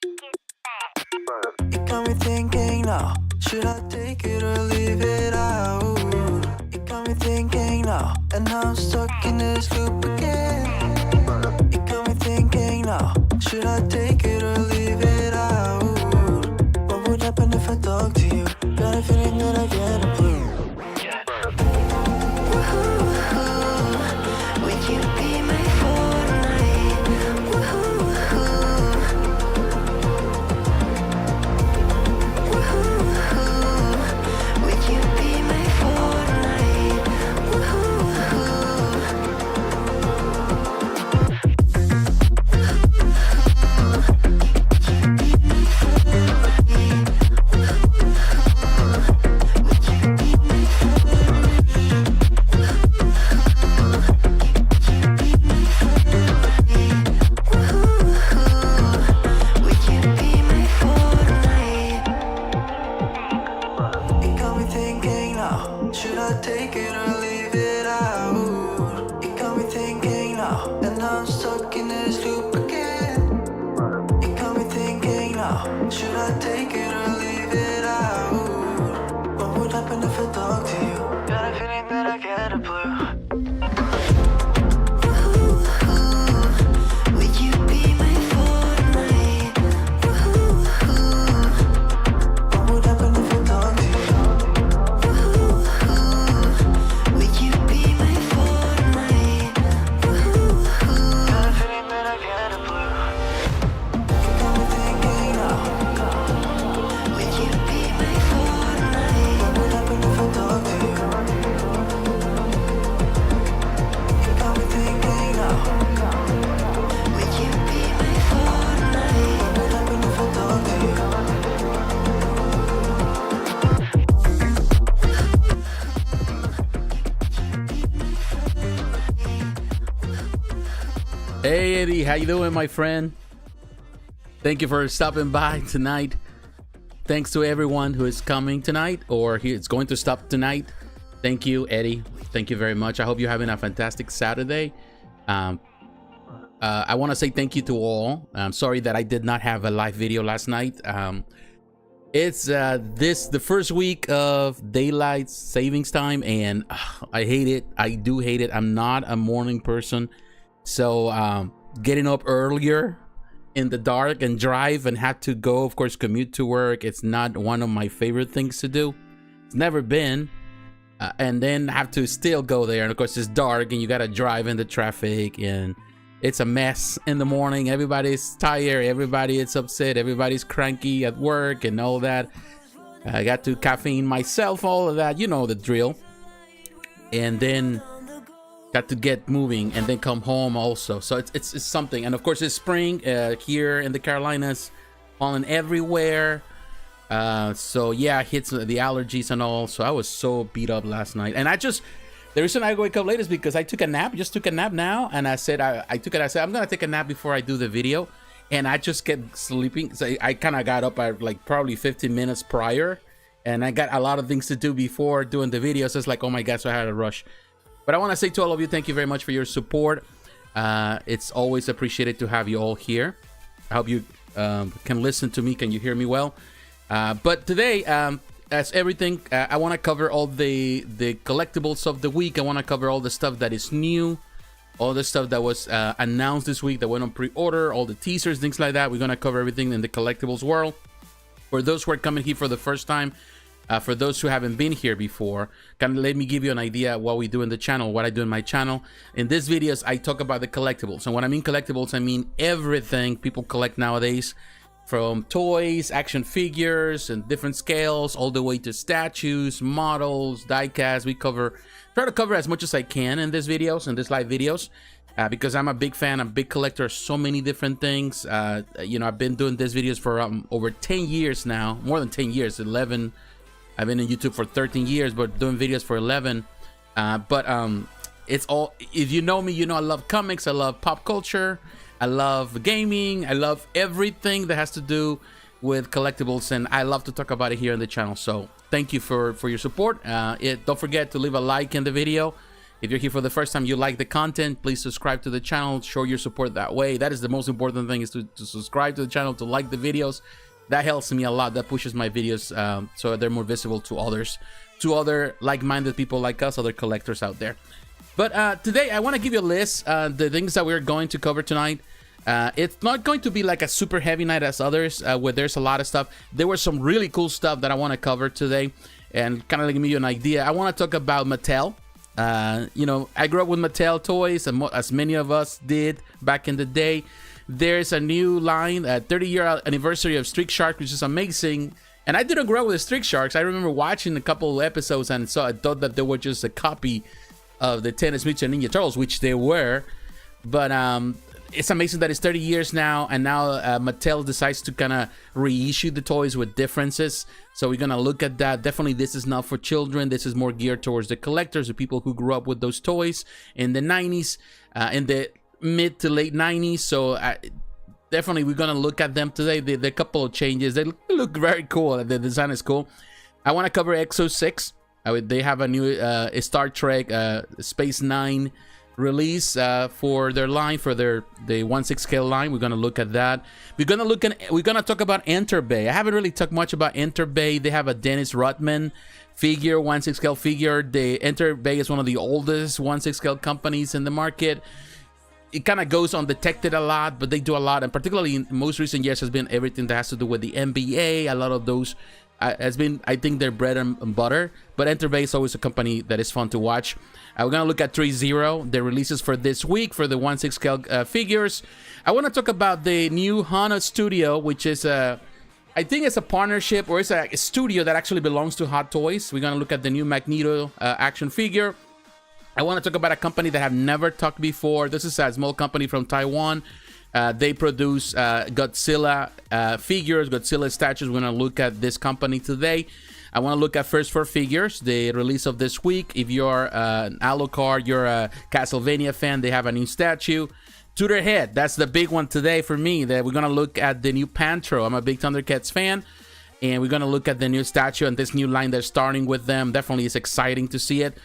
It got me thinking now, should I take it or leave it out? It got me thinking now, and now I'm stuck in this loop again. It got me thinking now, should I take it or leave it out? What would happen if I talk to you? Got a feeling that I get a clue. Would you be my Fortnite? Would you be my Fortnite? Take it or leave it out. It got me thinking now, and now I'm stuck in this loop again. It got me thinking now, should I take it or leave it out? What would happen if I talk to you? Got a feeling that I get a blue. Would you be my Fortnite? What would happen if I talk to you? Hey Eddie, how you doing, my friend? Thank you for stopping by tonight. Thanks to everyone who is coming tonight or is going to stop tonight. Thank you, Eddie. Thank you very much. I hope you're having a fantastic Saturday. I want to say thank you to all. I'm sorry that I did not have a live video last night. It's the first week of daylight savings time, and I hate it. I do hate it. I'm not a morning person. So getting up earlier in the dark and drive and have to go, of course, commute to work, it's not one of my favorite things to do. It's never been. And then have to still go there, and of course it's dark and you gotta drive in the traffic, and it's a mess in the morning. Everybody's tired, everybody is upset, everybody's cranky at work and all that. I got to caffeine myself, all of that, you know the drill. And then got to get moving and then come home also. So it's something. And of course it's spring here in the Carolinas, falling everywhere. So yeah, hits the allergies and all. So I was so beat up last night, and the reason I wake up late is because I took a nap, just took a nap now, and I said I said I'm gonna take a nap before I do the video, and I just kept sleeping. So I kind of got up at like probably 15 minutes prior, and I got a lot of things to do before doing the video. So it's like, oh my god, so I had a rush. But I want to say to all of you, thank you very much for your support. It's always appreciated to have you all here. I hope you can listen to me. Can you hear me well? But today, as everything, I want to cover all the collectibles of the week. I want to cover all the stuff that is new, all the stuff that was announced this week that went on pre-order, all the teasers, things like that. We're going to cover everything in the collectibles world. For those who are coming here for the first time, for those who haven't been here before, kind of let me give you an idea of what we do in the channel, what I do in my channel. In these videos, I talk about the collectibles. And when I mean collectibles, I mean everything people collect nowadays, from toys, action figures, and different scales, all the way to statues, models, die-cast. We try to cover as much as I can in these videos, in these live videos, because I'm a big fan, I'm a big collector of so many different things. You know, I've been doing these videos for over 10 years now, more than 10 years, 11. I've been on YouTube for 13 years, but doing videos for 11. It's all, if you know me, you know I love comics, I love pop culture, I love gaming, I love everything that has to do with collectibles, and I love to talk about it here on the channel. So thank you for your support. Don't forget to leave a like in the video, If you're here for the first time, you like the content, please subscribe to the channel, show your support that way. That is the most important thing, is to subscribe to the channel, to like the videos. That helps me a lot. That pushes my videos so they're more visible to others, to other like-minded people like us, other collectors out there. But today I want to give you a list the things that we're going to cover tonight. It's not going to be like a super heavy night as others, where there's a lot of stuff. There was some really cool stuff that I want to cover today, and kind of give you an idea. I want to talk about Mattel. You know, I grew up with Mattel toys, and as many of us did back in the day. There's a new line, a 30-year anniversary of Street Shark, which is amazing. And I didn't grow up with Street Sharks. I remember watching a couple of episodes and I thought that they were just a copy of the Teenage Mutant Ninja Turtles, which they were. But it's amazing that it's 30 years now, and now Mattel decides to kind of reissue the toys with differences. So we're gonna look at that. Definitely, this is not for children. This is more geared towards the collectors, the people who grew up with those toys in the 90s, in the mid to late 90s. So definitely we're gonna look at them today. The couple of changes, they look very cool. The design is cool. I want to cover Exo 6. They have a new Star Trek Space Nine release for their line, for the 1/6 scale line. We're gonna look at that. We're gonna talk about Enterbay. I haven't really talked much about Enterbay. They have a Dennis Rodman figure, 1/6 scale figure. The Enterbay is one of the oldest 1/6 scale companies in the market. It kind of goes undetected a lot, but they do a lot, and particularly in most recent years has been everything that has to do with the NBA. A lot of those has been, I think, their bread and butter. But Enterbay is always a company that is fun to watch. We're gonna look at Threezero, the releases for this week for the 1/6 scale figures. I want to talk about the new Hono studio, which is I think it's a partnership, or it's a studio that actually belongs to Hot Toys. We're gonna look at the new Magneto action figure. I want to talk about a company that I've never talked before. This is a small company from Taiwan. They produce Godzilla figures, Godzilla statues. We're going to look at this company today. I want to look at First 4 Figures, the release of this week. If you're an Alucard, you're a Castlevania fan, they have a new statue. Tweeterhead, that's the big one today for me. That we're going to look at the new Panthro. I'm a big Thundercats fan. And we're going to look at the new statue and this new line they're starting with them. Definitely is exciting to see it.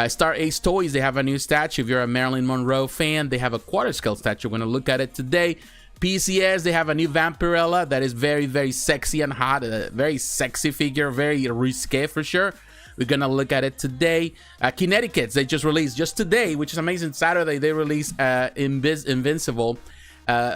Star Ace Toys, they have a new statue. If you're a Marilyn Monroe fan, they have a quarter scale statue. We're going to look at it today. PCS, they have a new Vampirella that is very, very sexy and hot. A very sexy figure, very risque for sure. We're going to look at it today. Kinetiquettes, they just released just today, which is amazing. Saturday, they released Invincible.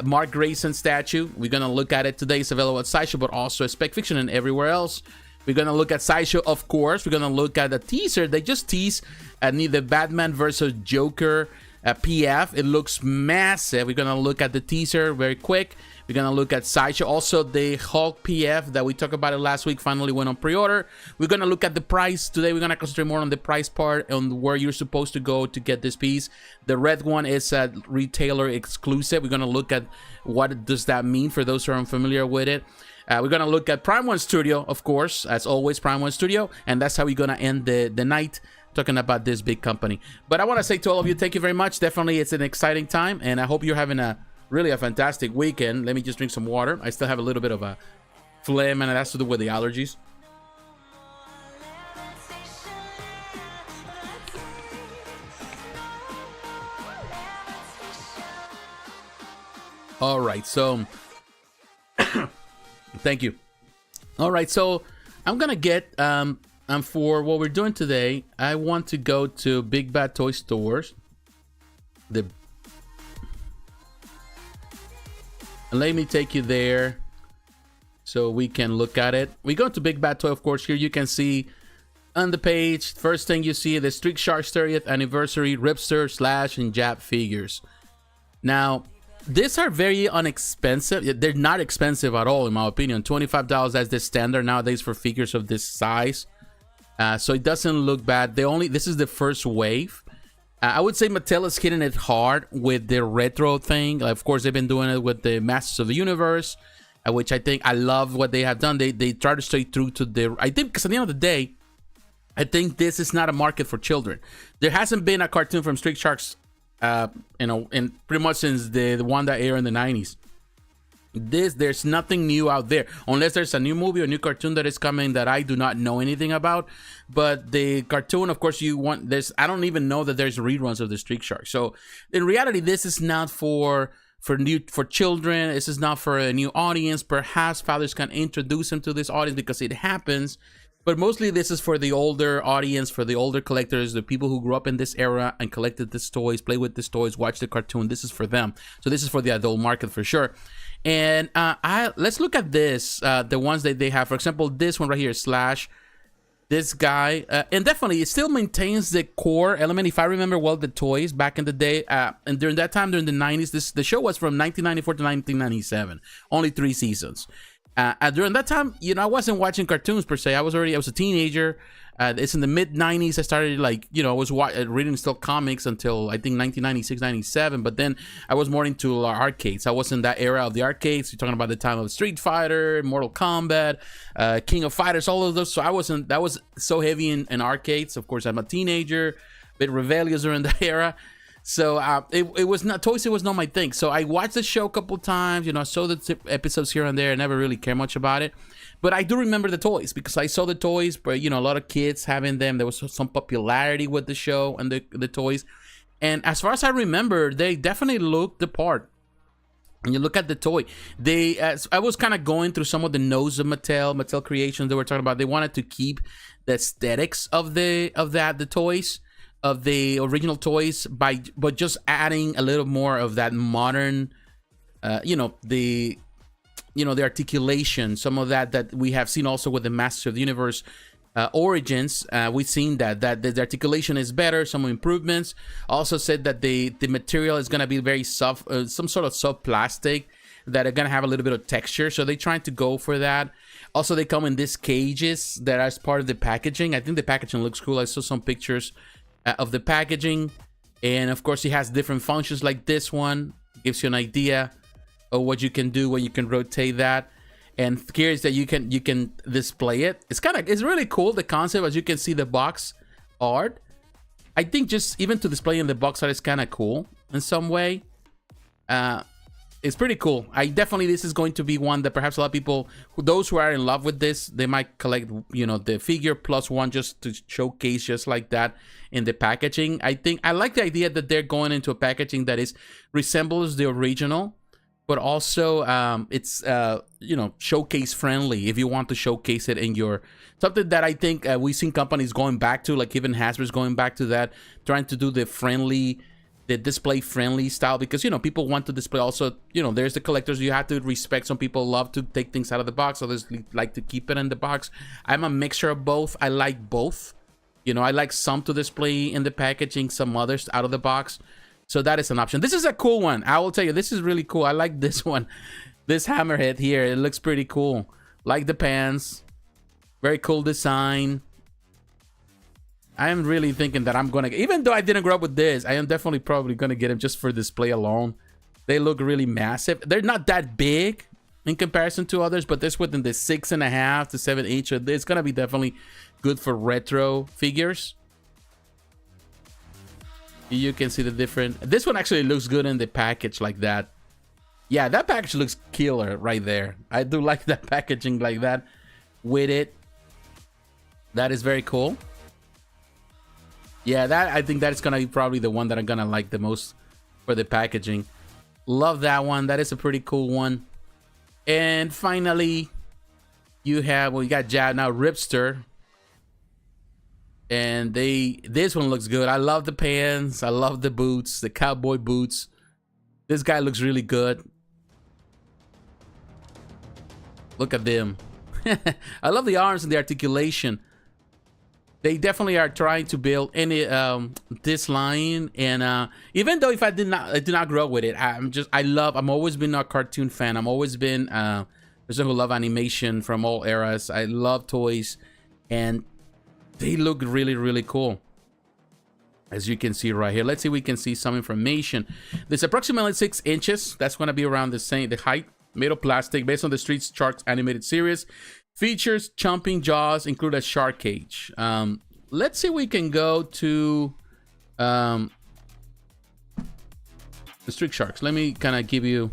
Mark Grayson statue. We're gonna look at it today. It's available at Sideshow, but also at Spec Fiction and everywhere else. We're gonna look at Sideshow, of course. We're gonna look at the teaser. They just teased the Batman versus Joker PF. It looks massive. We're gonna look at the teaser very quick. We're gonna look at Sideshow. Also, the Hulk PF that we talked about it last week finally went on pre-order. We're gonna look at the price today. We're gonna concentrate more on the price part, on where you're supposed to go to get this piece. The red one is a retailer exclusive. We're gonna look at what does that mean for those who are unfamiliar with it. We're gonna look at Prime One Studio, of course, as always, Prime One Studio, and that's how we're gonna end the night, talking about this big company. But I want to say to all of you, thank you very much. Definitely, it's an exciting time, and I hope you're having really a fantastic weekend. Let me just drink some water. I still have a little bit of a phlegm, and that's to do with the allergies. All right, so thank you. All right, so I'm gonna get for what we're doing today, I want to go to Big Bad Toy Stores. Let me take you there so we can look at it. We go to Big Bad Toy, of course. Here you can see on the page, first thing you see, the Street Sharks 30th anniversary Ripster, Slash, and Jab figures. Now, these are very inexpensive. They're not expensive at all, in my opinion. $25 as the standard nowadays for figures of this size. So it doesn't look bad. This is the first wave. I would say Mattel is hitting it hard with the retro thing. Of course, they've been doing it with the Masters of the Universe, which I love what they have done. They try to stay true to their, I think, because at the end of the day, I think this is not a market for children. There hasn't been a cartoon from Street Sharks, in pretty much since the one that aired in the 90s. There's nothing new out there, unless there's a new movie or new cartoon that is coming that I do not know anything about. But the cartoon, of course, I don't even know that there's reruns of the Street Shark. So in reality, this is not for children. This is not for a new audience. Perhaps fathers can introduce them to this audience because it happens. But mostly this is for the older audience, for the older collectors, the people who grew up in this era and collected these toys, play with these toys, watch the cartoon. This is for them. So this is for the adult market for sure. And let's look at this, the ones that they have. For example, this one right here, Slash. This guy, and definitely it still maintains the core element. If I remember well, the toys back in the day, and during that time, during the 90s, the show was from 1994 to 1997, only 3 seasons. During that time, I wasn't watching cartoons per se. I was a teenager. It's in the mid 90s. I started I was reading still comics until I think 1996, 97. But then I was more into arcades. I was in that era of the arcades. You're talking about the time of Street Fighter, Mortal Kombat, King of Fighters, all of those. So that was so heavy in arcades. Of course, I'm a teenager, a bit rebellious during that era. So it was not toys. It was not my thing. So I watched the show a couple times. I saw the episodes here and there. I never really cared much about it. But I do remember the toys because I saw the toys. But a lot of kids having them. There was some popularity with the show and the toys. And as far as I remember, they definitely looked the part. And you look at the toy. I was kind of going through some of the notes of Mattel creations they were talking about. They wanted to keep the aesthetics of the toys, of the original toys, but just adding a little more of that modern, the articulation, some of that we have seen also with the Masters of the Universe Origins. We've seen that the articulation is better, some improvements. Also said that the material is going to be very soft, some sort of soft plastic that are going to have a little bit of texture. So they're trying to go for that. Also, they come in these cages that are as part of the packaging. I think the packaging looks cool. I saw some pictures of the packaging, and of course it has different functions. Like this one gives you an idea of what you can do when you can rotate that, and here is that you can display it. It's really cool, the concept. As you can see, the box art, I think just even to display in the box art is kind of cool in some way. It's pretty cool. This is going to be one that perhaps a lot of people, those who are in love with this, they might collect, the figure plus one just to showcase just like that in the packaging. I like the idea that they're going into a packaging that resembles the original, but also it's showcase friendly if you want to showcase it in your something that I think we've seen companies going back to, like even Hasbro's going back to that, trying to do the display friendly style, because people want to display. Also, there's the collectors. You have to respect. Some people love to take things out of the box, others like to keep it in the box. I'm a mixture of both. I like both. I like some to display in the packaging, some others out of the box. So that is an option. This is a cool one. I will tell you, this is really cool. I like this one. This hammerhead here, it looks pretty cool. Like the pants. Very cool design. I am really thinking that I'm gonna, even though I didn't grow up with this, I am definitely probably gonna get them just for display alone. They look really massive. They're not that big in comparison to others, but this within the 6.5 to 7 inch. It's gonna be definitely good for retro figures. You can see the different. This one actually looks good in the package like that. Yeah, that package looks killer right there. I do like that packaging like that with it. That is very cool. Yeah, I think that is gonna be probably the one that I'm gonna like the most for the packaging. Love that one. That is a pretty cool one. And finally, you got Jab now, Ripster. And this one looks good. I love the pants. I love the boots, the cowboy boots. This guy looks really good. Look at them. I love the arms and the articulation. They definitely are trying to build this line, and even though if I did not grow up with it, I'm always been a cartoon fan. I'm always been a person who love animation from all eras. I love toys, and they look really, really cool. As you can see right here. Let's see if we can see some information. This approximately 6 inches. That's going to be around the height. Made of plastic, based on the Street Sharks animated series. Features chomping jaws, include a shark cage. Let's see if we can go to the Street Sharks. Let me kind of give you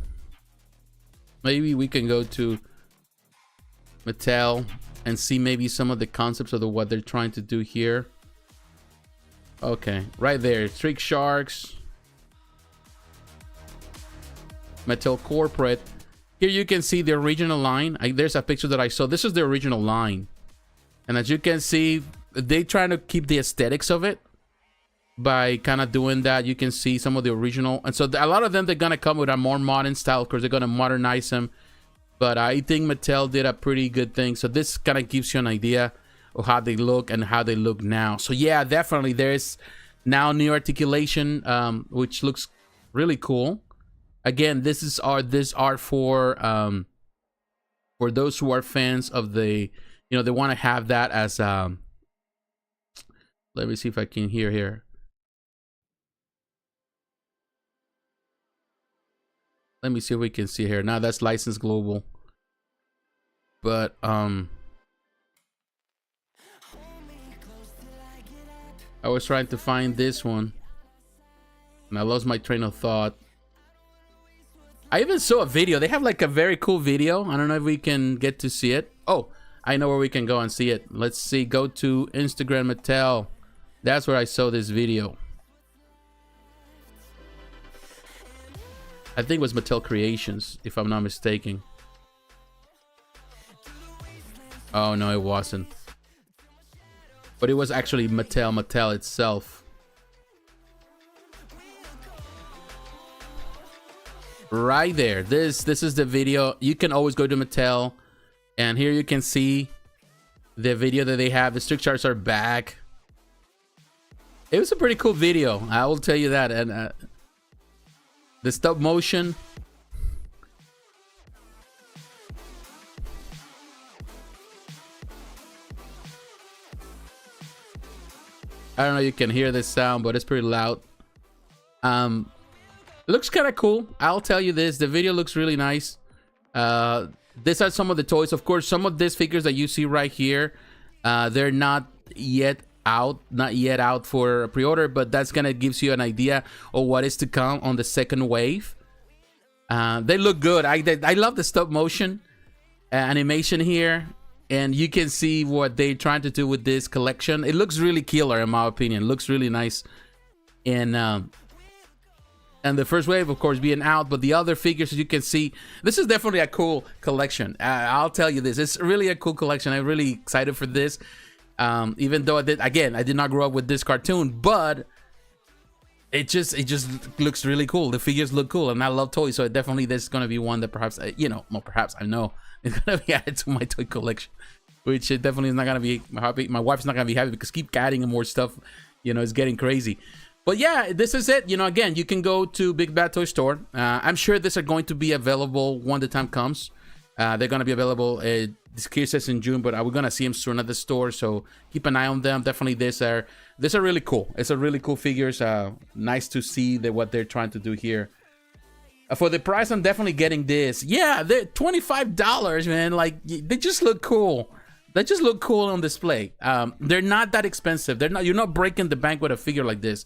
Maybe we can go to Mattel and see maybe some of the concepts of what they're trying to do here. Okay, right there, Trick Sharks, Mattel Corporate. Here you can see the original line. There's a picture that I saw. This is the original line. And as you can see, they trying to keep the aesthetics of it by kind of doing that. You can see some of the original. And so a lot of them, they're going to come with a more modern style. Of course, they're going to modernize them. But I think Mattel did a pretty good thing. So this kind of gives you an idea of how they look and how they look now. So yeah, definitely there's now new articulation, which looks really cool. Again, this is art for those who are fans of the, you know, they want to have that as let me see if I can hear here. Let me see if we can see here. Now that's licensed global. But I was trying to find this one and I lost my train of thought. I even saw a video. They have like a very cool video. I don't know if we can get to see it. Oh, I know where we can go and see it. Let's see. Go to Instagram Mattel. That's where I saw this video. I think it was Mattel Creations, if I'm not mistaken. Oh, no, it wasn't. But it was actually Mattel itself. Right there. This is the video. You can always go to Mattel. And here you can see the video that they have. The Strict Charts are back. It was a pretty cool video. I will tell you that. And the stop motion. I don't know if you can hear this sound, but it's pretty loud. It looks kind of cool. I'll tell you this. The video looks really nice. These are some of the toys. Of course, some of these figures that you see right here, they're not yet out for pre-order, but that's gonna gives you an idea of what is to come on the second wave. They look good. I love the stop motion animation here, and you can see what they're trying to do with this collection. It looks really killer in my opinion. It looks really nice. And the first wave, of course, being out, but the other figures, as you can see, this is definitely a cool collection. I'll tell you this, it's really a cool collection. I'm really excited for this. Even though I did not grow up with this cartoon, but it just looks really cool. The figures look cool, and I love toys, so definitely there's gonna be one that perhaps I know is gonna be added to my toy collection, which it definitely is not gonna be happy. My wife's not gonna be happy because keep adding more stuff, you know, it's getting crazy. But yeah, this is it. You know, again, you can go to Big Bad Toy Store. I'm sure these are going to be available when the time comes. They're going to be available. This here says in June, but we're going to see them soon at the store. So keep an eye on them. Definitely, these are really cool. It's a really cool figures. Nice to see what they're trying to do here. For the price, I'm definitely getting this. Yeah, they're $25, man. Like, they just look cool. They just look cool on display. They're not that expensive. You're not breaking the bank with a figure like this.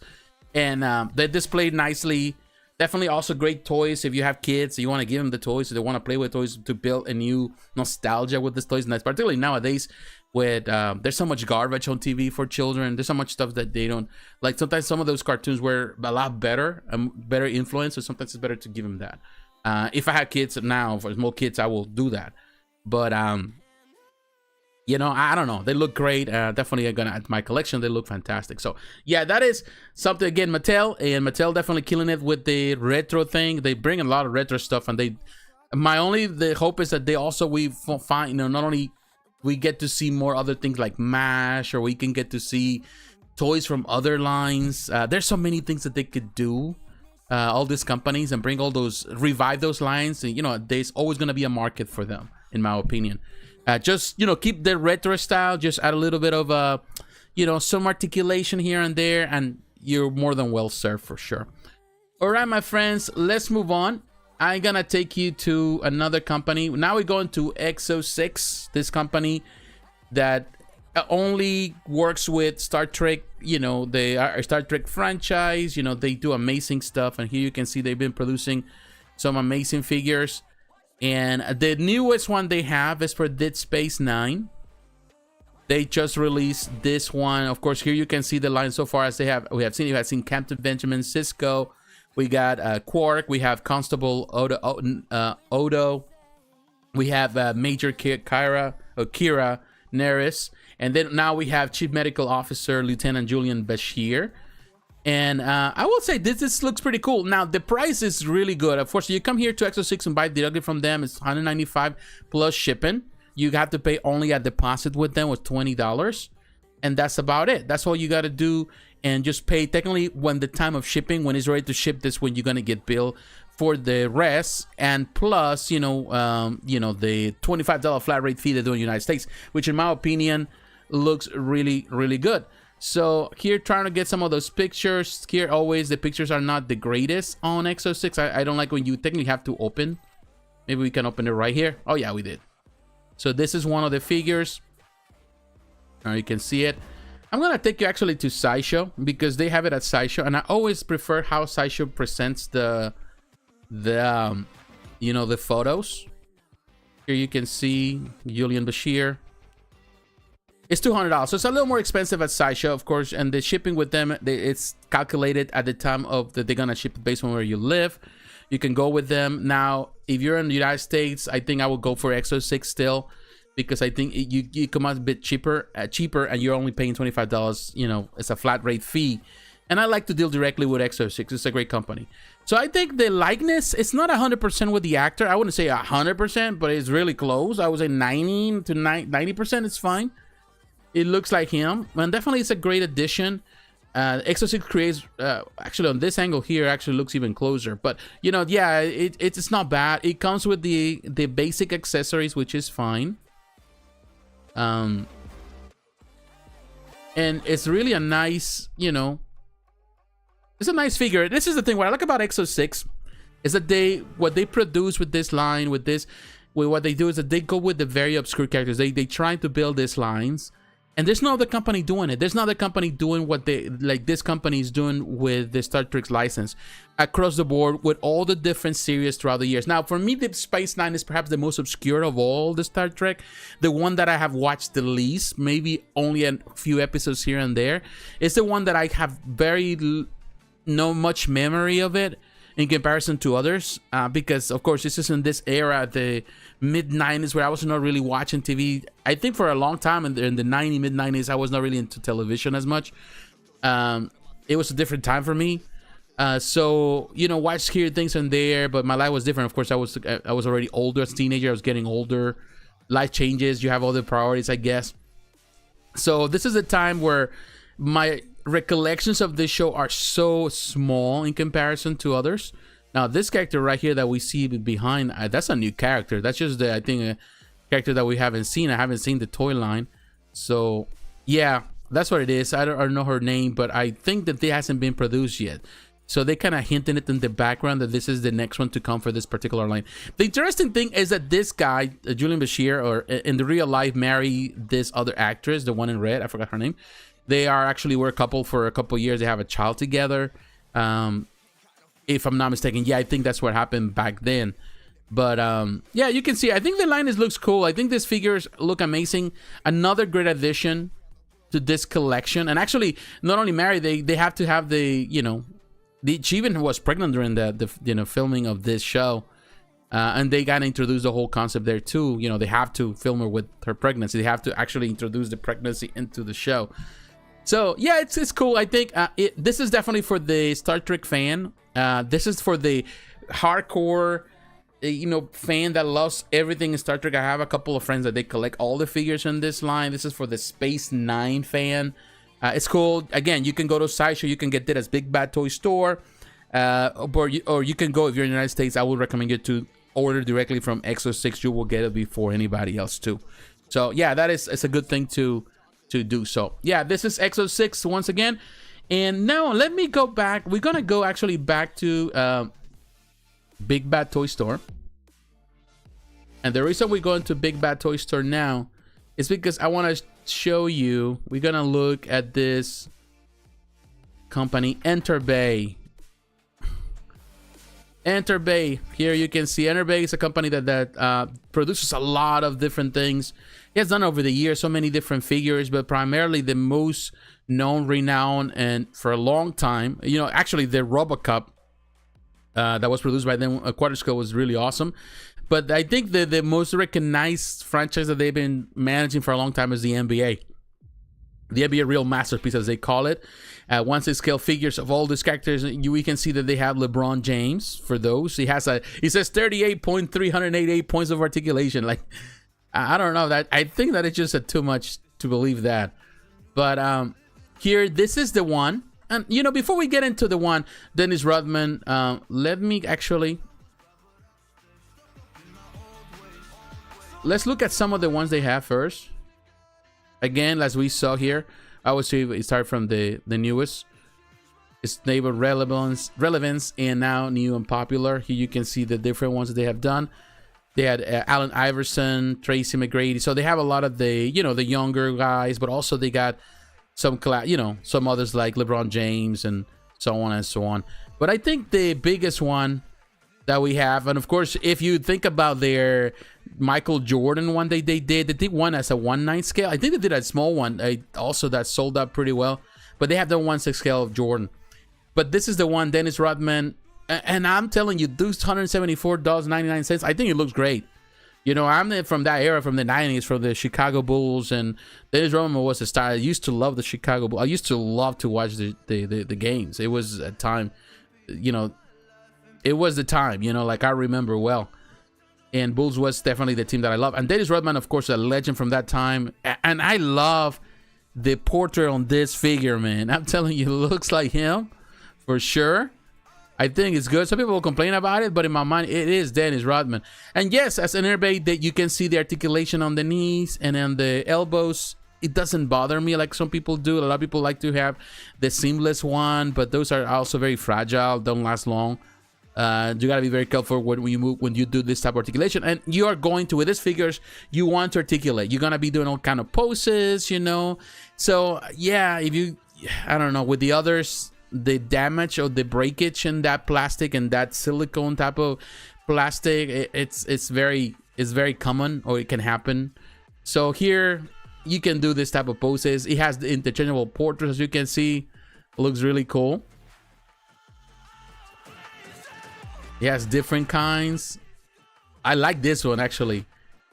And they're displayed nicely. Definitely also great toys if you have kids, you want to give them the toys, so they want to play with toys to build a new nostalgia with these toys. And that's particularly nowadays with there's so much garbage on TV for children. There's so much stuff that they don't like. Sometimes some of those cartoons were a lot better, better influence, so sometimes it's better to give them that. If I have kids now, for small kids, I will do that. But you know, I don't know. They look great. Definitely gonna add to my collection. They look fantastic. So yeah, that is something. Again, Mattel definitely killing it with the retro thing. They bring a lot of retro stuff, and the hope is that we find, you know, not only we get to see more other things like MASH, or we can get to see toys from other lines. There's so many things that they could do. All these companies and revive those lines. And, you know, there's always gonna be a market for them, in my opinion. Just, you know, keep the retro style, just add a little bit of you know, some articulation here and there, and you're more than well served for sure. All right, my friends, let's move on. I'm gonna take you to another company. Now we're going to Exo6, this company that only works with Star Trek. You know, they are a Star Trek franchise. You know, they do amazing stuff, and here you can see they've been producing some amazing figures. And the newest one they have is for Dead Space 9. They just released this one. Of course, here you can see the line so far as we have seen Captain Benjamin Sisko. We got Quark. We have Constable Odo. We have Major Kira Nerys. And then now we have Chief Medical Officer Lieutenant Julian Bashir. And I will say this looks pretty cool. Now, the price is really good. Of course, you come here to Exo6 and buy directly from them. It's $195 plus shipping. You have to pay only a deposit with them with $20. And that's about it. That's all you got to do. And just pay technically when the time of shipping, when it's ready to ship, this when you're going to get billed for the rest. And plus, the $25 flat rate fee they do in the United States, which in my opinion looks really, really good. So here, trying to get some of those pictures. Here, always the pictures are not the greatest on Exo6. I don't like when you technically have to open. Maybe we can open it right here. Oh yeah, we did. So this is one of the figures. You can see it. I'm gonna take you actually to Sideshow because they have it at Sideshow, and I always prefer how Sideshow presents the photos. Here you can see Julian Bashir. It's $200, so it's a little more expensive at Sideshow, of course, and the shipping with them, it's calculated at the time of that they're gonna ship based on where you live. You can go with them. Now, if you're in the United States, I think I would go for Exo6 still, because I think you come out a bit cheaper, and you're only paying $25. It's a flat rate fee, and I like to deal directly with Exo6. It's a great company. So I think the likeness, it's not 100% with the actor. I wouldn't say 100%, but it's really close. I would say 90 to 90%. It's fine. It looks like him, and definitely it's a great addition. Exo6 creates, actually on this angle here, actually looks even closer. But, yeah, it's not bad. It comes with the basic accessories, which is fine. And it's really a nice, it's a nice figure. This is the thing. What I like about Exo6 is that what they produce with this line, what they do is that they go with the very obscure characters. They try to build these lines. And there's no other company doing it. There's no other company doing what this company is doing with the Star Trek's license across the board with all the different series throughout the years. Now, for me, Deep Space Nine is perhaps the most obscure of all the Star Trek. The one that I have watched the least, maybe only a few episodes here and there. It's the one that I have no much memory of it in comparison to others, because of course this is in this era, the mid-90s, where I was not really watching TV. I think for a long time in the mid-90s, I was not really into television as much. It was a different time for me. So watched here things in there, but my life was different. Of course, I was already older as a teenager. I was getting older. Life changes. You have other priorities, I guess. So this is a time where my recollections of this show are so small in comparison to others. Now, this character right here that we see behind, that's a new character. That's just I think a character that we haven't seen. I haven't seen the toy line. So yeah, that's what it is. I don't know her name, but I think that it hasn't been produced yet. So they kind of hinted it in the background that this is the next one to come for this particular line. The interesting thing is that this guy, Julian Bashir, or in the real life, married this other actress, the one in red. I forgot her name. They were a couple for a couple years. They have a child together. If I'm not mistaken. Yeah, I think that's what happened back then. But yeah, you can see, I think the line looks cool. I think these figures look amazing. Another great addition to this collection. And actually, not only married, they have to have she even was pregnant during the filming of this show. And they got to introduce the whole concept there too. They have to film her with her pregnancy. They have to actually introduce the pregnancy into the show. So yeah, it's cool. I think this is definitely for the Star Trek fan. This is for the hardcore, fan that loves everything in Star Trek. I have a couple of friends that they collect all the figures in this line. This is for the Space Nine fan. It's cool. Again, you can go to Sideshow. You can get it as Big Bad Toy Store, or you can go, if you're in the United States. I would recommend you to order directly from Exo6. You will get it before anybody else too. So yeah, it's a good thing to do. So yeah, this is Exo6 once again. And now let me go back. We're gonna go actually back to Big Bad Toy Store. And the reason we go into Big Bad Toy Store now is because I want to show you. We're gonna look at this company, Enterbay. Enterbay. Here you can see Enterbay is a company that produces a lot of different things. He has done over the years so many different figures, but primarily the most known, renowned, and for a long time, you know, actually the RoboCop that was produced by them, Quarterscale, was really awesome. But I think the most recognized franchise that they've been managing for a long time is the NBA. The NBA real masterpiece, as they call it. Once they scale figures of all these characters, we can see that they have LeBron James for those. He says 38.388 points of articulation. Like, I don't know, that I think that it's just too much to believe that. But here, this is the one. And you know, before we get into the one, Dennis Rodman, let me actually, let's look at some of the ones they have first. Again, as we saw here, I would say start from the newest. It's neighbor relevance, and now new and popular. Here you can see the different ones that they have done. They had Allen Iverson, Tracy McGrady. So they have a lot of the, you know, the younger guys, but also they got some, you know, some others like LeBron James and so on and so on. But I think the biggest one that we have, and of course, if you think about their Michael Jordan one they did one as a 1/9 scale. I think they did a small one also that sold out pretty well, but they have the 1/6 scale of Jordan. But this is the one, Dennis Rodman, and I'm telling you, those $174.99, I think it looks great. You know, I'm from that era, from the 90s, from the Chicago Bulls, and Dennis Rodman was a star. I used to love the Chicago Bulls. I used to love to watch the games. It was a time, you know, it was the time, you know, like I remember well. And Bulls was definitely the team that I love. And Dennis Rodman, of course, a legend from that time. And I love the portrait on this figure, man. I'm telling you, it looks like him for sure. I think it's good. Some people will complain about it, but in my mind, it is Dennis Rodman. And yes, as an Enterbay, that you can see the articulation on the knees and on the elbows. It doesn't bother me like some people do. A lot of people like to have the seamless one, but those are also very fragile, don't last long. You gotta be very careful when you move, when you do this type of articulation. And you are going to, with these figures, you want to articulate. You're gonna be doing all kind of poses, you know. So yeah, if you, I don't know, with the others, the damage or the breakage in that plastic and that silicone type of plastic, it's very common, or it can happen. So here you can do this type of poses. It has the interchangeable portraits, as you can see. It looks really cool. It has different kinds. I like this one actually.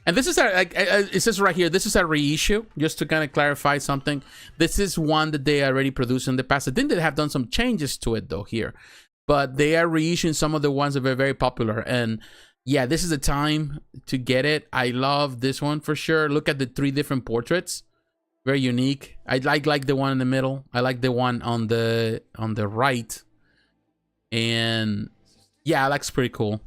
And this is it says right here, this is a reissue, just to kind of clarify something. This is one that they already produced in the past. I think they have done some changes to it though here, but they are reissuing some of the ones that were very popular. And yeah, this is the time to get it. I love this one for sure. Look at the 3 different portraits, very unique. I like the one in the middle. I like the one on the right, and yeah, it looks pretty cool.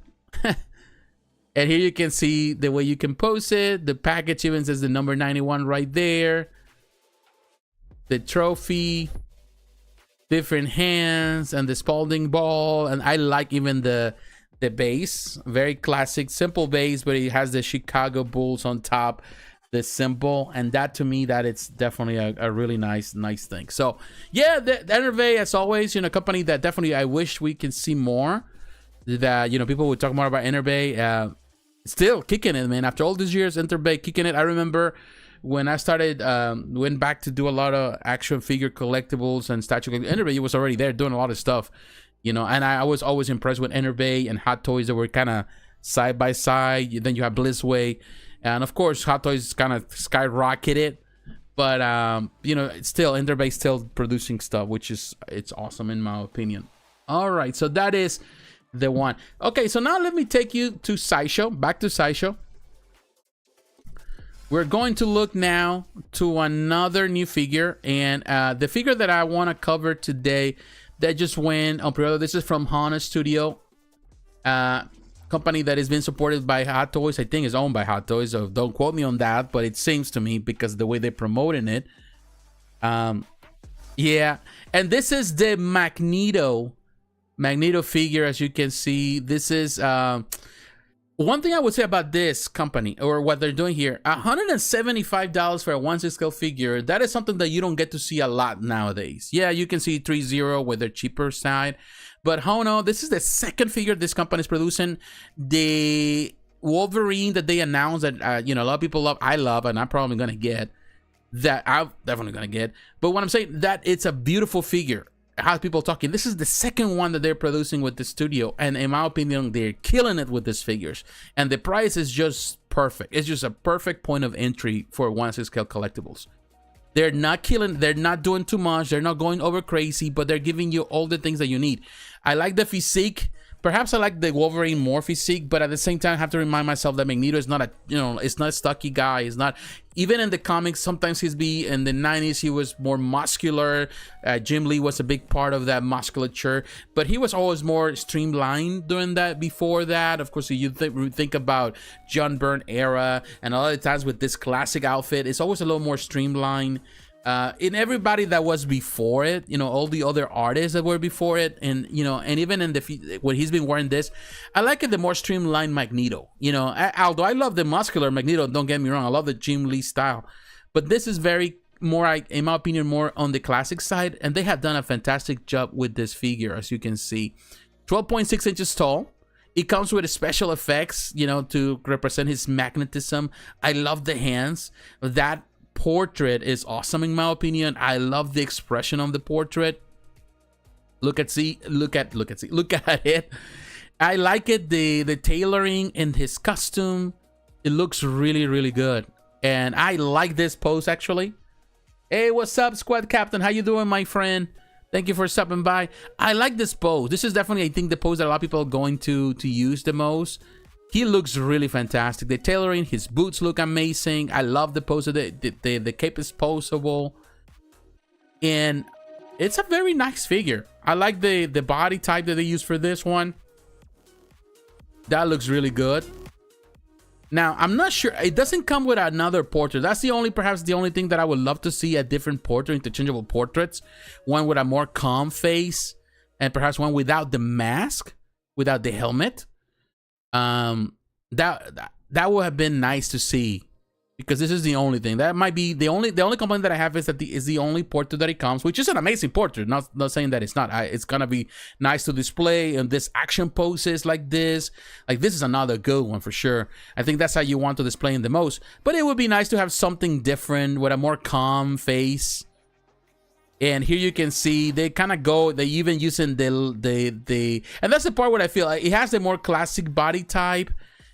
And here you can see the way you can pose it. The package even says the number 91 right there. The trophy, different hands, and the Spalding ball. And I like even the base. Very classic, simple base, but it has the Chicago Bulls on top, the symbol. And that, to me, that it's definitely a really nice thing. So yeah, the Enterbay, as always, you know, a company that definitely I wish we can see more. That, you know, people would talk more about Enterbay. Still kicking it, man. After all these years, Enterbay kicking it. I remember when I started, went back to do a lot of action figure collectibles and statue. Enterbay was already there doing a lot of stuff, you know. And I was always impressed with Enterbay and Hot Toys that were kind of side by side. Then you have Blissway, and of course Hot Toys kind of skyrocketed. But you know, still Enterbay still producing stuff, which is, it's awesome in my opinion. All right, so that is the one. Okay, so now let me take you to Sideshow, back to Sideshow. We're going to look now to another new figure, and the figure that I want to cover today that just went on pre-order. This is from Hono Studio, company that has been supported by Hot Toys. I think is owned by Hot Toys, so don't quote me on that, but it seems to me, because the way they're promoting it. Yeah, and this is the Magneto figure. As you can see, this is One thing I would say about this company or what they're doing here, $175 for a 1/6 scale figure, that is something that you don't get to see a lot nowadays. Yeah, you can see Threezero with their cheaper side, but Hono, this is the second figure this company is producing. The Wolverine that they announced that, you know, a lot of people love, I love, and I'm probably going to get, that I'm definitely going to get. But what I'm saying, that it's a beautiful figure. How people talking, this is the second one that they're producing with the studio, and in my opinion they're killing it with these figures, and the price is just perfect. It's just a perfect point of entry for 1/6 scale collectibles. They're not killing, they're not doing too much, they're not going over crazy, but they're giving you all the things that you need. I like the physique. Perhaps I like the Wolverine more physique, but at the same time I have to remind myself that Magneto is not a, you know, it's not a stocky guy. He's not, even in the comics, sometimes in the 90s he was more muscular. Jim Lee was a big part of that musculature, but he was always more streamlined during that. Before that, of course, you think about John Byrne era, and a lot of times with this classic outfit, it's always a little more streamlined. In everybody that was before it, you know, all the other artists that were before it, and you know, and even in the when he's been wearing this, I like it the more streamlined Magneto. You know, although I love the muscular Magneto, don't get me wrong, I love the Jim Lee style, but this is very more, in my opinion, more on the classic side, and they have done a fantastic job with this figure, as you can see. 12.6 inches tall. It comes with special effects, you know, to represent his magnetism. I love the hands. That portrait is awesome in my opinion. I love the expression of the portrait. Look at it. I like it, the tailoring in his costume. It looks really, really good. And I like this pose actually. Hey, what's up, Squad Captain? How you doing, my friend? Thank you for stopping by. I like this pose. This is definitely, I think, the pose that a lot of people are going to use the most. He looks really fantastic. The tailoring, his boots look amazing. I love the pose of the cape is posable. And it's a very nice figure. I like the body type that they use for this one. That looks really good. Now, I'm not sure. It doesn't come with another portrait. That's perhaps the only thing that I would love to see, a different portrait, interchangeable portraits. One with a more calm face, and perhaps one without the mask, without the helmet. That would have been nice to see, because this is the only thing that might be the only complaint that I have is that is the only portrait that it comes, which is an amazing portrait. Not saying that it's not. It's gonna be nice to display, and this action poses like this is another good one for sure. I think that's how you want to display him the most. But it would be nice to have something different with a more calm face. And here you can see they kind of go, they even using the and that's the part where I feel like it has the more classic body type,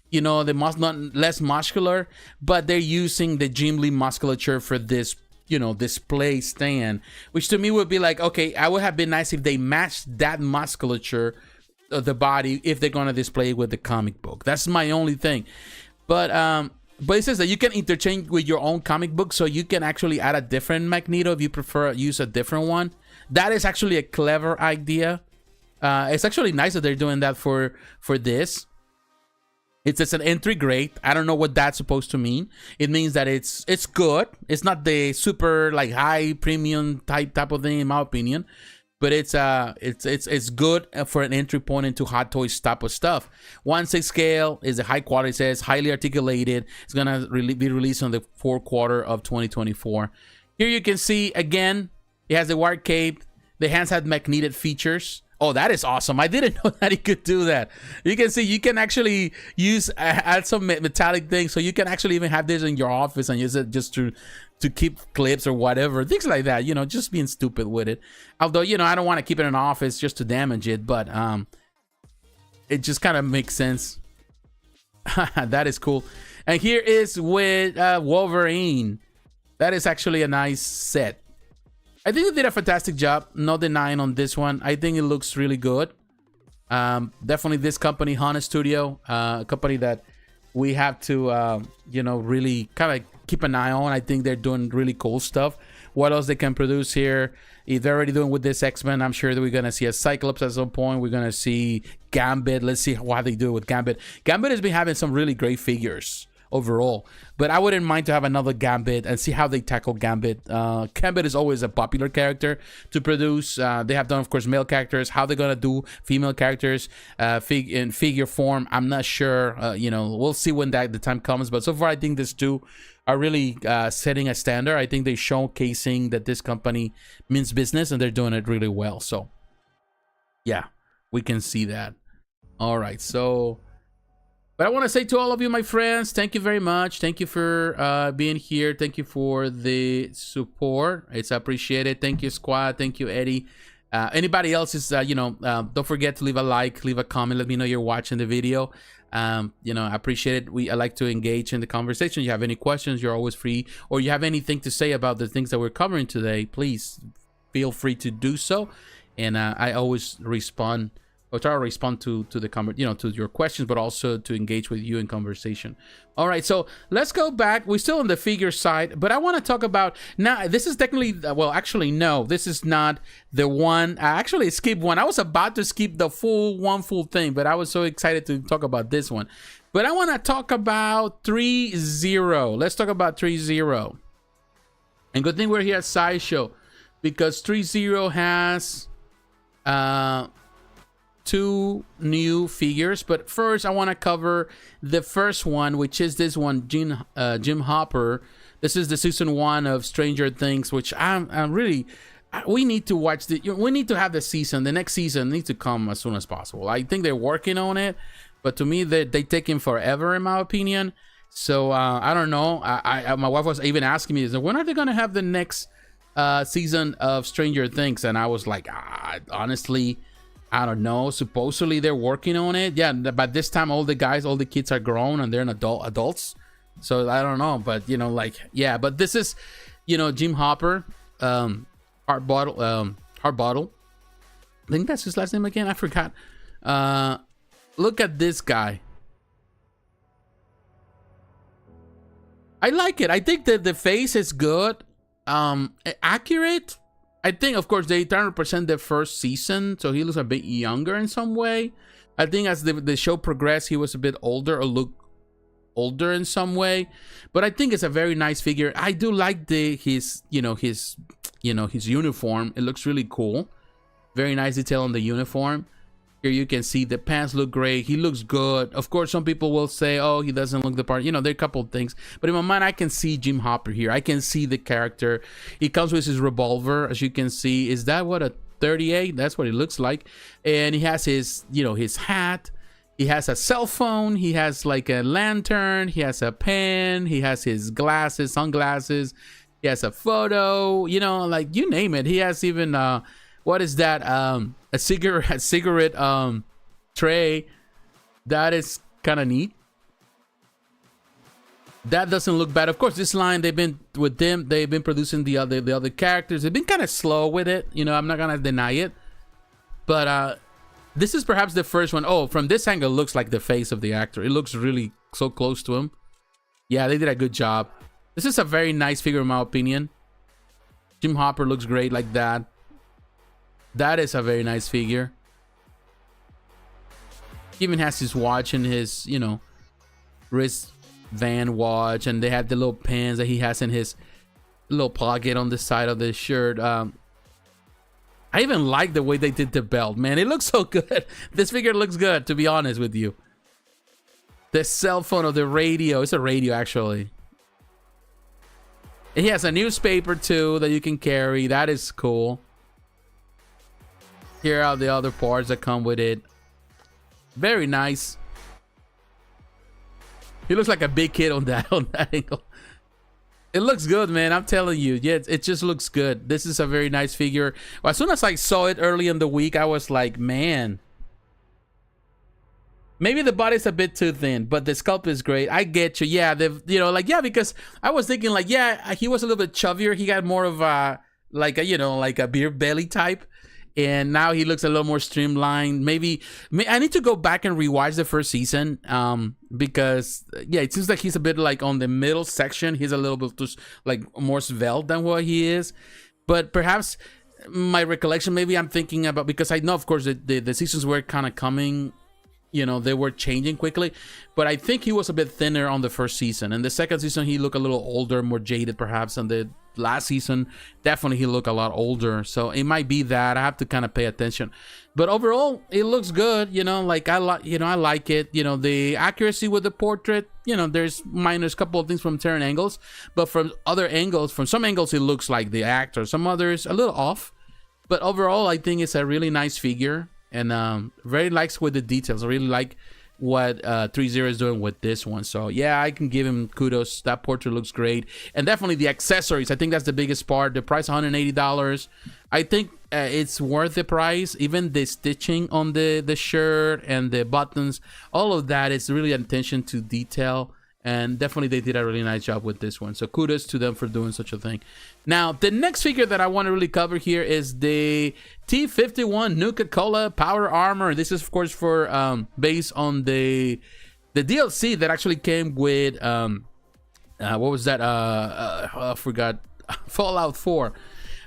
you know, less muscular, but they're using the Jim Lee musculature for this, you know, display stand, which to me would be like, okay, I would have been nice if they matched that musculature of the body if they're gonna display it with the comic book. That's my only thing. But it says that you can interchange with your own comic book, so you can actually add a different Magneto if you prefer use a different one. That is actually a clever idea. It's actually nice that they're doing that for this. It's an entry grade. I don't know what that's supposed to mean. It means that it's good. It's not the super like high premium type of thing in my opinion. But it's good for an entry point into Hot Toys type of stuff. 1/6 scale is a high quality. It says highly articulated. It's gonna be released on the fourth quarter of 2024. Here you can see again, it has a wire cape. The hands have magnetic features. Oh, that is awesome! I didn't know that he could do that. You can see you can actually add some metallic things, so you can actually even have this in your office and use it just to keep clips or whatever, things like that, you know, just being stupid with it. Although, you know, I don't want to keep it in an office just to damage it, but it just kind of makes sense. That is cool. And here is with Wolverine. That is actually a nice set. I think they did a fantastic job, no denying on this one. I think it looks really good. Definitely this company, Hono Studio, a company that we have to, you know, really kind of keep an eye on. I think they're doing really cool stuff. What else they can produce here? If they're already doing with this X-Men, I'm sure that we're going to see a Cyclops at some point. We're going to see Gambit. Let's see how they do it with Gambit. Gambit has been having some really great figures overall. But I wouldn't mind to have another Gambit and see how they tackle Gambit. Gambit is always a popular character to produce. They have done, of course, male characters. How they're gonna do female characters in figure form, I'm not sure. We'll see when the time comes. But so far, I think these two are really setting a standard. I think they're showcasing that this company means business and they're doing it really well. So yeah, we can see that. All right, so but I want to say to all of you, my friends, thank you very much. Thank you for being here. Thank you for the support. It's appreciated. Thank you, Squad. Thank you, Eddie. Anybody else is don't forget to leave a like, leave a comment, let me know you're watching the video. I appreciate it. I like to engage in the conversation. You have any questions, you're always free, or you have anything to say about the things that we're covering today, please feel free to do so. And I always respond, or try to respond to the comment, to your questions, but also to engage with you in conversation. All right, so let's go back. We're still on the figure side, but I want to talk about now. This is technically, well, actually, no, this is not the one. I actually skipped one. I was about to skip the full thing, but I was so excited to talk about this one. But I want to talk about Threezero. Let's talk about Threezero. And good thing we're here at Sideshow, because Threezero has two new figures. But first I want to cover the first one, which is this one, Jim Hopper. This is the season 1 of Stranger Things, which I'm really, we need to watch we need to have the next season needs to come as soon as possible. I think they're working on it, but to me they taking forever, in my opinion. So I don't know. My wife was even asking me, when are they gonna have the next season of Stranger Things? And I was like, honestly, I don't know. Supposedly they're working on it. Yeah, but this time all the kids are grown and they're adults. So I don't know, but yeah. But this is, Jim Hopper, Heart Bottle. I think that's his last name again. I forgot. Look at this guy. I like it. I think that the face is good, accurate. I think, of course, they try to represent the first season, so he looks a bit younger in some way. I think as the show progressed, he was a bit older, or looked older in some way. But I think it's a very nice figure. I do like his uniform. It looks really cool. Very nice detail on the uniform. Here you can see the pants look great. He looks good. Of course, some people will say, oh, he doesn't look the part. There are a couple of things. But in my mind, I can see Jim Hopper here. I can see the character. He comes with his revolver, as you can see. Is that what, a 38? That's what it looks like. And he has his, his hat. He has a cell phone. He has like a lantern. He has a pen. He has his glasses, sunglasses. He has a photo. Like you name it. He has even... what is that? A cigarette tray. That is kind of neat. That doesn't look bad. Of course, this line, they've been producing the other characters. They've been kind of slow with it. I'm not gonna deny it. But this is perhaps the first one. Oh, from this angle, it looks like the face of the actor. It looks really so close to him. Yeah, they did a good job. This is a very nice figure in my opinion. Jim Hopper looks great like that. That is a very nice figure. He even has his watch and his, wristband watch. And they have the little pins that he has in his little pocket on the side of the shirt. I even like the way they did the belt, man. It looks so good. This figure looks good, to be honest with you. The cell phone or the radio. It's a radio, actually. He has a newspaper, too, that you can carry. That is cool. Here are the other parts that come with it. Very nice. He looks like a big kid on that angle. It looks good, man. I'm telling you. Yeah, it just looks good. This is a very nice figure. Well, as soon as I saw it early in the week, I was like, man. Maybe the body's a bit too thin, but the sculpt is great. I get you. Yeah, because I was thinking he was a little bit chubbier. He got more of a beer belly type. And now he looks a little more streamlined. Maybe I need to go back and rewatch the first season, because it seems like he's a bit like on the middle section. He's a little bit just like more svelte than what he is. But perhaps my recollection, maybe I'm thinking about, because I know, of course, the seasons were kind of coming you know, they were changing quickly. But I think he was a bit thinner on the first season. And the second season, he looked a little older, more jaded perhaps. And the last season, definitely he looked a lot older. So it might be that. I have to kind of pay attention. But overall, it looks good. You know, like I like it. You know, the accuracy with the portrait, you know, there's minus couple of things from certain angles. But from other angles, from some angles, it looks like the actor. Some others, a little off. But overall, I think it's a really nice figure. And very likes with the details. I really like what Threezero is doing with this one. So yeah, I can give him kudos. That portrait looks great. And definitely the accessories. I think that's the biggest part. The price, $180. I think it's worth the price. Even the stitching on the shirt and the buttons, all of that is really attention to detail. And definitely they did a really nice job with this one. So kudos to them for doing such a thing. Now, the next figure that I want to really cover here is the T-51 Nuka-Cola Power Armor. This is, of course, for based on the DLC that actually came with, what was that? I forgot. Fallout 4.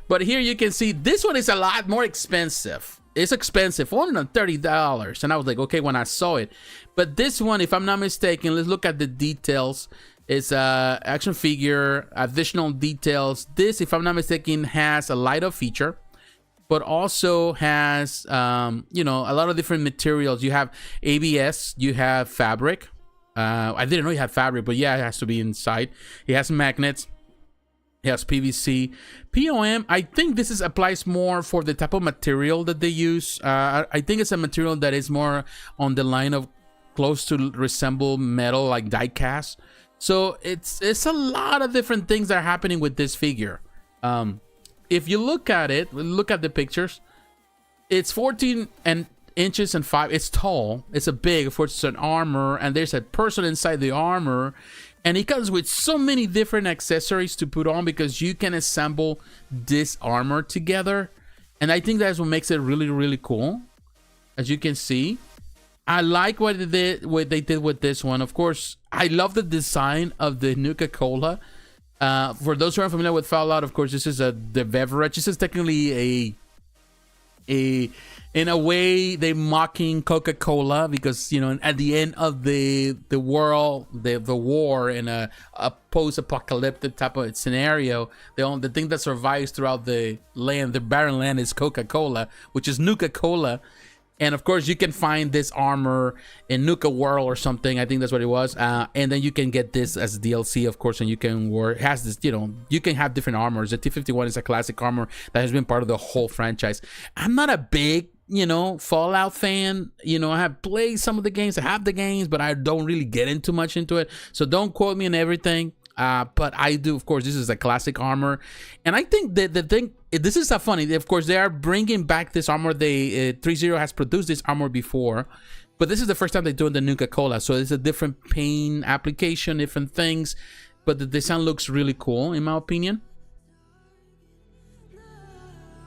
But here you can see this one is a lot more expensive. It's expensive, $130. And I was like, okay, when I saw it. But this one, if I'm not mistaken, let's look at the details. It's a action figure, additional details. This, if I'm not mistaken, has a light up feature, but also has, you know, a lot of different materials. You have ABS, you have fabric. I didn't know you had fabric, but yeah, it has to be inside. It has magnets. Yes, PVC. POM, I think this applies more for the type of material that they use. I think it's a material that is more on the line of close to resemble metal, like die cast. So it's a lot of different things that are happening with this figure. If you look at it, look at the pictures. It's 14 inches and 5. It's tall. It's a big, of course, it's an armor, and there's a person inside the armor. And it comes with so many different accessories to put on because you can assemble this armor together. And I think that's what makes it really, really cool. As you can see, I like what they did with this one. Of course, I love the design of the Nuka-Cola. For those who aren't familiar with Fallout, of course, this is the beverage. This is technically in a way, they're mocking Coca-Cola because, you know, at the end of the world, the war in a post-apocalyptic type of scenario, the thing that survives throughout the land, the barren land, is Coca-Cola, which is Nuka-Cola. And of course, you can find this armor in Nuka World or something. I think that's what it was. And then you can get this as DLC, of course, and you can wear. It has this, you know, you can have different armors. The T-51 is a classic armor that has been part of the whole franchise. I'm not a big, you know, Fallout fan. You know, I have played some of the games. I have the games, but I don't really get into much into it. So don't quote me on everything. But I do, of course, this is a classic armor. And I think that the thing, this is so funny. Of course, they are bringing back this armor. Threezero has produced this armor before, but this is the first time they're doing the Nuka-Cola. So it's a different paint application, different things. But the design looks really cool, in my opinion.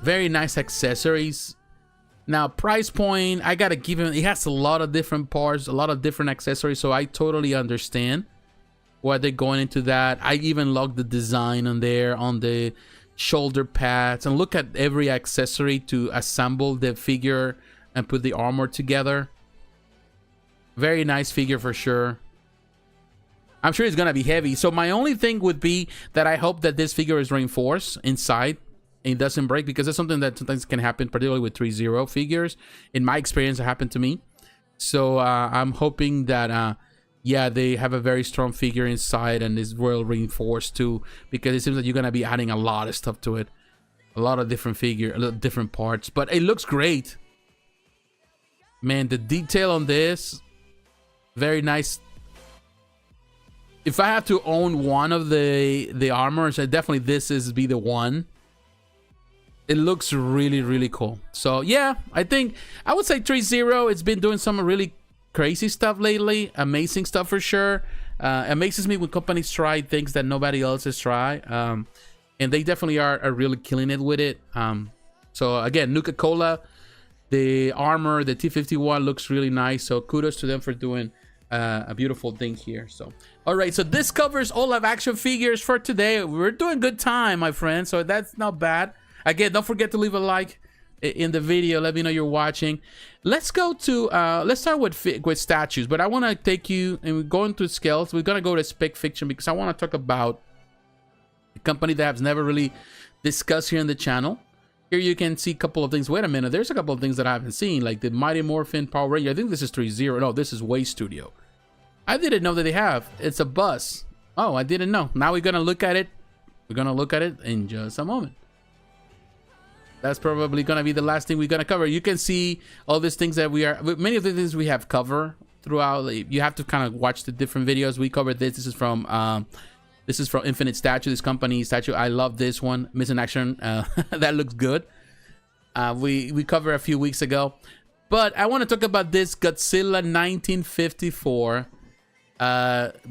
Very nice accessories. Now, price point, I gotta give him, it has a lot of different parts, a lot of different accessories. So I totally understand why they're going into that. I even love the design on there, on the shoulder pads, and look at every accessory to assemble the figure and put the armor together. Very nice figure for sure. I'm sure it's gonna be heavy. So my only thing would be that I hope that this figure is reinforced inside and it doesn't break, because that's something that sometimes can happen, particularly with Threezero figures. In my experience, it happened to me. So I'm hoping that yeah, they have a very strong figure inside and is well reinforced too, because it seems like you're gonna be adding a lot of stuff to it, a lot of different different parts. But it looks great, man. The detail on this, very nice. If I have to own one of the armors, definitely this is be the one. It looks really, really cool. So yeah, I think I would say Threezero, it's been doing some really crazy stuff lately, amazing stuff for sure. Amazes me when companies try things that nobody else has tried, and they definitely are really killing it with it. So again, Nuka-Cola, the armor, the T-51 looks really nice, so kudos to them for doing a beautiful thing here. So all right, so this covers all of action figures for today. We're doing good time, my friend, so that's not bad. Again, don't forget to leave a like, in the video. Let me know you're watching. Let's go to let's start with statues, but I want to take you and we're going to scales. We're gonna go to spec fiction because I want to talk about a company that I've never really discussed here on the channel. Here you can see a couple of things. Wait a minute, there's a couple of things that I haven't seen, like the Mighty Morphin Power Ranger. I think this is Threezero. No, this is Way Studio. I didn't know that they have. It's a bus. Oh, I didn't know. Now we're gonna look at it. We're gonna look at it in just a moment. That's probably gonna be the last thing we're gonna cover. You can see all these things that many of the things we have covered throughout. You have to kind of watch the different videos. We covered this. This is from Infinite Statue, this company statue. I love this one, Missing Action. That looks good. We covered a few weeks ago, but I want to talk about this Godzilla 1954,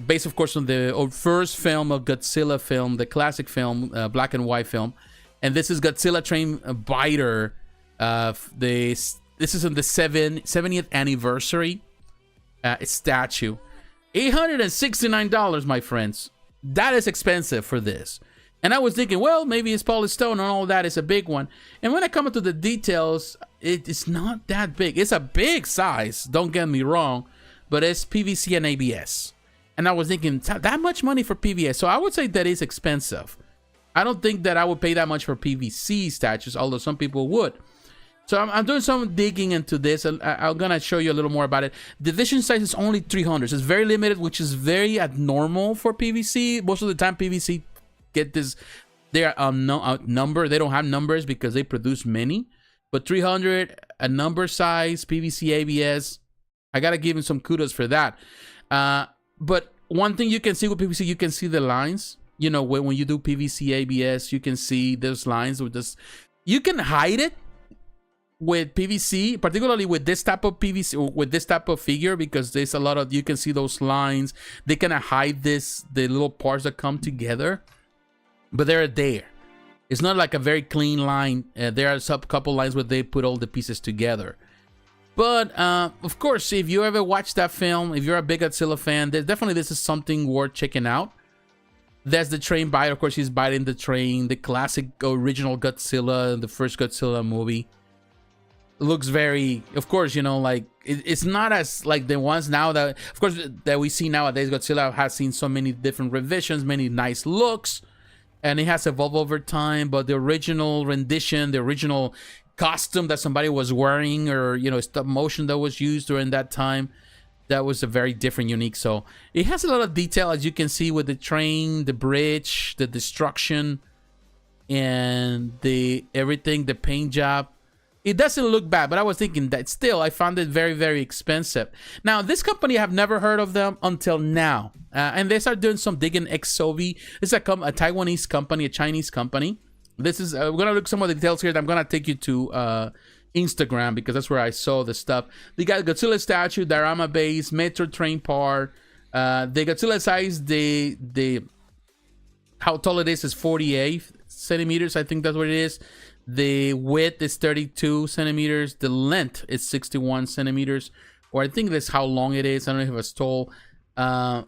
based of course on the first film of Godzilla film, the classic film, black and white film. And this is Godzilla Train Biter. This is on the 70th anniversary statue. $869, my friends. That is expensive for this. And I was thinking, well, maybe it's polystone and all that is a big one. And when I come into the details, it's not that big. It's a big size, don't get me wrong, but it's PVC and ABS. And I was thinking, that much money for PVC? So I would say that is expensive. I don't think that I would pay that much for PVC statues, although some people would. So I'm doing some digging into this, and I'm gonna show you a little more about it. The edition size is only 300. It's very limited, which is very abnormal for PVC. Most of the time, PVC get this. They are number. They don't have numbers because they produce many. But 300, a number size PVC ABS. I gotta give him some kudos for that. But one thing you can see with PVC, you can see the lines. You know, when you do PVC ABS, you can see those lines with this. You can hide it with PVC, particularly with this type of PVC, with this type of figure, because there's a lot of, you can see those lines. They kind of hide the little parts that come together, but they're there. It's not like a very clean line. There are a couple lines where they put all the pieces together. But of course, if you ever watch that film, if you're a big Godzilla fan, this is something worth checking out. There's the train bite. Of course, he's biting the train. The classic original Godzilla, the first Godzilla movie. Looks very, of course, you know, like it's not as like the ones now that, of course, that we see nowadays. Godzilla has seen so many different revisions, many nice looks, and it has evolved over time. But the original rendition, the original costume that somebody was wearing, or, you know, stop motion that was used during that time, that was a very different, unique. So it has a lot of detail, as you can see, with the train, the bridge, the destruction, and everything, the paint job. It doesn't look bad, but I was thinking that still, I found it very, very expensive. Now, this company, I have never heard of them until now. And they start doing some digging. Ezhobi. It's a Taiwanese company, a Chinese company. This is, we're going to look some of the details here. I'm going to take you to Instagram, because that's where I saw the stuff. They got Godzilla statue, diorama base, metro train part. The Godzilla size, how tall it is 48 centimeters. I think that's what it is. The width is 32 centimeters. The length is 61 centimeters. Or I think that's how long it is. I don't know if it's tall. I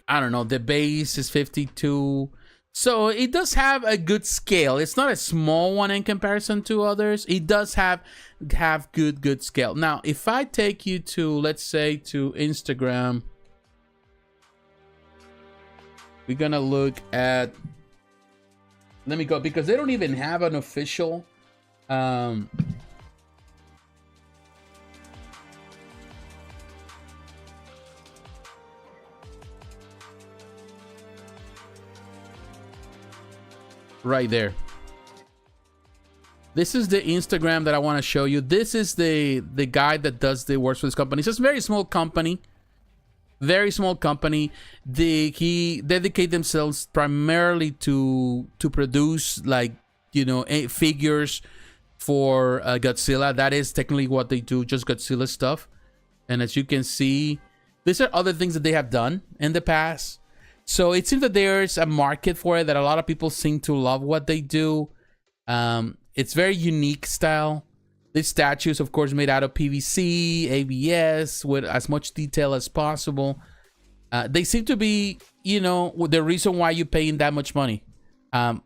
don't know. The base is 52. So it does have a good scale. It's not a small one in comparison to others. It does have good scale. Now, if I take you to, let's say, to Instagram, we're gonna look at, let me go, because they don't even have an official right there. This is the Instagram that I want to show you. This is the guy that works for this company. It's just a very small company. Very small company. He dedicate themselves primarily to produce, like, you know, figures for Godzilla. That is technically what they do, just Godzilla stuff. And as you can see, these are other things that they have done in the past. So it seems that there's a market for it, that a lot of people seem to love what they do. It's very unique style. These statues, of course, made out of PVC, ABS, with as much detail as possible. They seem to be, you know, the reason why you're paying that much money.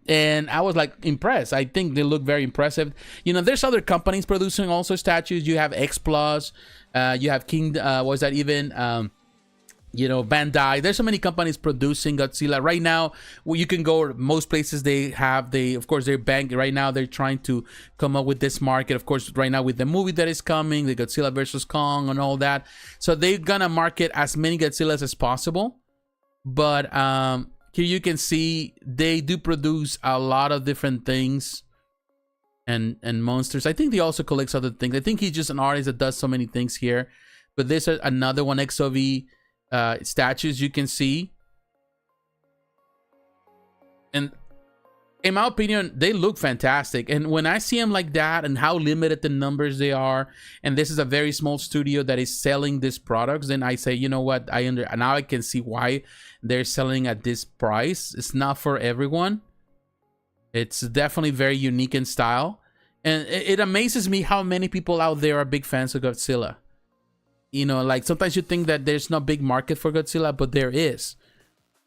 And I was like impressed. I think they look very impressive. You know, there's other companies producing also statues. You have X Plus, you have King, was that even, you know, Bandai. There's so many companies producing Godzilla right now. Well, you can go most places. Of course, they're bank right now. They're trying to come up with this market. Of course, right now with the movie that is coming, the Godzilla versus Kong and all that. So they're gonna market as many Godzillas as possible. But here you can see they do produce a lot of different things and monsters. I think they also collect other things. I think he's just an artist that does so many things here. But there's another one, Ezhobi statues you can see, and in my opinion they look fantastic. And when I see them like that and how limited the numbers they are, and this is a very small studio that is selling these products, then I say, you know what, now I can see why they're selling at this price. It's not for everyone. It's definitely very unique in style, and it amazes me how many people out there are big fans of Godzilla. You know, like sometimes you think that there's no big market for Godzilla, but there is.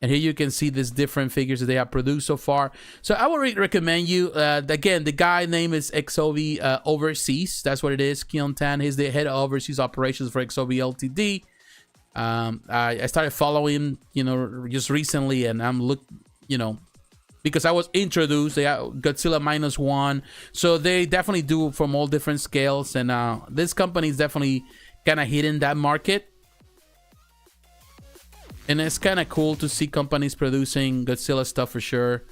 And here you can see these different figures that they have produced so far. So I would recommend you, again, the guy name is Ezhobi Overseas. That's what it is. Keon Tan, he's the head of overseas operations for Ezhobi Ltd. I started following, you know, just recently, and you know, because I was introduced, they have Godzilla -1. So they definitely do from all different scales. And this company is definitely kind of hitting that market, and it's kind of cool to see companies producing Godzilla stuff for sure.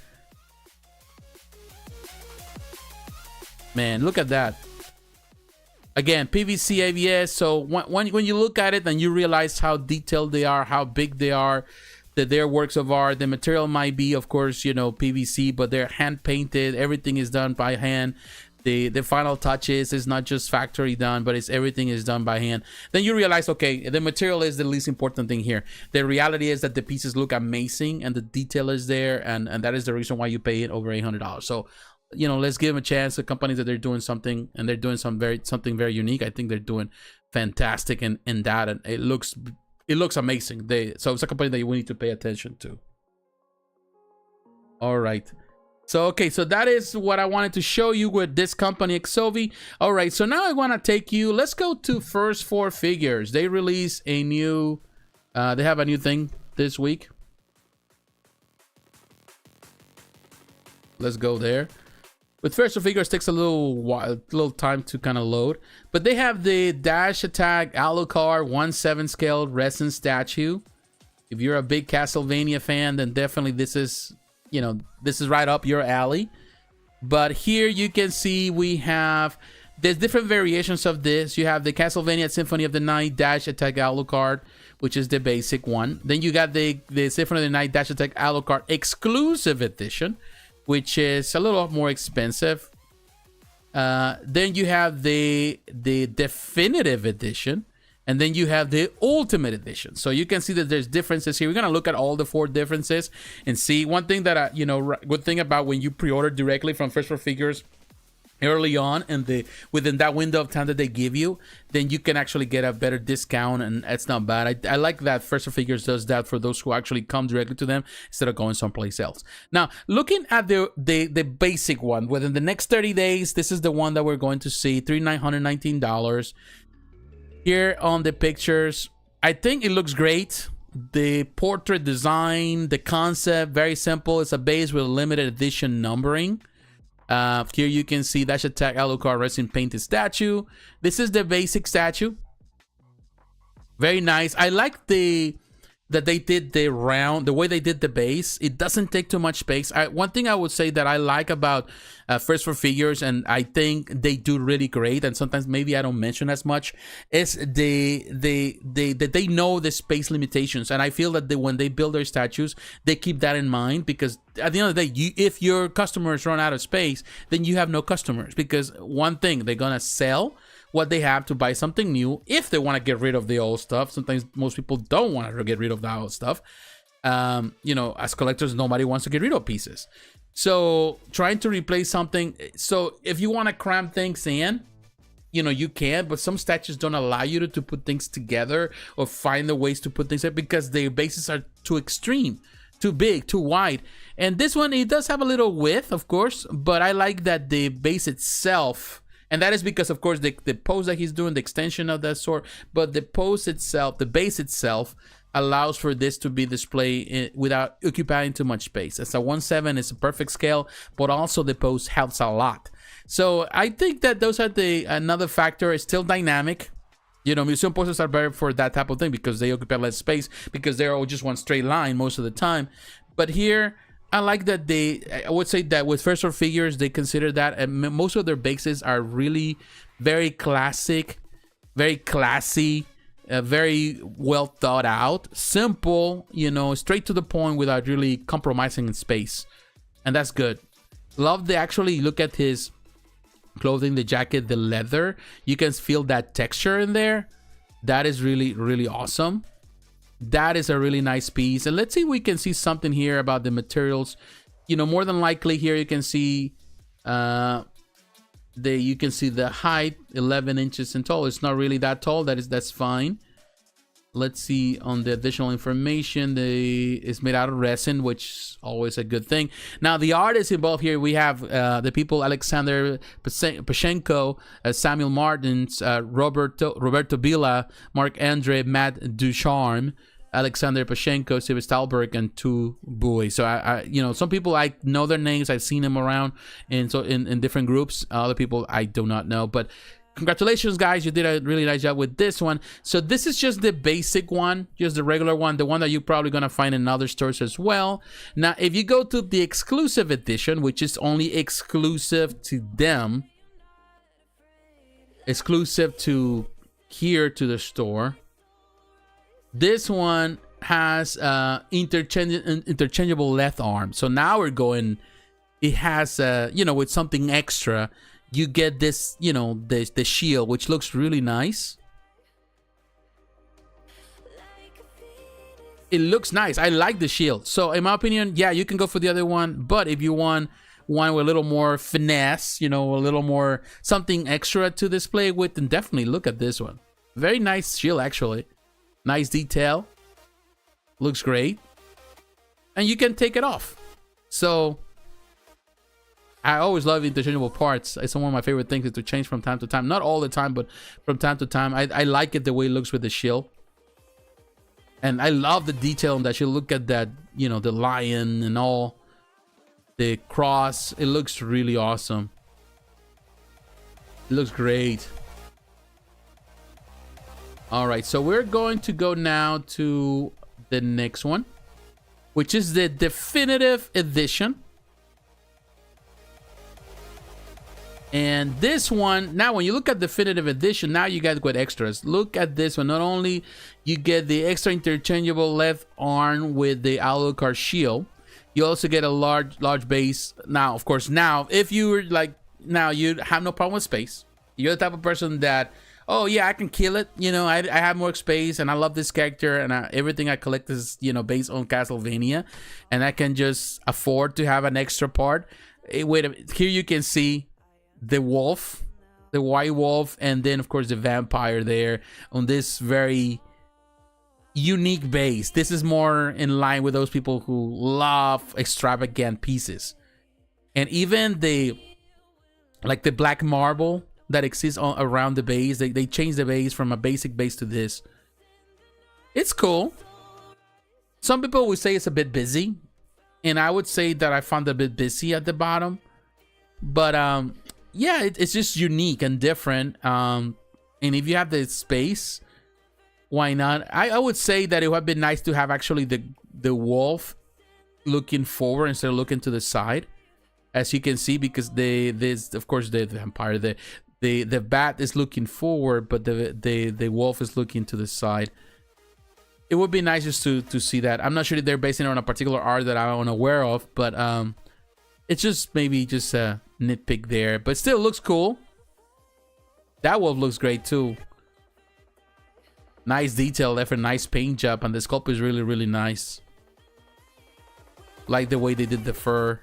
Man, look at that. Again, PVC ABS. So when you look at it and you realize how detailed they are, how big they are, that they're works of art. The material might be, of course, you know, PVC, but they're hand painted. Everything is done by hand. The final touches is not just factory done, but everything is done by hand. Then you realize, okay, the material is the least important thing here. The reality is that the pieces look amazing and the detail is there, and that is the reason why you pay it over $800. So, you know, let's give them a chance. The companies that they're doing something, and they're doing something very unique. I think they're doing fantastic in that, and it looks amazing. So it's a company that you need to pay attention to. All right. So, okay, so that is what I wanted to show you with this company, Ezhobi. All right, so now I want to take you, let's go to First 4 Figures. They release a new, they have a new thing this week. Let's go there. With First 4 Figures, takes a little time to kind of load. But they have the Dash Attack Alucard 1/7 scale resin statue. If you're a big Castlevania fan, then definitely this is, you know, this is right up your alley. But here you can see there's different variations of this. You have the Castlevania Symphony of the Night Dash Attack Alucard, which is the basic one. Then you got the Symphony of the Night Dash Attack Alucard Exclusive Edition, which is a little more expensive. Then you have the Definitive Edition. And then you have the Ultimate Edition. So you can see that there's differences here. We're going to look at all the 4 differences and see. One thing that, good thing about when you pre-order directly from First 4 Figures early on and within that window of time that they give you, then you can actually get a better discount, and that's not bad. I like that First 4 Figures does that for those who actually come directly to them instead of going someplace else. Now, looking at the basic one, within the next 30 days, this is the one that we're going to see, $3,919. Here on the pictures, I think it looks great. The portrait design, the concept, very simple. It's a base with limited edition numbering. Here you can see Dash Attack Alucard resin painted statue. This is the basic statue. Very nice. I like that they did the way they did the base. It doesn't take too much space. One thing I would say that I like about First 4 Figures, and I think they do really great, and sometimes maybe I don't mention as much, is they know the space limitations. And I feel that when they build their statues, they keep that in mind, because at the end of the day, if your customers run out of space, then you have no customers, because one thing, they're gonna sell what they have to buy something new if they want to get rid of the old stuff. Sometimes most people don't want to get rid of the old stuff. As collectors, nobody wants to get rid of pieces. So trying to replace something. So if you want to cram things in, you can, but some statues don't allow you to put things together or find the ways to put things in because their bases are too extreme. too big, too wide. And this one, it does have a little width, of course, but I like that the base itself, and that is because, of course, the pose that he's doing, the extension of that sword, but the pose itself, the base itself, allows for this to be displayed without occupying too much space. It's a 1/7, it's a perfect scale, but also the pose helps a lot. So I think that those are another factor. Is still dynamic. You know, museum posters are better for that type of thing because they occupy less space, because they're all just one straight line most of the time. But here, I like that I would say that with first sword figures, they consider that, and most of their bases are really very classic, very classy, very well thought out, simple, you know, straight to the point without really compromising in space. And that's good. Love the, actually, look at his clothing, the jacket, the leather. You can feel that texture in there. That is really, really awesome. That is a really nice piece. And let's see if we can see something here about the materials. You know, more than likely here you can see you can see the height, 11 inches in tall. It's not really that tall. That's fine. Let's see on the additional information. It's made out of resin, which is always a good thing. Now, the artists involved here, we have the people: Alexander Pashenko, Samuel Martins, Roberto Villa, Mark Andre, Matt Ducharme, Alexander Pashenko, Steve Stalberg, and two boys. So I you know, some people I know their names, I've seen them around, and so in different groups. Other people I do not know, but congratulations, guys, you did a really nice job with this one. So this is just the basic one, just the regular one, the one that you're probably gonna find in other stores as well. Now, if you go to the exclusive edition, which is only exclusive to them, exclusive to here to the store, this one has interchangeable left arm. So now we're going, it has you know, with something extra, you get this, you know, the shield, which looks really nice. It looks nice. I like the shield. So in my opinion, yeah, you can go for the other one, but if you want one with a little more finesse, you know, a little more something extra to display with, then definitely look at this one. Very nice shield, actually. Nice detail. Looks great. And you can take it off. So I always love interchangeable parts. It's one of my favorite things, is to change from time to time. Not all the time, but from time to time. I like it the way it looks with the shield. And I love the detail on that shield. Look at that, you know, the lion and all. The cross. It looks really awesome. It looks great. Alright, so we're going to go now to the next one, which is the definitive edition. And this one, now when you look at definitive edition, now you got extras. Look at this one. Not only you get the extra interchangeable left arm with the Alucard shield, you also get a large base. Now, of course, now if you were like, now you have no problem with space. You're the type of person that, oh yeah, I can kill it. You know, I have more space, and I love this character, and everything I collect is, you know, based on Castlevania, and I can just afford to have an extra part. Wait a minute. Here you can see the wolf, the white wolf, and then of course the vampire there on this very unique base. This is more in line with those people who love extravagant pieces. And even the black marble that exists around the base, they changed the base from a basic base to this. It's cool. Some people would say it's a bit busy, and I would say that I found it a bit busy at the bottom, but yeah, it's just unique and different. And if you have the space, why not? I would say that it would have been nice to have actually the wolf looking forward instead of looking to the side, as you can see, because there's of course the vampire, the bat is looking forward, but the wolf is looking to the side. It would be nice just to see that. I'm not sure if they're basing it on a particular art that I'm unaware of, but it's just maybe just a nitpick there, but still looks cool. That wolf looks great too. Nice detail effort, nice paint job, and the sculpt is really, really nice. Like the way they did the fur.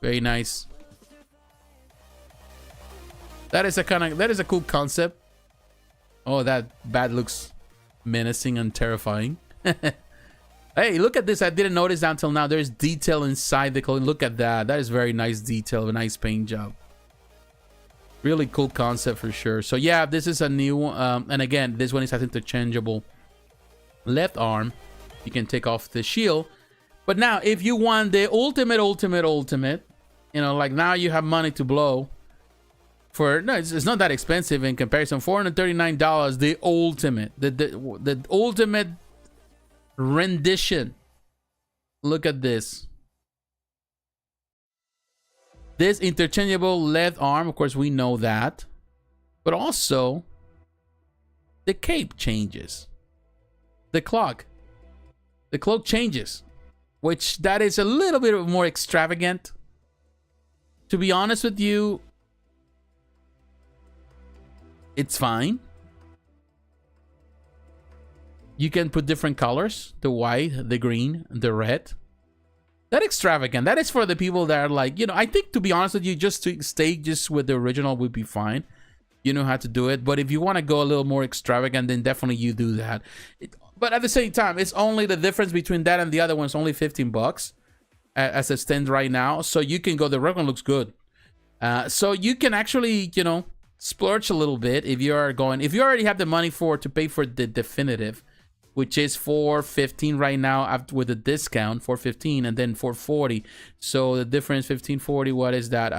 Very nice. That is a cool concept. Oh, that bat looks menacing and terrifying. Hey, look at this. I didn't notice that until now. There's detail inside the clothing. Look at that. That is very nice detail. A nice paint job. Really cool concept for sure. So yeah, this is a new one. And again, this one is has interchangeable left arm. You can take off the shield. But now, if you want the ultimate, you know, like now you have money to blow. For no, it's not that expensive in comparison. $439. The ultimate, the ultimate rendition. Look at this. This interchangeable left arm, of course, we know that. But also, the cape changes. The cloak changes. Which, that is a little bit more extravagant. To be honest with you, it's fine. You can put different colors. The white, the green, the red. That extravagant. That is for the people that are like, you know, I think to be honest with you, just to stay just with the original would be fine. You know how to do it. But if you want to go a little more extravagant, then definitely you do that. But at the same time, it's only the difference between that and the other one's only $15 as it stands right now. So you can go, the red one looks good. So you can actually, you know, splurge a little bit if you are going, if you already have the money to pay for the definitive, which is $415 right now with a discount, $415 and then $440. So the difference, $15.40, what is that?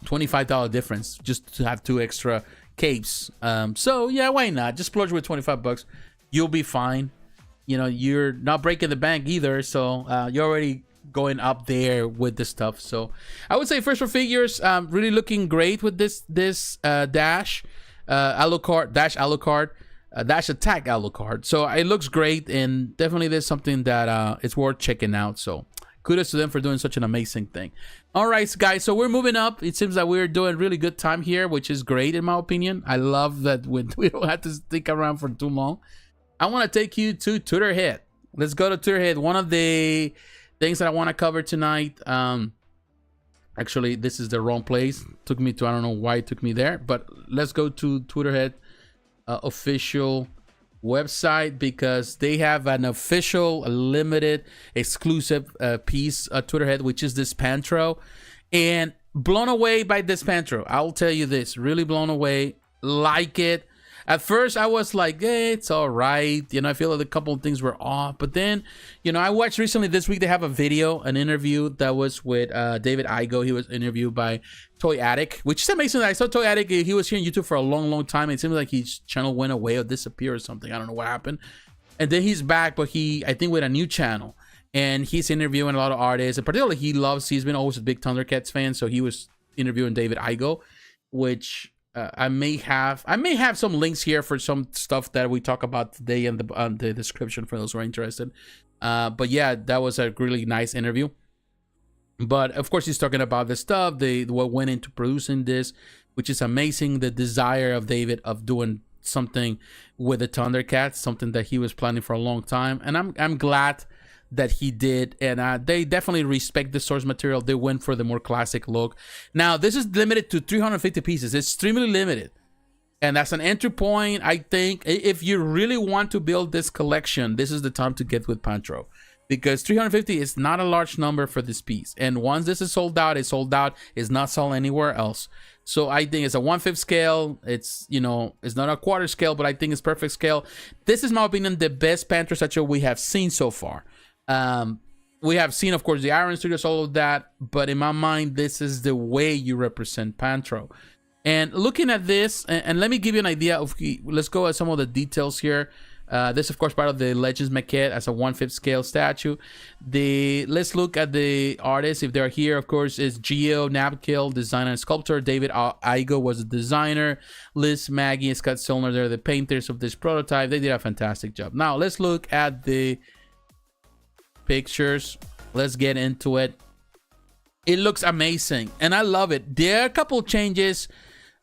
$25 difference just to have 2 extra capes. So yeah, why not? Just splurge with $25. You'll be fine. You know, you're not breaking the bank either. So you're already going up there with the stuff. So I would say first for figures, really looking great with this dash Alucard, dash attack Alucard. So it looks great, and definitely there's something that it's worth checking out. So kudos to them for doing such an amazing thing. All right, guys, so we're moving up. It seems that we're doing really good time here, which is great in my opinion. I love that we don't have to stick around for too long. I want to take you to Tweeterhead. Let's go to Tweeterhead. One of the things that I want to cover tonight, actually this is the wrong place. Took me to, I don't know why it took me there, but let's go to Tweeterhead official website, because they have an official limited exclusive piece at Tweeterhead, which is this Panthro, and blown away by this Panthro. I'll tell you this, really blown away. Like it. At first I was like, hey, it's all right, you know, I feel like a couple of things were off, but then, you know, I watched recently this week, they have a video, an interview that was with David Igo. He was interviewed by Toy Addict, which is amazing. I saw Toy Addict, he was here on YouTube for a long time. It seems like his channel went away or disappeared or something. I don't know what happened. And then he's back, but I think with a new channel, and he's interviewing a lot of artists, and particularly he's been always a big Thundercats fan, so he was interviewing David Igo, which I may have some links here for some stuff that we talk about today in the description for those who are interested. But yeah, that was a really nice interview. But of course, he's talking about the stuff, what went into producing this, which is amazing. The desire of David of doing something with the Thundercats, something that he was planning for a long time, and I'm glad that he did, and they definitely respect the source material. They went for the more classic look. Now this is limited to 350 pieces. It's extremely limited, and that's an entry point. I think if you really want to build this collection, this is the time to get with Panthro, because 350 is not a large number for this piece, and once this is sold out, it's sold out. It's not sold anywhere else. So I think it's a 1/5 scale. It's, you know, it's not a quarter scale, but I think it's perfect scale. This is, in my opinion, the best Panthro statue we have seen so far. We have seen, of course, the Iron Studios, all of that, but in my mind, this is the way you represent Panthro. And looking at this, and let me give you an idea of, let's go at some of the details here. This, of course, part of the Legends maquette as a 1/5 scale statue. Let's look at the artists, if they're here. Of course, is Geo Nabkill, designer and sculptor. David Igo was the designer. Liz, Maggie, and Scott Silner, they're the painters of this prototype. They did a fantastic job. Now, let's look at the pictures. Let's get into it. It looks amazing, and I love it. There are a couple changes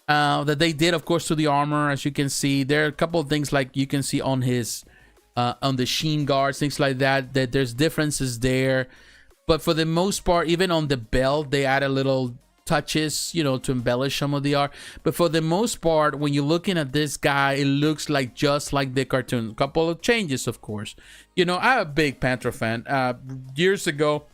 that they did, of course, to the armor. As you can see, there are a couple of things like you can see on his on the sheen guards, things like that there's differences there, but for the most part, even on the belt, they add a little touches, you know, to embellish some of the art. But for the most part, when you're looking at this guy, it looks like just like the cartoon. A couple of changes, of course. You know, I'm a big Panthro fan. Years ago,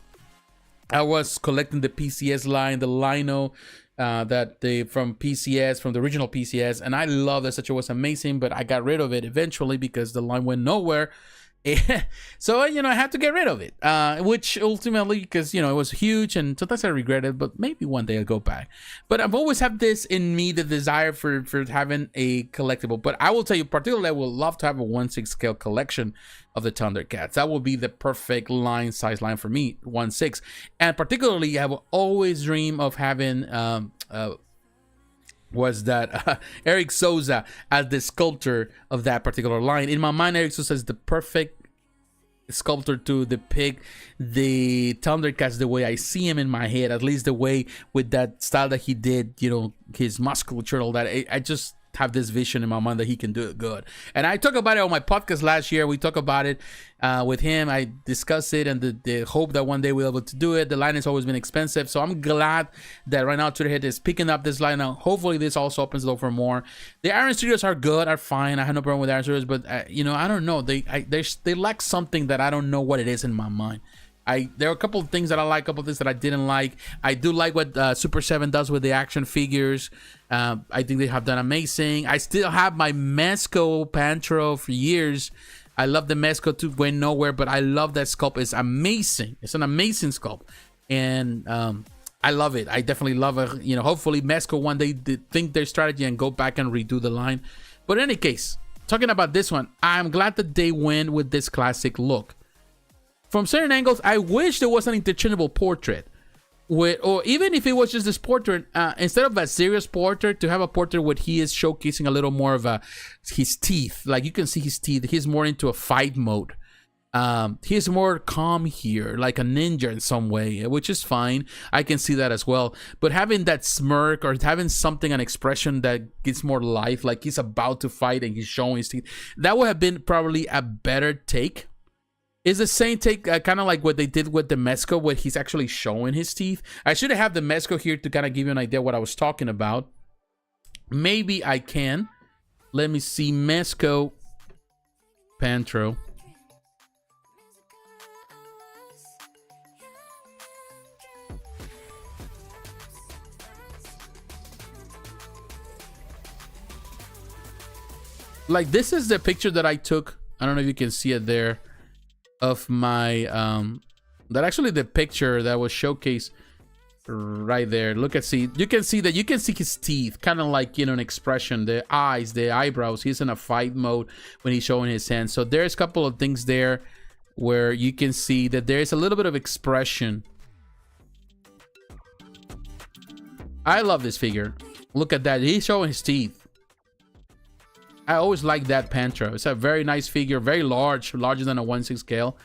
I was collecting the PCS line, the Lino that they from PCS, from the original PCS, and I love that such. It was amazing, but I got rid of it eventually because the line went nowhere. So, you know, I had to get rid of it, which ultimately, because, you know, it was huge and sometimes I regret it, but maybe one day I'll go back. But I've always had this in me, the desire for having a collectible. But I will tell you, particularly, I would love to have a 1/6 scale collection of the Thundercats. That would be the perfect size line for me, 1/6. And particularly, I will always dream of having Eric Souza as the sculptor of that particular line. In my mind, Eric Souza is the perfect sculptor to depict the Thundercats the way I see him in my head, at least the way with that style that he did, you know, his musculature, all that. I just have this vision in my mind that he can do it good. And I talked about it on my podcast last year. We talked about it with him. I discussed it and the hope that one day we'll be able to do it. The line has always been expensive, so I'm glad that right now Tweeterhead is picking up this line. Now, hopefully this also opens the door for more. The Iron Studios are good, are fine. I have no problem with Iron Studios, but you know, I don't know. They lack something that I don't know what it is in my mind. There are a couple of things that I like, a couple of things that I didn't like. I do like what Super 7 does with the action figures. I think they have done amazing. I still have my Mezco Panthro for years. I love the Mezco too, went nowhere, but I love that sculpt. It's amazing. It's an amazing sculpt. And I love it. I definitely love it. You know, hopefully Mezco one day think their strategy and go back and redo the line. But in any case, talking about this one, I'm glad that they went with this classic look. From certain angles, I wish there was an interchangeable portrait. Or even if it was just this portrait, instead of a serious portrait, to have a portrait where he is showcasing a little more of his teeth. Like you can see his teeth. He's more into a fight mode. He's more calm here, like a ninja in some way, which is fine. I can see that as well. But having that smirk or having something, an expression that gives more life, like he's about to fight and he's showing his teeth, that would have been probably a better take. Is the same take, kind of like what they did with the Mezco, where he's actually showing his teeth. I should have the Mezco here to kind of give you an idea what I was talking about. Maybe I can. Let me see, Mezco Panthro. Like, this is the picture that I took. I don't know if you can see it there. Of my that actually the picture that was showcased right there. Look at, see, you can see his teeth, kind of like, you know, an expression, the eyes, the eyebrows. He's in a fight mode when he's showing his hands. So there's a couple of things there where you can see that there's a little bit of expression. I love this figure. Look at that, he's showing his teeth. I always like that Panthro. It's a very nice figure, very large, larger than a 1/6 scale.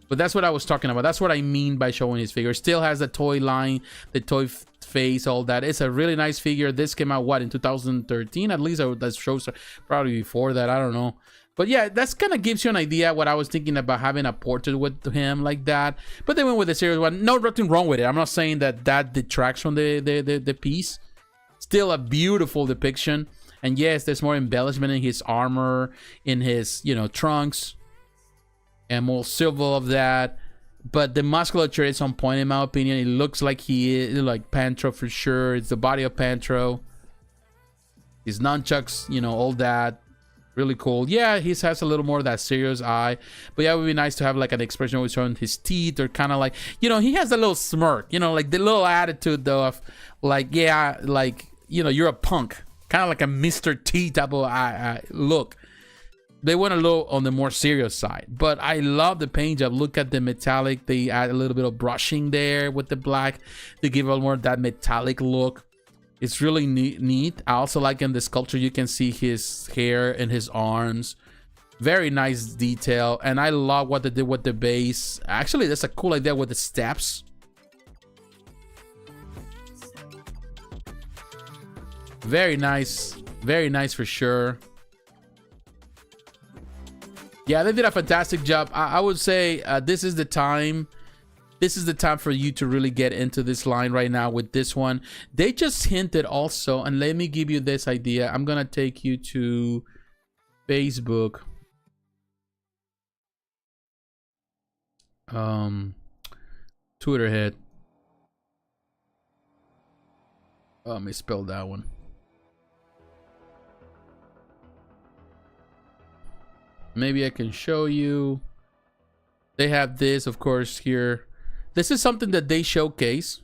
But that's what I was talking about. That's what I mean by showing his figure. Still has the toy line, the toy face, all that. It's a really nice figure. This came out, what, in 2013? At least that shows probably before that. I don't know. But yeah, that's kind of gives you an idea what I was thinking about having a portrait with him like that. But they went with the serious one. No, nothing wrong with it. I'm not saying that detracts from the piece. Still a beautiful depiction. And yes, there's more embellishment in his armor, in his, you know, trunks, and more silver of that. But the musculature is on point in my opinion. It looks like he is like Panthro for sure. It's the body of Panthro. His nunchucks, you know, all that. Really cool. Yeah, he has a little more of that serious eye. But yeah, it would be nice to have like an expression always showing his teeth, or kind of like, you know, he has a little smirk, you know, like the little attitude though of like, yeah, like, you know, you're a punk. Kind of like a Mr. T type of look. They went a little on the more serious side, but I love the paint job. Look at the metallic. They add a little bit of brushing there with the black to give a little more of that metallic look. It's really neat. I also like in the sculpture, you can see his hair and his arms. Very nice detail, and I love what they did with the base. Actually, that's a cool idea with the steps. Very nice for sure. Yeah, they did a fantastic job. I would say this is the time this is the time for you to really get into this line right now with this one. They just hinted also, and let me give you this idea. I'm gonna take you to Facebook. Tweeterhead. Oh, let me spell that one. Maybe I can show you. They have this, of course, here. This is something that they showcase.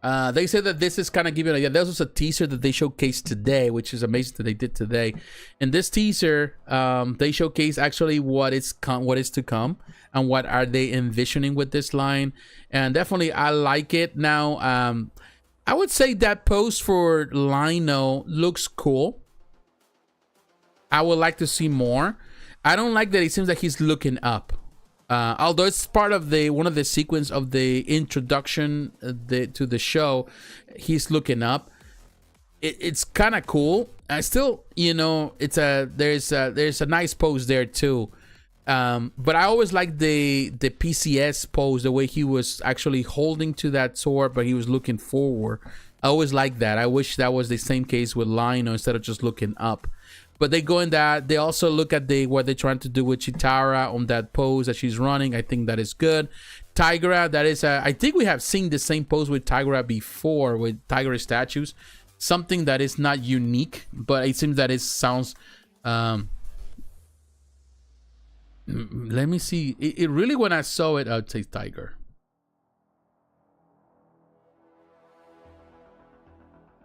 They say that this is kind of giving, this was a teaser that they showcased today, which is amazing that they did today. In this teaser, they showcase actually what is to come and what are they envisioning with this line. And definitely, I like it. Now, I would say that pose for Lino looks cool. I would like to see more. I don't like that it seems like he's looking up. Although it's part of one of the sequence of the introduction to the show, he's looking up. It's kind of cool. I still, there's a nice pose there too. But I always like the PCS pose, the way he was actually holding to that sword, but he was looking forward. I always like that. I wish that was the same case with Lino instead of just looking up. But they go in that. They also look at what they're trying to do with Chitara on that pose that she's running. I think that is good. Tigra, that is, I think we have seen the same pose with Tigra before with Tigra statues. Something that is not unique, but it seems that it sounds. Let me see. It really, when I saw it, I'd say Tiger.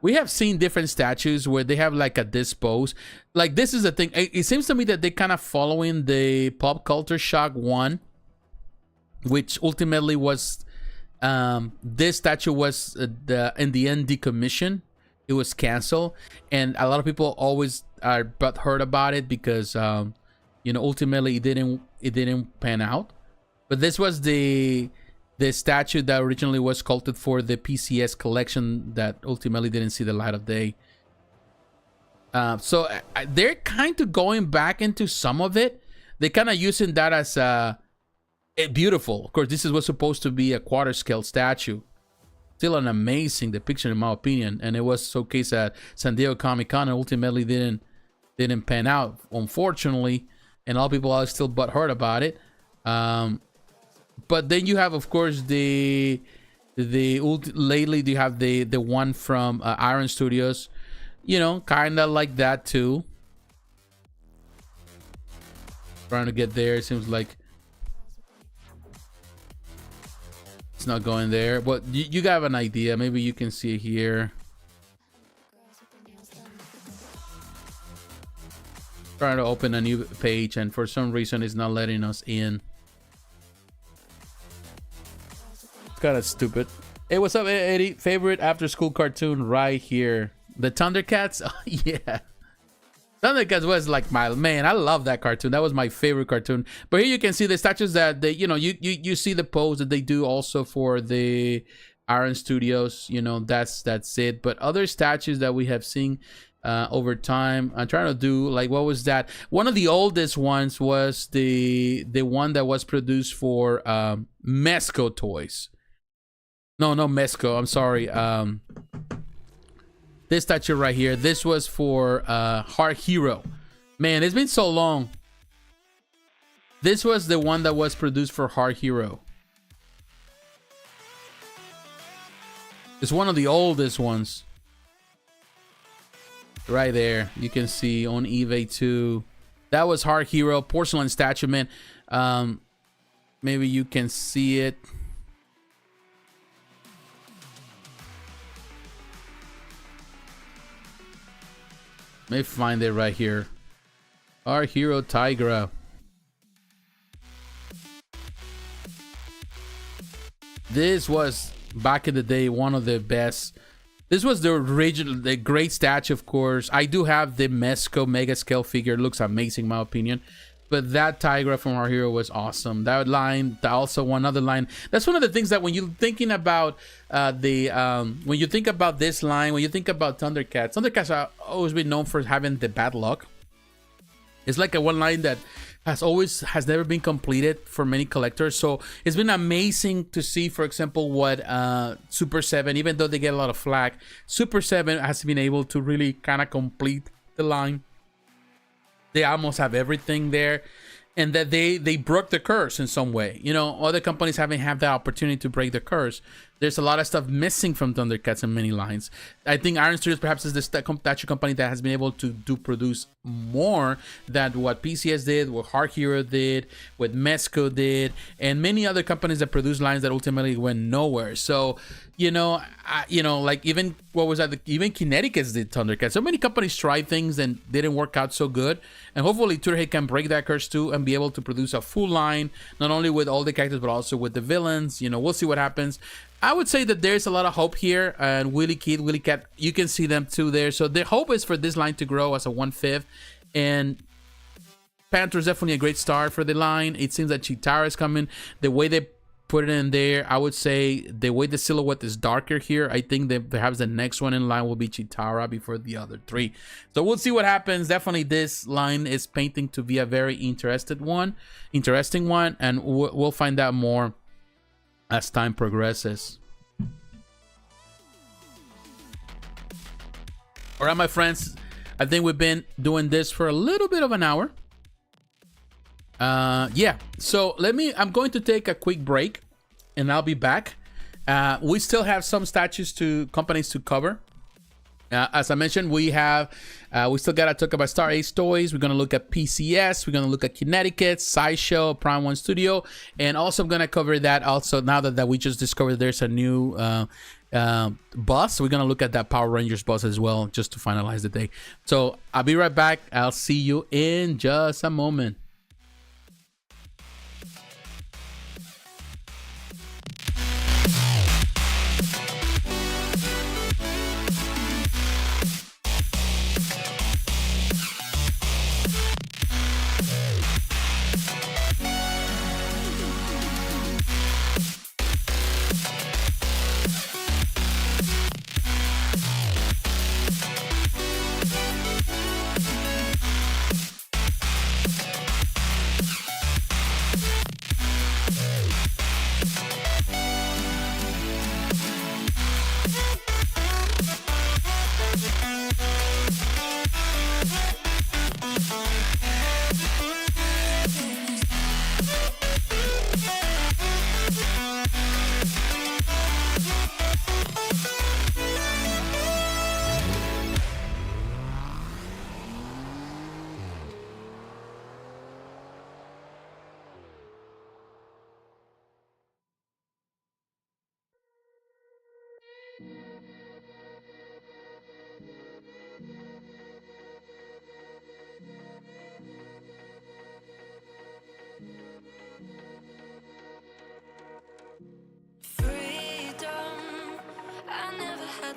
We have seen different statues where they have like a this pose. Like this is the thing. It seems to me that they kind of following the Pop Culture Shock 1, which ultimately was this statue was in the end decommissioned. It was canceled, and a lot of people always are butthurt about it because ultimately it didn't pan out. But this was the statue that originally was sculpted for the PCS collection that ultimately didn't see the light of day. So they're kind of going back into some of it. They're kind of using that as beautiful. Of course, this was supposed to be a quarter scale statue. Still an amazing depiction in my opinion. And it was showcased at San Diego Comic-Con and ultimately didn't pan out, unfortunately. And a lot of people are still butthurt about it. But then you have, of course, lately you have the one from Iron Studios, kind of like that too. Trying to get there, it seems like it's not going there. But you have an idea. Maybe you can see it here. Trying to open a new page, and for some reason, it's not letting us in. Kind of stupid. Hey, what's up, Eddie? Favorite after school cartoon right here. The Thundercats? Oh, yeah. Thundercats was like my man. I love that cartoon. That was my favorite cartoon. But here you can see the statues that they, you see the pose that they do also for the Iron Studios. That's it. But other statues that we have seen over time, I'm trying to do like, what was that? One of the oldest ones was the one that was produced for Mezco toys. No Mezco, I'm sorry. This statue right here, this was for Heart Hero. Man, it's been so long. This was the one that was produced for Heart Hero. It's one of the oldest ones. Right there, you can see on eBay too. That was Heart Hero, porcelain statue, man. Maybe you can see it. Let me find it right here. Our hero Tigra. This was back in the day one of the best. This was the original, the great statue, of course. I do have the Mezco mega scale figure. It looks amazing, in my opinion. But that Tigra from Our Hero was awesome. That line, also one other line. That's one of the things that when you're thinking about when you think about this line, when you think about Thundercats, Thundercats have always been known for having the bad luck. It's like a one line that has never been completed for many collectors. So it's been amazing to see, for example, what Super 7, even though they get a lot of flack, Super 7 has been able to really kind of complete the line. They almost have everything there, and that they broke the curse in some way. You know, other companies haven't had that opportunity to break the curse. There's a lot of stuff missing from Thundercats in many lines. I think Iron Studios perhaps is the statue company that has been able to produce more than what PCS did, what Hard Hero did, what Mezco did, and many other companies that produce lines that ultimately went nowhere. So, you know, like even even Kinetiquettes did Thundercats. So many companies tried things and didn't work out so good. And hopefully Tweeterhead can break that curse too and be able to produce a full line, not only with all the characters but also with the villains. You know, we'll see what happens. I would say that there's a lot of hope here, and Willy Kid, Willy Cat, you can see them too there. So the hope is for this line to grow as a 1/5, and Panthro is definitely a great start for the line. It seems that Chitara is coming. The way they put it in there, I would say the way the silhouette is darker here, I think that perhaps the next one in line will be Chitara before the other three. So we'll see what happens. Definitely this line is painting to be a very interesting one, and we'll find out more as time progresses. All right, my friends, I think we've been doing this for a little bit of an hour. Yeah, so I'm going to take a quick break and I'll be back. We still have some companies to cover. As I mentioned, we still gotta talk about Star Ace Toys. We're gonna look at PCS. We're gonna look at Kinetiquettes, Sideshow, Prime One Studio, and also I'm gonna cover that. Also, now that we just discovered there's a new bus, we're gonna look at that Power Rangers bus as well, just to finalize the day. So I'll be right back. I'll see you in just a moment.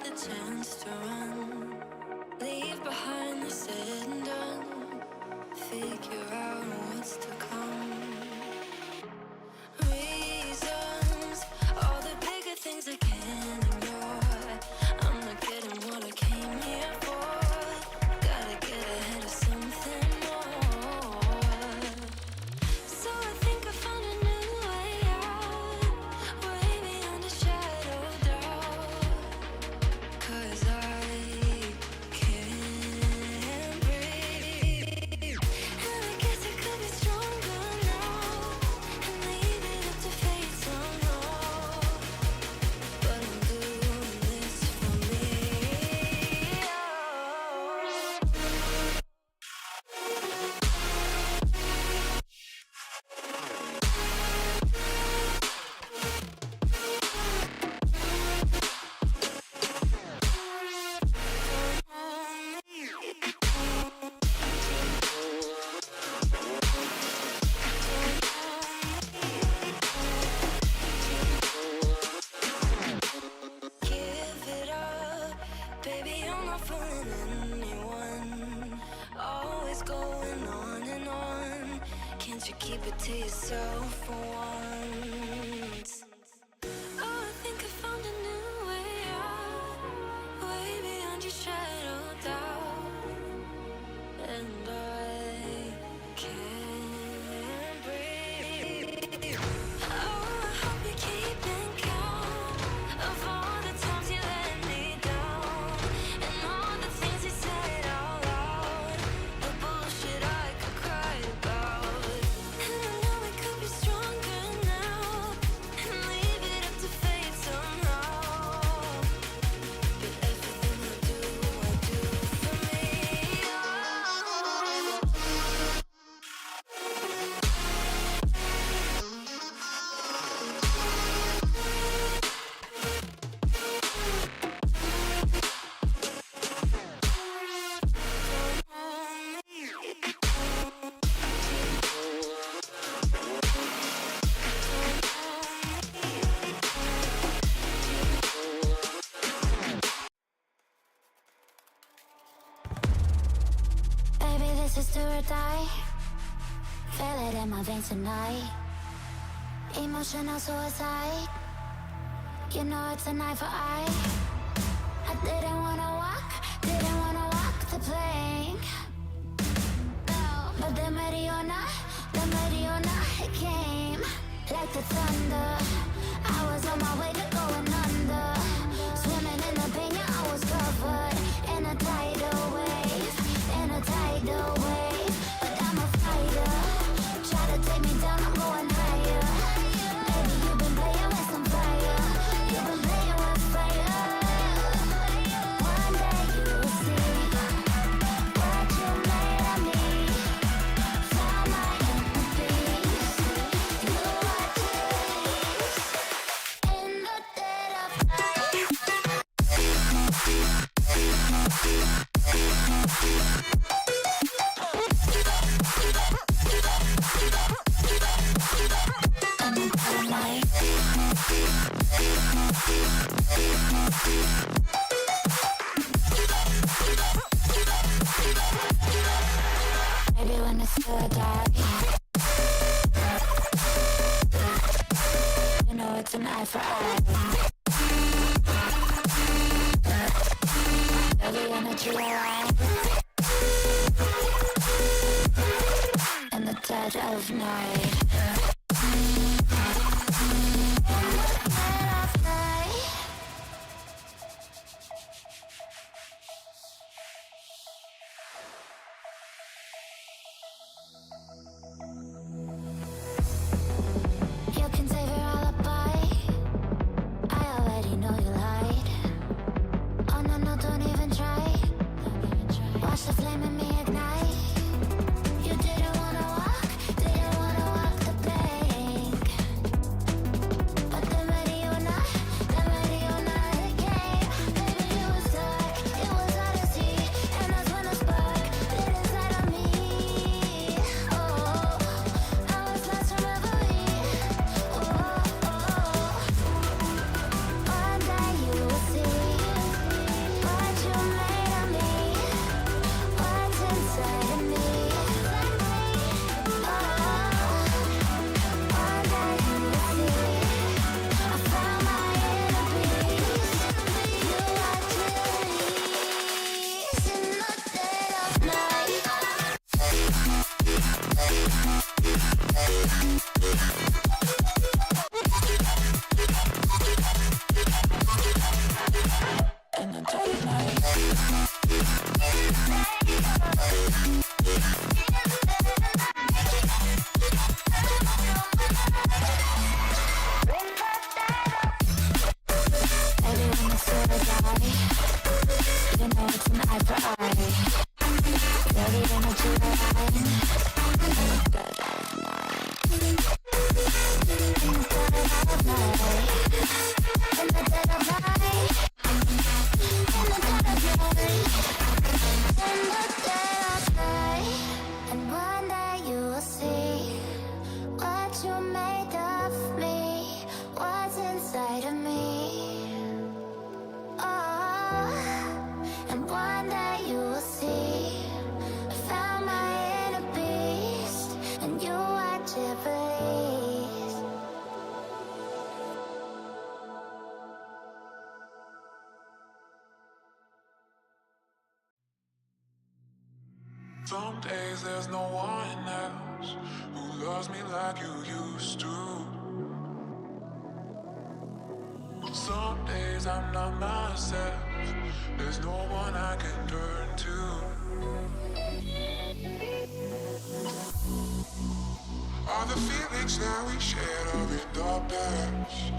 Chance to run, leave behind the said and done, figure out what's to come. Reasons, all the bigger things I can't ignore. I'm not getting what I came here for. Gotta get ahead of something more. So I think I found a new way out, way beyond a shadow of doubt. 'Cause I can't breathe, and I guess I could be stronger now, and leave it up to fate somehow. But I'm doing this for me. Give it up, baby, I'm not fooling anyone. Always going on and on. Can't you keep it to yourself for once? Oh, I think I found a new way out, way beyond your shadow of doubt. And I can't this is do or die. Feel it in my veins tonight. Emotional suicide. You know it's an eye for eye. I didn't wanna walk the plank. No, but the Mariona, it came like the thunder. I was on my way to going under. Swimming in the pain, yeah, I was covered in a tidal wave, But I'm a fighter. Try to take me down, I'm going higher. Baby, you've been playing with some fire. You've been playing with fire. One day you will see what you made of me. Found my inner peace. You are peace in the dead of night. Maybe when it's good, you know it's an eye for eye. Every energy alive in the dead of night. You can save your alibi. I already know you lied. Oh no, no, don't even try. Watch the flame in me ignite. You didn't wanna walk the plank. But the Mariona, it came. Baby, it was dark, it was hard to see. And that's when the spark lit inside of me. Oh, I was lost from reverie. One day you will see what you made of me, what's inside of me. One day you will see I found my inner peace. You are peace in the dead of night. In the dead of night. Baby, when it's good, you know it's an eye for eye. Feel the energy align. In the dead of night. In the dead of night. In the dead of night. In the dead of night. In the dead of night. And one day you will see what you made of me, what's inside of me. Oh, and one day you will see I found my inner beast, and you are Jubilees. Some days there's no one else who loves me like you used to. Some days I'm not myself. There's no one I can turn to. All the feelings that we shared are in the past.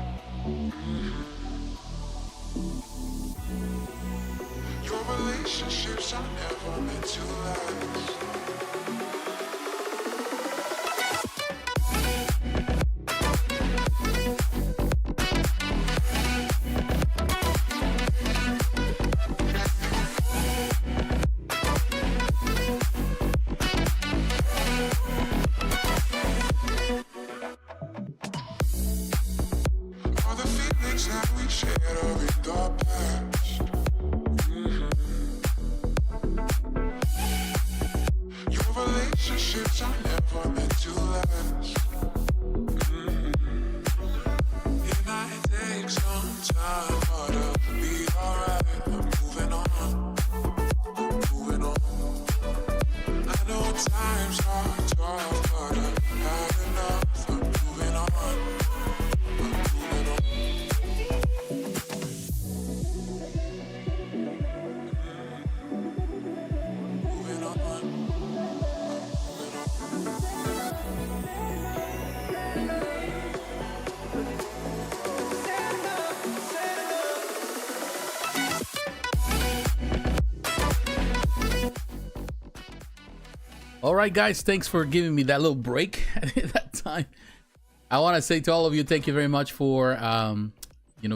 Your relationships are never meant to last. All the feelings that we shared are in the past. Relationships are never meant to last. It might take some time, but it'll be alright. I'm moving on. I'm moving on. I know times are tough, but I've had enough. I'm moving on. I'm moving on. Moving on. All right, guys, thanks for giving me that little break at that time. I want to say to all of you, thank you very much for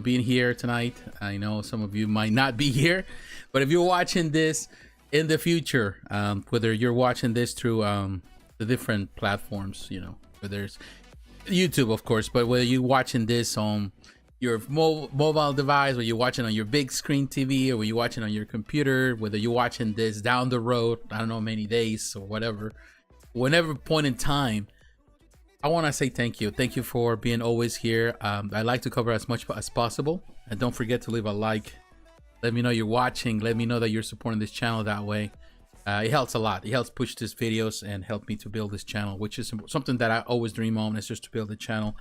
being here tonight. I know some of you might not be here, but if you're watching this in the future, whether you're watching this through the different platforms, whether it's YouTube, of course, but whether you're watching this on your mobile device, or you're watching on your big screen TV, or you're watching on your computer, whether you're watching this down the road, I don't know, many days or whatever, whenever point in time, I want to say thank you. Thank you for being always here. I like to cover as much as possible, and don't forget to leave a like. Let me know you're watching. Let me know that you're supporting this channel that way. It helps a lot. It helps push these videos and help me to build this channel, which is something that I always dream on, is just to build a channel,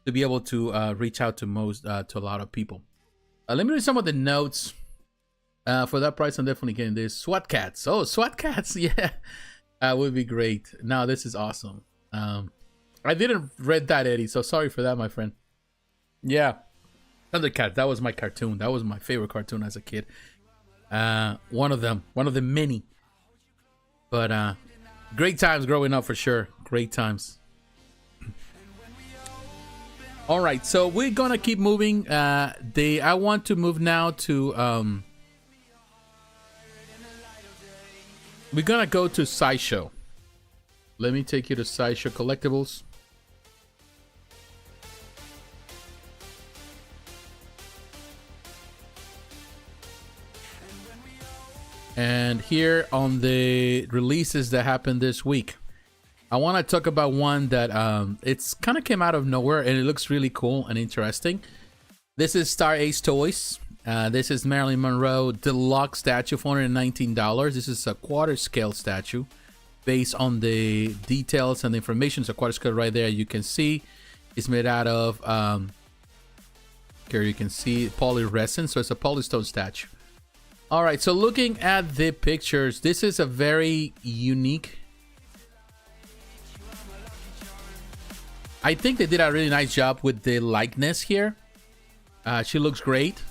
to be able to reach out to a lot of people. Let me read some of the notes. For that price, I'm definitely getting this. SWAT cats. Oh, SWAT cats. Yeah, would be great. Now this is awesome. I didn't read that, Eddie, so sorry for that, my friend. Yeah, Thundercats. That was my cartoon. That was my favorite cartoon as a kid. One of the many. But great times growing up for sure. Great times. All right, so we're gonna keep moving. I want to move now to we're gonna go to Sideshow. Let me take you to Sideshow Collectibles. And here on the releases that happened this week, I want to talk about one that it's kind of came out of nowhere, and it looks really cool and interesting. This is Star Ace Toys. This is Marilyn Monroe deluxe statue, $419. This is a quarter scale statue based on the details and the information. So quarter scale right there, you can see it's made out of here you can see polyresin, so it's a polystone statue. All right, so looking at the pictures, this is a very unique. I think they did a really nice job with the likeness here. She looks great.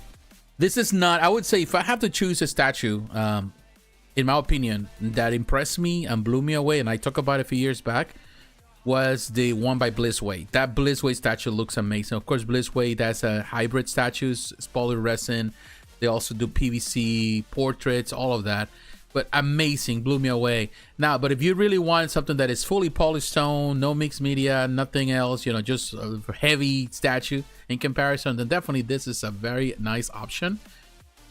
This is not, I would say, if I have to choose a statue, in my opinion, that impressed me and blew me away, and I talked about it a few years back, was the one by Blissway. That Blissway statue looks amazing. Of course, Blissway, that's a hybrid statues, it's polyresin. They also do PVC, portraits, all of that. But amazing, blew me away. Now, but if you really want something that is fully polystone, no mixed media, nothing else, just a heavy statue in comparison, then definitely this is a very nice option.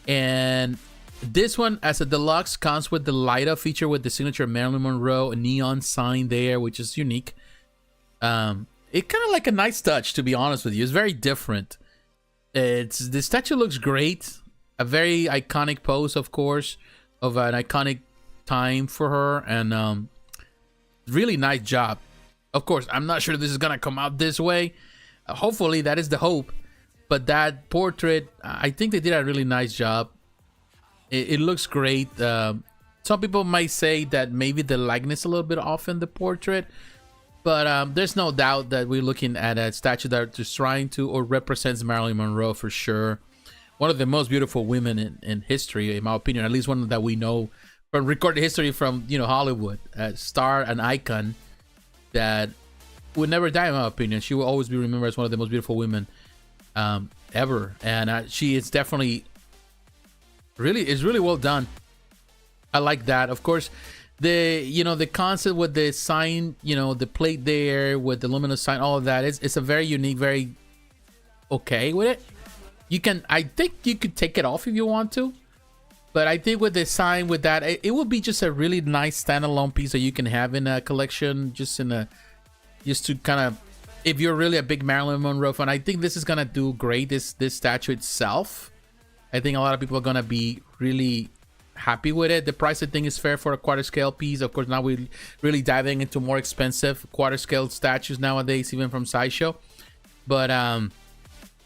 And this one, as a deluxe, comes with the light up feature with the signature Marilyn Monroe, a neon sign there, which is unique. It kind of like a nice touch, to be honest with you. It's very different. The statue looks great. A very iconic pose, of course, of an iconic time for her, and really nice job. Of course, I'm not sure this is gonna come out this way. Hopefully, that is the hope. But that portrait, I think they did a really nice job. It looks great. Some people might say that maybe the likeness a little bit off in the portrait, but there's no doubt that we're looking at a statue that is trying to or represents Marilyn Monroe for sure. One of the most beautiful women in history, in my opinion, at least one that we know from recorded history from Hollywood. A star, an icon that would never die, in my opinion. She will always be remembered as one of the most beautiful women ever, and she is definitely really well done. I like that. Of course, the concept with the sign, the plate there with the luminous sign, all of that, it's a very unique, very okay with it. I think you could take it off if you want to. But I think with the sign with that, it would be just a really nice standalone piece that you can have in a collection, just to kind of, if you're really a big Marilyn Monroe fan. I think this is gonna do great. This statue itself, I think a lot of people are gonna be really happy with it. The price I think is fair for a quarter scale piece. Of course, now we're really diving into more expensive quarter scale statues nowadays, even from Sideshow. But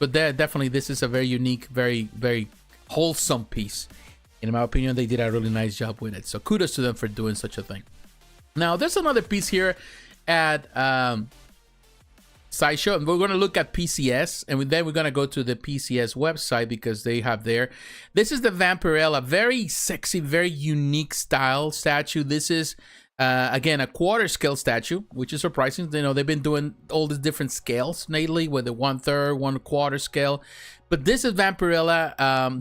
definitely this is a very unique, very, very wholesome piece. In my opinion, they did a really nice job with it. So kudos to them for doing such a thing. Now, there's another piece here at Sideshow, and we're going to look at PCS, and then we're going to go to the PCS website because they have there. This is the Vampirella, very sexy, very unique style statue. This is again a quarter scale statue, which is surprising. You know, they've been doing all the different scales lately with the 1/3, 1/4 scale, but this is Vampirella.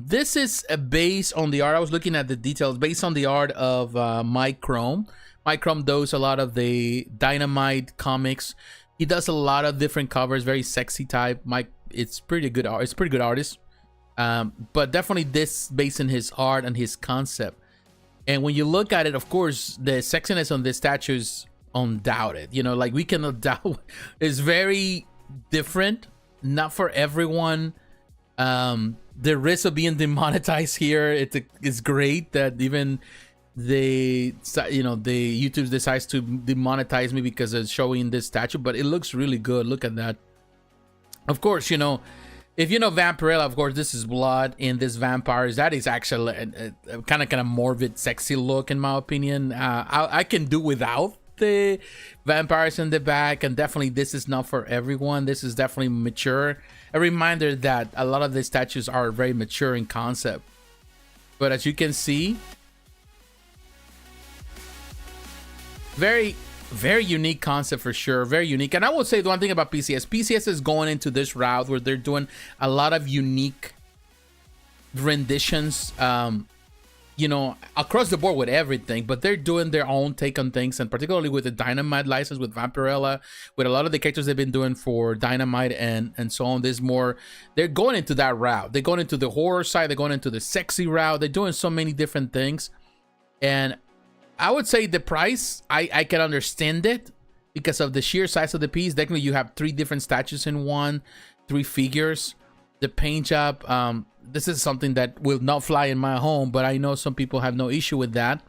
This is based on the art. I was looking at the details, based on the art of Mike Krome. Mike Krome does a lot of the Dynamite comics. He does a lot of different covers, very sexy type. Mike, it's pretty good art. It's a pretty good artist. But definitely this based on his art and his concept. And when you look at it, of course, the sexiness on this statue is undoubted. You know, like we cannot doubt. It's very different. Not for everyone. The risk of being demonetized here, it's great that even the YouTube decides to demonetize me because it's showing this statue, but it looks really good. Look at that. Of course, you know, if you know Vampirella, of course, this is blood in this vampires. That is actually a kind of morbid, sexy look, in my opinion. I can do without the vampires in the back, and definitely this is not for everyone. This is definitely mature. A reminder that a lot of the statues are very mature in concept. But as you can see, very, very unique concept for sure. Very unique. And I will say the one thing about PCS. PCS is going into this route where they're doing a lot of unique renditions, you know, across the board with everything. But they're doing their own take on things. And particularly with the Dynamite license, with Vampirella, with a lot of the characters they've been doing for Dynamite and so on. There's more. They're going into that route. They're going into the horror side. They're going into the sexy route. They're doing so many different things. And I would say the price, I can understand it because of the sheer size of the piece. Definitely you have 3 different statues in one, 3 figures. The paint job, this is something that will not fly in my home, but I know some people have no issue with that.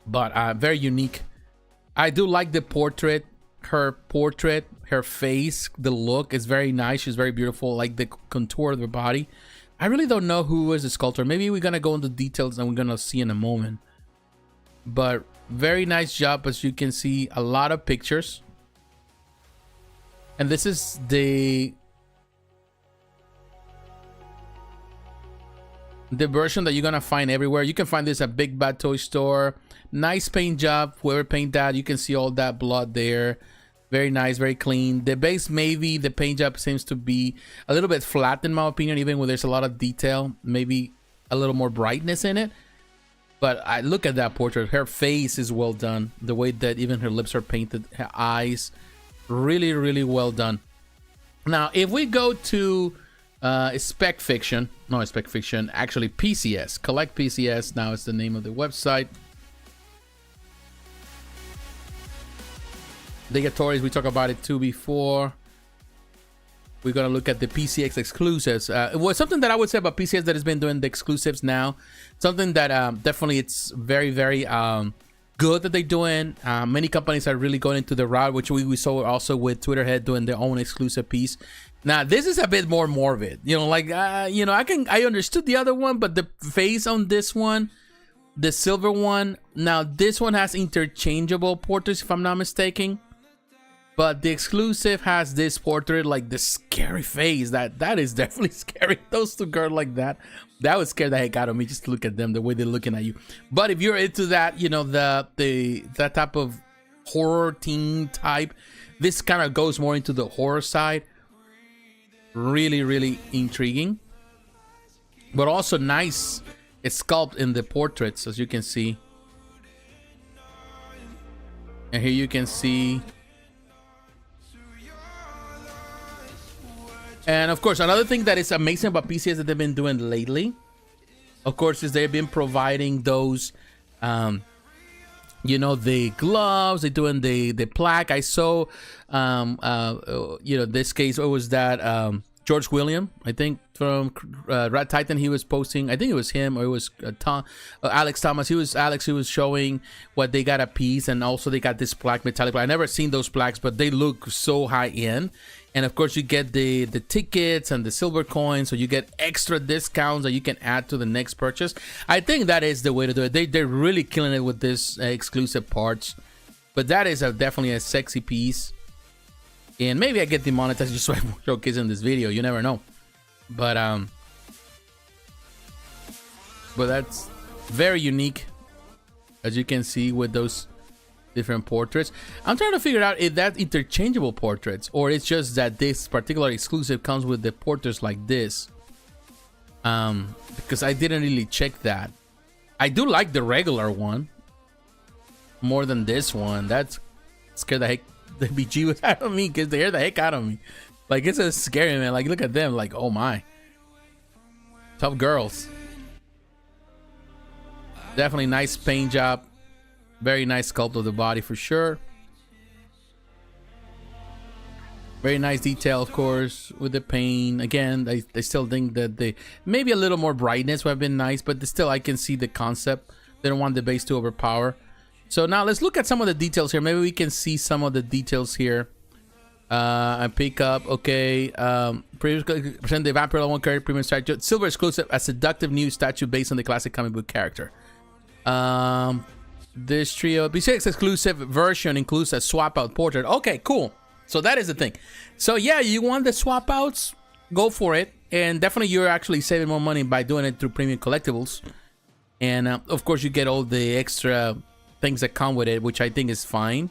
But very unique. I do like the portrait, her face, the look is very nice. She's very beautiful, like the contour of her body. I really don't know who is the sculptor. Maybe we're gonna go into details and we're gonna see in a moment. But very nice job. As you can see, a lot of pictures, and this is the version that you're gonna find everywhere. You can find this at Big Bad Toy Store. Nice paint job. Whoever paint that, you can see all that blood there. Very nice, very clean. The base, maybe the paint job seems to be a little bit flat in my opinion, even when there's a lot of detail, maybe a little more brightness in it. But I look at that portrait. Her face is well done. The way that even her lips are painted, her eyes, really, really well done. Now, if we go to Spec Fiction, actually PCS, Collect PCS, now it's the name of the website. Digatories, we talked about it too before. We're going to look at the PCX exclusives. It was something that I would say about PCS that has been doing the exclusives now. Something that definitely it's very, very good that they're doing. Many companies are really going into the route, which we saw also with Tweeterhead doing their own exclusive piece. Now, this is a bit more morbid. You know, like, you know, I understood the other one, but the face on this one, the silver one. Now, this one has interchangeable portraits, if I'm not mistaken. But the exclusive has this portrait, like the scary face. That is definitely scary. Those 2 girls like that would scare the heck out of me just to look at them, the way they're looking at you. But if you're into that, you know, that type of horror teen type, this kind of goes more into the horror side. Really, really intriguing. But also nice sculpt in the portraits, as you can see. And here you can see. And of course, another thing that is amazing about PCS that they've been doing lately Of course, is they've been providing those, you know, the gloves. They're doing the plaque. I saw, you know, this case, what was that? George William, I think, from Rat Titan. He was posting, I think it was him, or it was Alex Thomas. He was showing what they got a piece, and also they got this plaque, metallic plaque. I never seen those plaques, but they look so high end. And of course, you get the tickets and the silver coins, so you get extra discounts that you can add to the next purchase. I think that is the way to do it. They're really killing it with this exclusive parts. But that is definitely a sexy piece. And maybe I get demonetized just so I'm showcasing this video. You never know. But that's very unique, as you can see with those different portraits. I'm trying to figure out if that's interchangeable portraits, or it's just that this particular exclusive comes with the portraits like this. Because I didn't really check that. I do like the regular one more than this one. That's scared the heck the BG was out of me, because they scared the heck out of me. Like, it's a scary, man. Like, look at them. Like, oh my, tough girls. Definitely nice paint job. Very nice sculpt of the body for sure. Very nice detail, of course, with the paint. Again, I still think that they maybe a little more brightness would have been nice, but still I can see the concept. They don't want the base to overpower. So now let's look at some of the details here. Maybe we can see some of the details here. I pick up, okay. Previously present the Vampirella 1 character premium statue, silver exclusive, a seductive new statue based on the classic comic book character. This trio B6 exclusive version includes a swap out portrait. Okay, cool. So that is the thing. So yeah, you want the swap outs, go for it. And definitely you're actually saving more money by doing it through premium collectibles. And of course you get all the extra things that come with it, which I think is fine.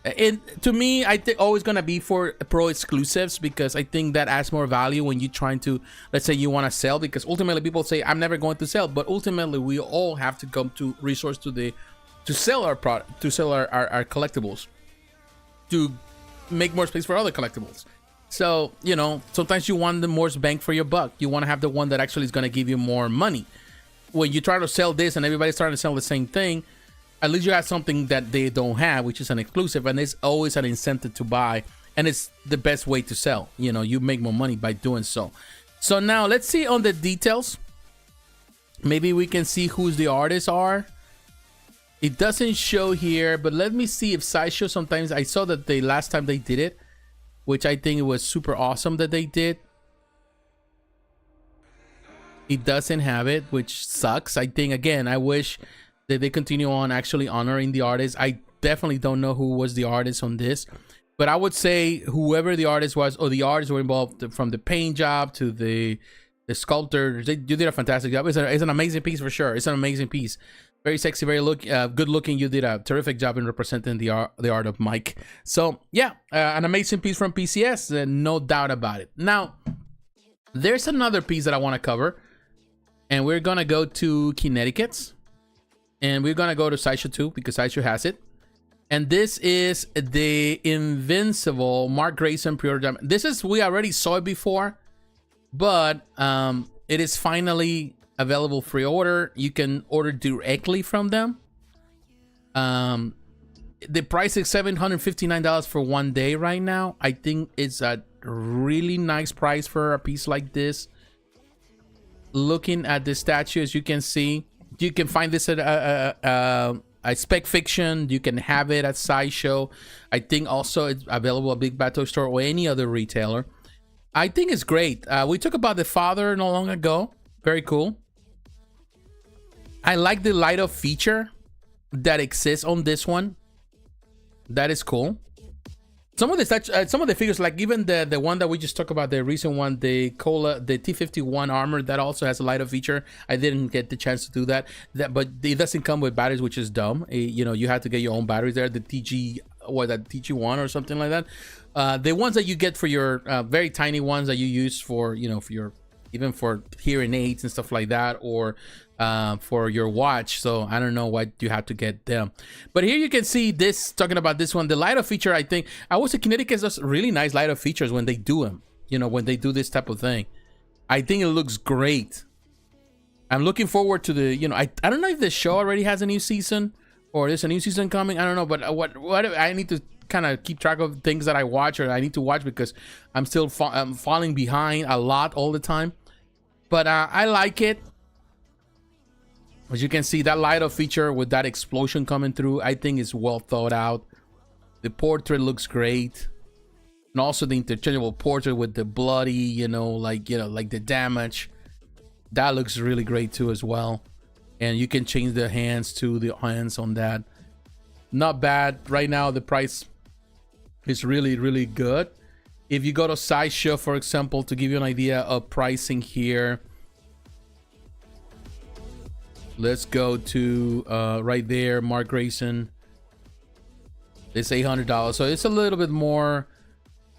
And to me, I think always gonna be for pro exclusives, because I think that adds more value when you're trying to, let's say you want to sell, because ultimately people say I'm never going to sell, but ultimately we all have to come to resource to sell our product, to sell our collectibles, to make more space for other collectibles. So, you know, sometimes you want the most bang for your buck. You want to have the one that actually is going to give you more money. When you try to sell this and everybody's trying to sell the same thing, at least you have something that they don't have, which is an exclusive, and it's always an incentive to buy, and it's the best way to sell. You know, you make more money by doing so. So now let's see on the details. Maybe we can see who's the artists are. It doesn't show here, but let me see if Sideshow, sometimes I saw that the last time they did it, which I think it was super awesome that they did. It doesn't have it, which sucks. I think, again, I wish that they continue on actually honoring the artist. I definitely don't know who was the artist on this, but I would say whoever the artist was, or the artists were involved, from the paint job to the sculptor, you did a fantastic job. It's an amazing piece for sure. It's an amazing piece. Very sexy, very good looking. You did a terrific job in representing the art of Mike. So yeah, an amazing piece from PCS, no doubt about it. Now, there's another piece that I want to cover, and we're gonna go to Kinetiquettes, and we're gonna go to Sideshow 2 because Sideshow has it. And this is the Invincible Mark Grayson pre-order. This is, we already saw it before, but it is finally available free order. You can order directly from them. The price is $759 for 1 day right now. I think it's a really nice price for a piece like this. Looking at the statue, as you can see, you can find this at a Spec Fiction. You can have it at Sideshow. I think also it's available at Big Bad Toy Store or any other retailer. I think it's great. We talked about the father not long ago. Very cool. I like the light up feature that exists on this one. That is cool. Some of the figures, like even the one that we just talked about, the recent one, the T51 armor, that also has a light up feature. I didn't get the chance to do that, but it doesn't come with batteries, which is dumb. You know, you have to get your own batteries there. The TG1 or something like that. The ones that you get for your very tiny ones that you use for, you know, for your, even for hearing aids and stuff like that, or for your watch. So I don't know why you have to get them, but here you can see this, talking about this one, the light up feature. I think I would say Kinetiquettes does really nice light up features when they do them, you know, when they do this type of thing. I think it looks great. I'm looking forward to the, you know, I don't know if the show already has a new season or there's a new season coming. I don't know, but what I need to kind of keep track of things that I watch or I need to watch because I'm still falling behind a lot all the time. But I like it. As you can see, that light up feature with that explosion coming through, I think is well thought out. The portrait looks great. And also the interchangeable portrait with the bloody, like the damage. That looks really great too as well. And you can change the hands to the hands on that. Not bad. Right now, the price is really, really good. If you go to Sideshow, for example, to give you an idea of pricing here. Let's go to right there, Mark Grayson. It's $800. So it's a little bit more,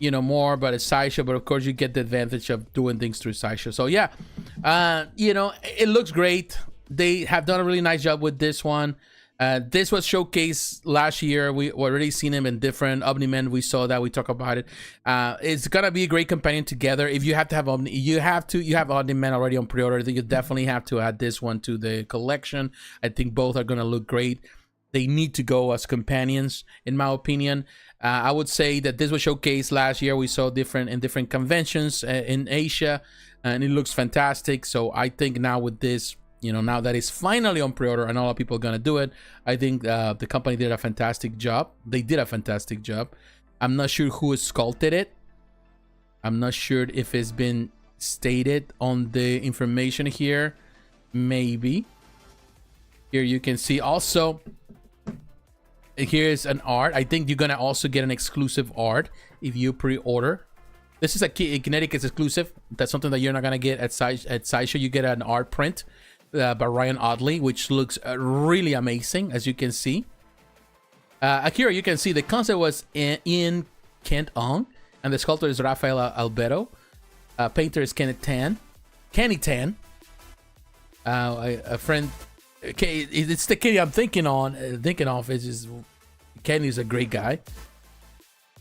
but it's Sideshow. But of course, you get the advantage of doing things through Sideshow. So yeah, it looks great. They have done a really nice job with this one. This was showcased last year. We already seen him in different Omni-Men. We saw that. We talk about it. It's gonna be a great companion together. If you have to have Omni, you have Omni-Men already on pre-order. You definitely have to add this one to the collection. I think both are gonna look great. They need to go as companions, in my opinion. I would say that this was showcased last year. We saw in different conventions in Asia, and it looks fantastic. So I think now with this, now that it's finally on pre-order and a lot of people are gonna do it, I think the company did a fantastic job. They did a fantastic job. I'm not sure who sculpted it. I'm not sure if it's been stated on the information here. Maybe. Here you can see also. Here's an art. I think you're gonna also get an exclusive art if you pre-order. This is a Kinetiquettes exclusive. That's something that you're not gonna get at Sideshow. You get an art print by Ryan Audley, which looks really amazing, as you can see. Here you can see the concept was in Kent Ong, and the sculptor is Rafael Albedo. Painter is Kenny Tan. A friend. Okay, it's the Kenny I'm thinking of. Is just Kenny's a great guy.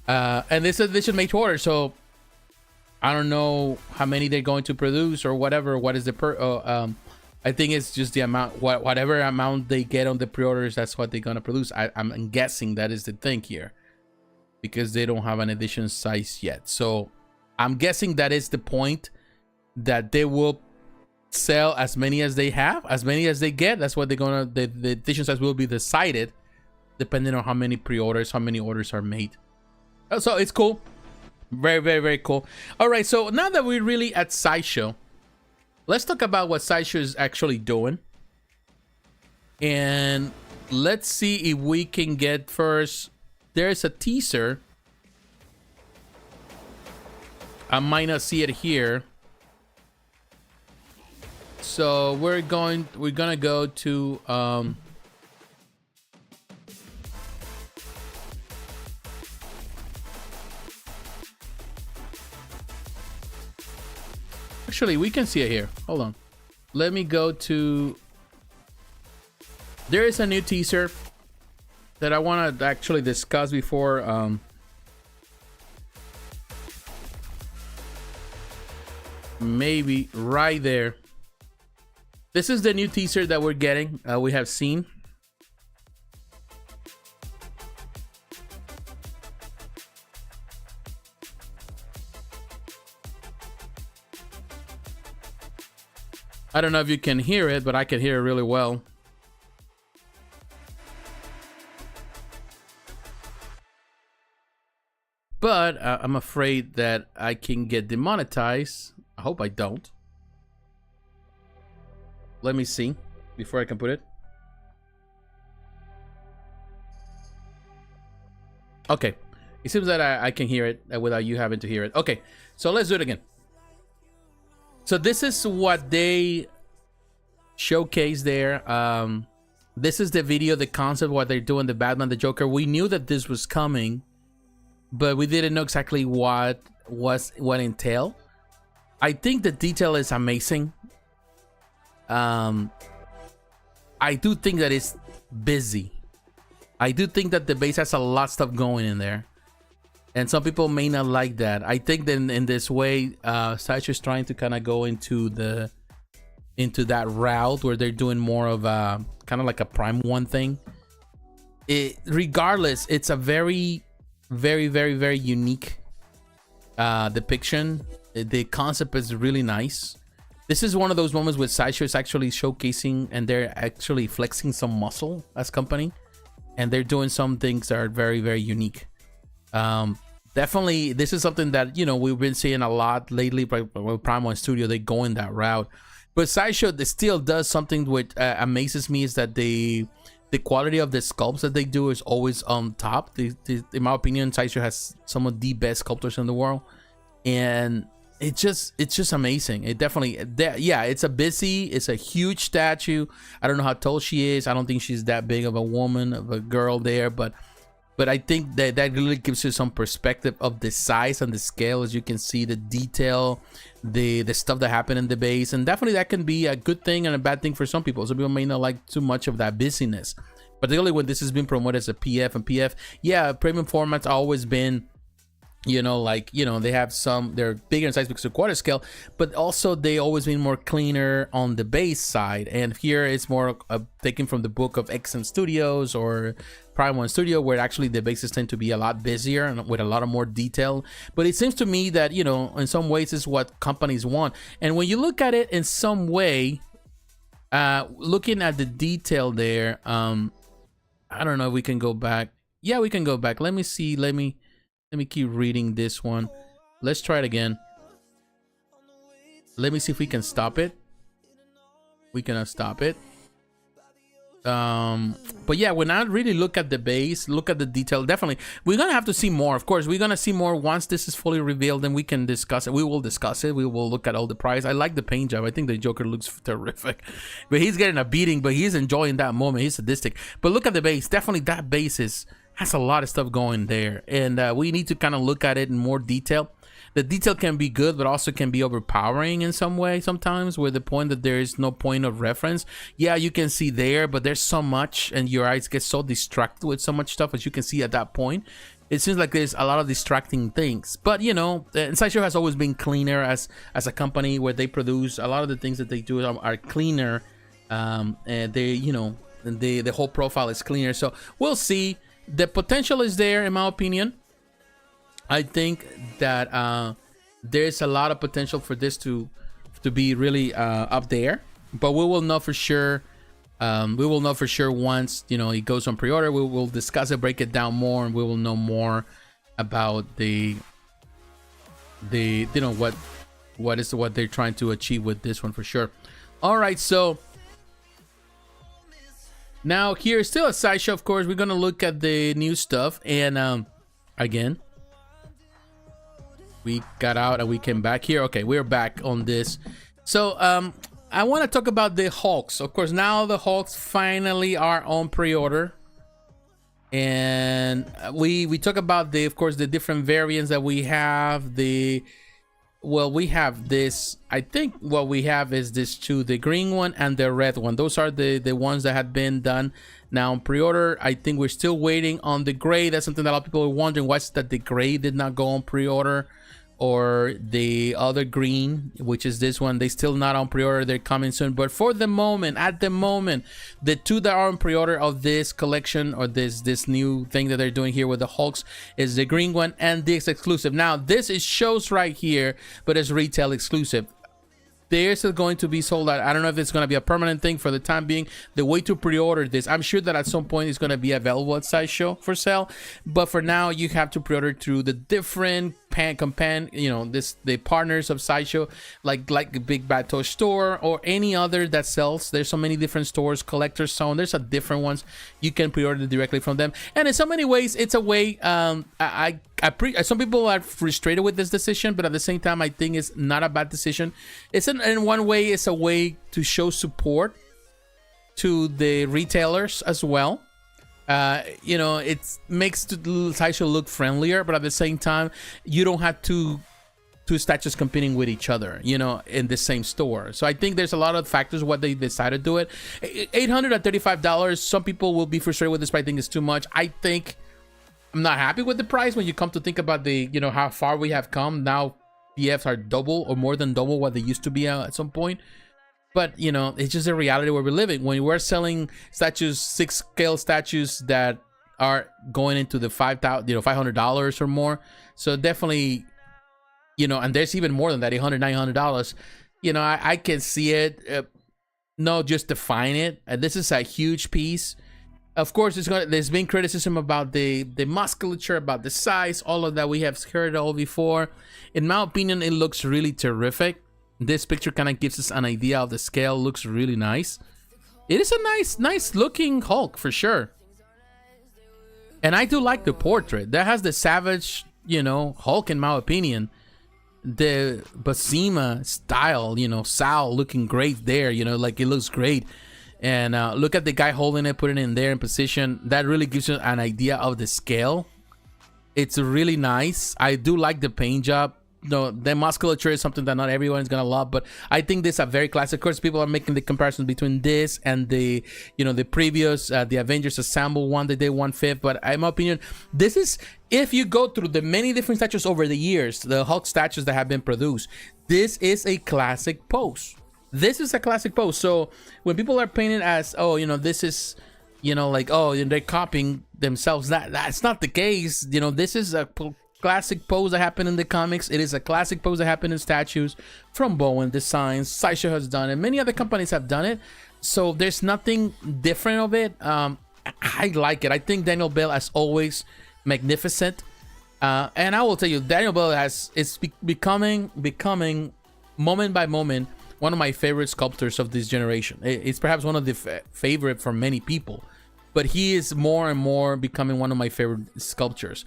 And they said they should make to order. So I don't know how many they're going to produce or whatever. What is the I think it's just the amount. Whatever amount they get on the pre-orders, that's what they're gonna produce. I'm guessing that is the thing here, because they don't have an edition size yet. So I'm guessing that is the point, that they will sell as many as they have, as many as they get. That's what they're gonna, the edition size will be decided depending on how many pre-orders, how many orders are made. So it's cool. Very, very, very cool. All right, so now that we're really at Sideshow, let's talk about what Sideshow is actually doing. And let's see if we can get first. There's a teaser. I might not see it here. So we're gonna go to actually we can see it here. Hold on. Let me go to, there is a new teaser that I want to actually discuss before maybe right there. This is the new teaser that we're getting. We have seen. I don't know if you can hear it, but I can hear it really well. But I'm afraid that I can get demonetized. I hope I don't. Let me see before I can put it. Okay. It seems that I can hear it without you having to hear it. Okay. So let's do it again. So this is what they showcase there. This is the video, the concept, what they're doing, the Batman, the Joker. We knew that this was coming, but we didn't know exactly what entailed. I think the detail is amazing. I do think that it's busy. I do think that the base has a lot of stuff going in there, and some people may not like that. I think that in this way, Sideshow is trying to kind of go into the into that route where they're doing more of a kind of like a Prime 1 thing. Regardless, it's a very, very, very, very unique depiction. The concept is really nice. This is one of those moments where Sideshow is actually showcasing and they're actually flexing some muscle as company, and they're doing some things that are very, very unique. Definitely, this is something that, you know, we've been seeing a lot lately. With Prime 1 Studio, they go in that route. But Sideshow still does something which amazes me, is that the quality of the sculpts that they do is always on top. In my opinion, Sideshow has some of the best sculptors in the world, and it's just amazing. It definitely, yeah, it's a huge statue. I don't know how tall she is. I don't think she's that big of a woman, of a girl there, but I think that really gives you some perspective of the size and the scale. As you can see, the detail, the stuff that happened in the base, and definitely that can be a good thing and a bad thing for some people. Some people may not like too much of that busyness, particularly when this has been promoted as a PF. And PF, yeah, premium formats always been, you know, like, you know, they have some, they're bigger in size because of quarter scale, but also they always been more cleaner on the base side. And here it's more taken from the book of XM Studios or Prime 1 Studio, where actually the bases tend to be a lot busier and with a lot of more detail. But it seems to me that, you know, in some ways is what companies want. And when you look at it in some way, looking at the detail there, I don't know if we can go back. Yeah, we can go back. Let me see. Let me keep reading this one. Let's try it again. Let me see if we can stop it. We cannot stop it. But yeah, when I really look at the base, look at the detail, definitely we're gonna have to see more. Of course, we're gonna see more once this is fully revealed, and we can discuss it. We will discuss it. We will look at all the price. I like the paint job. I think the Joker looks terrific, but he's getting a beating, but he's enjoying that moment. He's sadistic. But look at the base. Definitely that base has a lot of stuff going there, and we need to kind of look at it in more detail. The detail can be good, but also can be overpowering in some way sometimes, with the point that there is no point of reference. Yeah, you can see there, but there's so much, and your eyes get so distracted with so much stuff, as you can see at that point. It seems like there's a lot of distracting things. But, you know, Sideshow has always been cleaner as a company, where they produce a lot of the things that they do are cleaner. And they, you know, the whole profile is cleaner. So we'll see. The potential is there, in my opinion. I think that there's a lot of potential for this to be really up there, but we will know for sure. We will know for sure once, you know, it goes on pre-order. We will discuss it, break it down more, and we will know more about the you know, what they're trying to achieve with this one for sure. All right, so now here still a Sideshow. Of course, we're gonna look at the new stuff, and again. We got out and we came back here. Okay, we're back on this. So I want to talk about the Hulks. Of course, now the Hulks finally are on pre-order, and we talk about of course the different variants that we have. We have this. I think what we have is this two, the green one and the red one. Those are the ones that had been done now on pre-order. I think we're still waiting on the gray. That's something that a lot of people are wondering, why is that the gray did not go on pre-order, or the other green, which is this one. They still not on pre-order. They're coming soon. But for the moment, at the moment, the two that are on pre-order of this collection, or this new thing that they're doing here with the Hulks, is the green one and this exclusive. Now this is shows right here, but it's retail exclusive. They're still going to be sold out. I don't know if it's going to be a permanent thing. For the time being, the way to pre-order this, I'm sure that at some point it's going to be available at Sideshow for sale, but for now you have to pre-order through the different you know, the partners of Sideshow, like Big Bad Toy Store or any other that sells. There's so many different stores, Collector's Zone, there's a different ones. You can pre-order directly from them, and in so many ways it's a way. Some people are frustrated with this decision, but at the same time I think it's not a bad decision. It's in one way, it's a way to show support to the retailers as well. You know, it makes the Sideshow look friendlier, but at the same time, you don't have two statues competing with each other, you know, in the same store. So I think there's a lot of factors what they decided to do it. $835. Some people will be frustrated with this, but I think it's too much. I think I'm not happy with the price when you come to think about the, you know, how far we have come. Now PFs are double or more than double what they used to be at some point. But you know, it's just a reality where we're living. When we're selling statues, 6-scale statues that are going into the $500 or more. So definitely, you know, and there's even more than that, $800, $900. You know, I can see it. No, just define it. This is a huge piece. Of course, there's been criticism about the musculature, about the size, all of that. We have heard it all before. In my opinion, it looks really terrific. This picture kind of gives us an idea of the scale. Looks really nice. It is a nice looking Hulk for sure. And I do like the portrait. That has the savage, you know, Hulk in my opinion. The Basima style, you know, Sal looking great there, you know, like it looks great. And look at the guy holding it, putting it in there in position. That really gives you an idea of the scale. It's really nice. I do like the paint job. No, the musculature is something that not everyone is gonna love, but I think this is a very classic. Of course, people are making the comparison between this and the, you know, the previous the Avengers Assemble one that they 1/5. But in my opinion, this is, if you go through the many different statues over the years, the Hulk statues that have been produced, this is a classic pose. This is a classic pose. So when people are painting as, oh, you know, this is, you know, like, oh, they're copying themselves, that's not the case. You know, this is a classic pose that happened in the comics. It is a classic pose that happened in statues from Bowen Designs. Sideshow has done it. Many other companies have done it. So there's nothing different of it. I like it. I think Daniel Bell, as always, magnificent. And I will tell you, Daniel Bell is becoming moment by moment one of my favorite sculptors of this generation. It's perhaps one of the favorite for many people, but he is more and more becoming one of my favorite sculptors.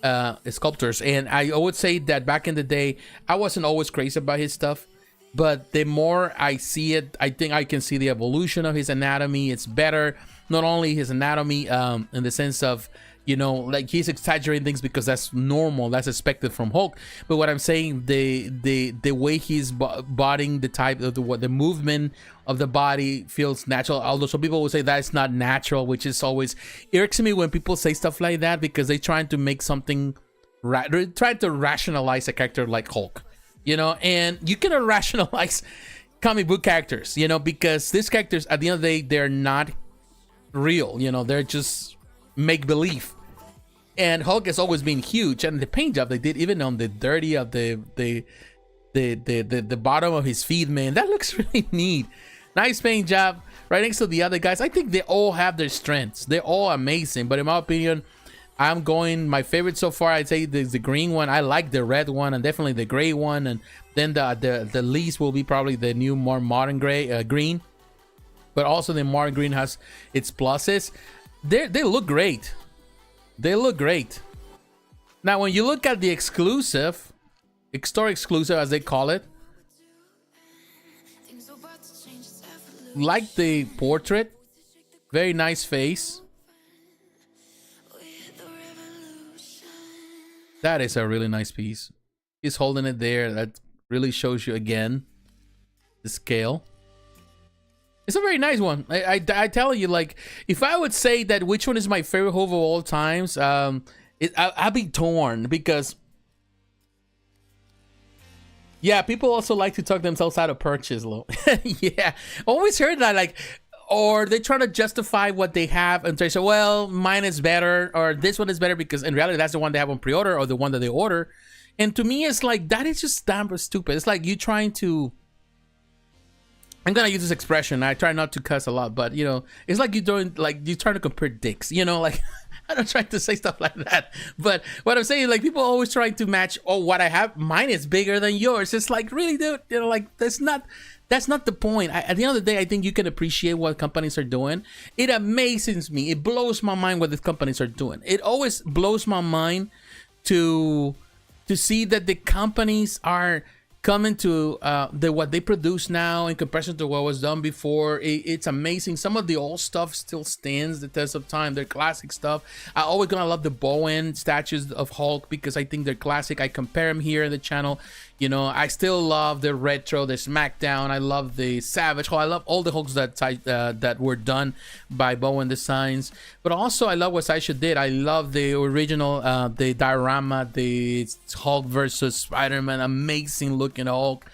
And I would say that back in the day, I wasn't always crazy about his stuff, but the more I see it, I think I can see the evolution of his anatomy. It's better, not only his anatomy in the sense of, you know, like he's exaggerating things because that's normal, that's expected from Hulk. But what I'm saying, the way he's bodying the type of the movement of the body feels natural. Although some people will say that's not natural, which is always irks me when people say stuff like that, because they're trying to make something, they're trying to rationalize a character like Hulk, you know. And you cannot rationalize comic book characters, you know, because these characters at the end of the day, they're not real, you know, they're just make believe. And Hulk has always been huge, and the paint job they did, even on the dirty of the bottom of his feet, man, that looks really neat. Nice paint job right next to the other guys. I think they all have their strengths. They're all amazing, but in my opinion, I'm going, my favorite so far, I'd say the green one. I like the red one and definitely the gray one, and then the least will be probably the new more modern green. But also the modern green has its pluses. They look great. They look great. Now, when you look at the exclusive, store exclusive as they call it, like the portrait, very nice face. That is a really nice piece. He's holding it there. That really shows you again the scale. It's a very nice one. I tell you, like, if I would say that which one is my favorite Hulk of all times, I'll be torn, because yeah, people also like to talk themselves out of purchase. Yeah, always heard that, like, or they try to justify what they have and they say, well, mine is better, or this one is better, because in reality that's the one they have on pre-order or the one that they order. And to me, it's like, that is just damn stupid. It's like you trying to, I'm gonna use this expression, I try not to cuss a lot, but you know, it's like you're doing, like you're trying to compare dicks, you know, like I'm not trying to say stuff like that, but what I'm saying, like, people always trying to match, oh, what I have, mine is bigger than yours. It's like, really, dude, you know, like, that's not the point. At the end of the day, I think you can appreciate what companies are doing. It amazes me, it blows my mind what the companies are doing. It always blows my mind to see that the companies are coming to what they produce now in comparison to what was done before. It's amazing. Some of the old stuff still stands the test of time. They're classic stuff. I always gonna love the Bowen statues of Hulk because I think they're classic. I compare them here in the channel. You know, I still love the retro, the SmackDown. I love the Savage Hulk. I love all the Hulks that were done by Bowen Designs. But also, I love what Sideshow did. I love the original, the diorama, the Hulk versus Spider-Man, amazing looking Hulk.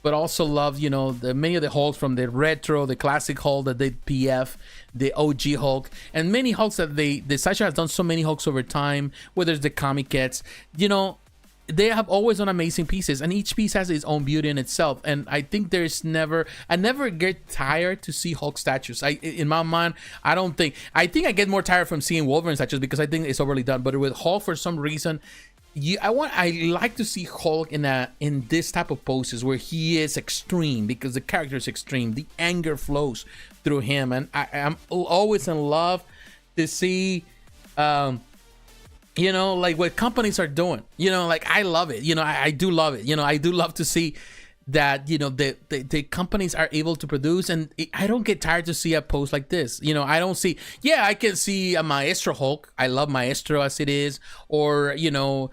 but also love, you know, many of the Hulks from the retro, the classic Hulk that did PF, the OG Hulk, and many Hulks that the Sideshow has done so many Hulks over time, whether it's the Kinetiquettes, you know, they have always done amazing pieces, and each piece has its own beauty in itself. And I think I never get tired to see Hulk statues. In my mind, I think I get more tired from seeing Wolverine statues because I think it's overly done. But with Hulk, for some reason, I like to see Hulk in this type of poses where he is extreme, because the character is extreme. The anger flows through him, and I'm always in love to see. You know, like what companies are doing, you know, like I love it. You know, I do love it. You know, I do love to see that, you know, the companies are able to produce, and I don't get tired to see a post like this. You know, I don't see, I can see a Maestro Hulk. I love Maestro as it is, or, you know,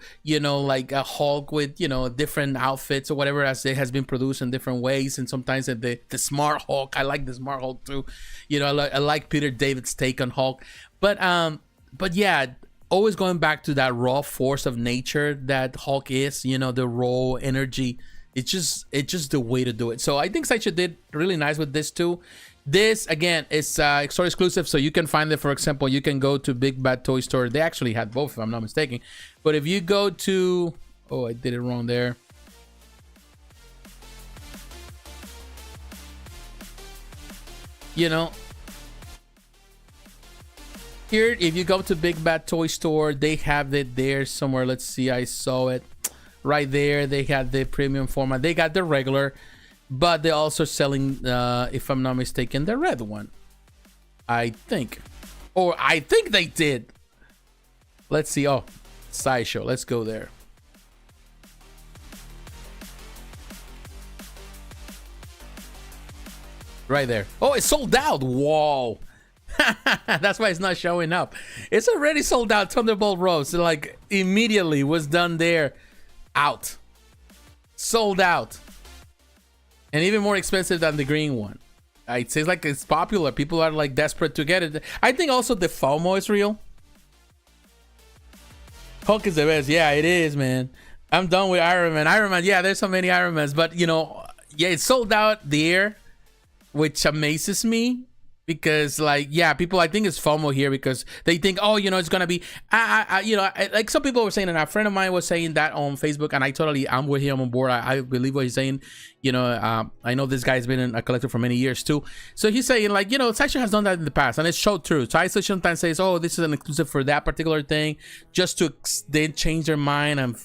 like a Hulk with, you know, different outfits or whatever, as it has been produced in different ways. And sometimes the Smart Hulk, I like the Smart Hulk too. You know, I like Peter David's take on Hulk, but yeah, always going back to that raw force of nature that Hulk is, you know, the raw energy. It's just the way to do it. So I think Sideshow did really nice with this too. This, again, is store exclusive, so you can find it. For example, you can go to Big Bad Toy Store. They actually had both, if I'm not mistaken. But if you go to... Oh, I did it wrong there. You know... Here, if you go to Big Bad Toy Store, they have it there somewhere. Let's see, I saw it right there. They had the premium format. They got the regular, but they're also selling, if I'm not mistaken, the red one. I think. Or I think they did. Let's see. Oh, Sideshow. Let's go there. Right there. Oh, it's sold out. Whoa. That's why it's not showing up. It's already sold out. Thunderbolt Rose, so like immediately was done there. Out. Sold out. And even more expensive than the green one. It seems like it's popular. People are like desperate to get it. I think also the FOMO is real. Hulk is the best. Yeah, it is, man. I'm done with Iron Man. Iron Man, yeah, there's so many Iron Mans, but you know, yeah, it's sold out there, which amazes me. Because, like, yeah, people, I think it's FOMO here because they think, oh, you know, it's gonna be, you know, like some people were saying, and a friend of mine was saying that on Facebook, and I'm with him on board. I believe what he's saying. You know, I know this guy's been a collector for many years too. So he's saying, like, you know, Sideshow has done that in the past, and it's so true. So I sometimes says, oh, this is an exclusive for that particular thing, just to then change their mind and,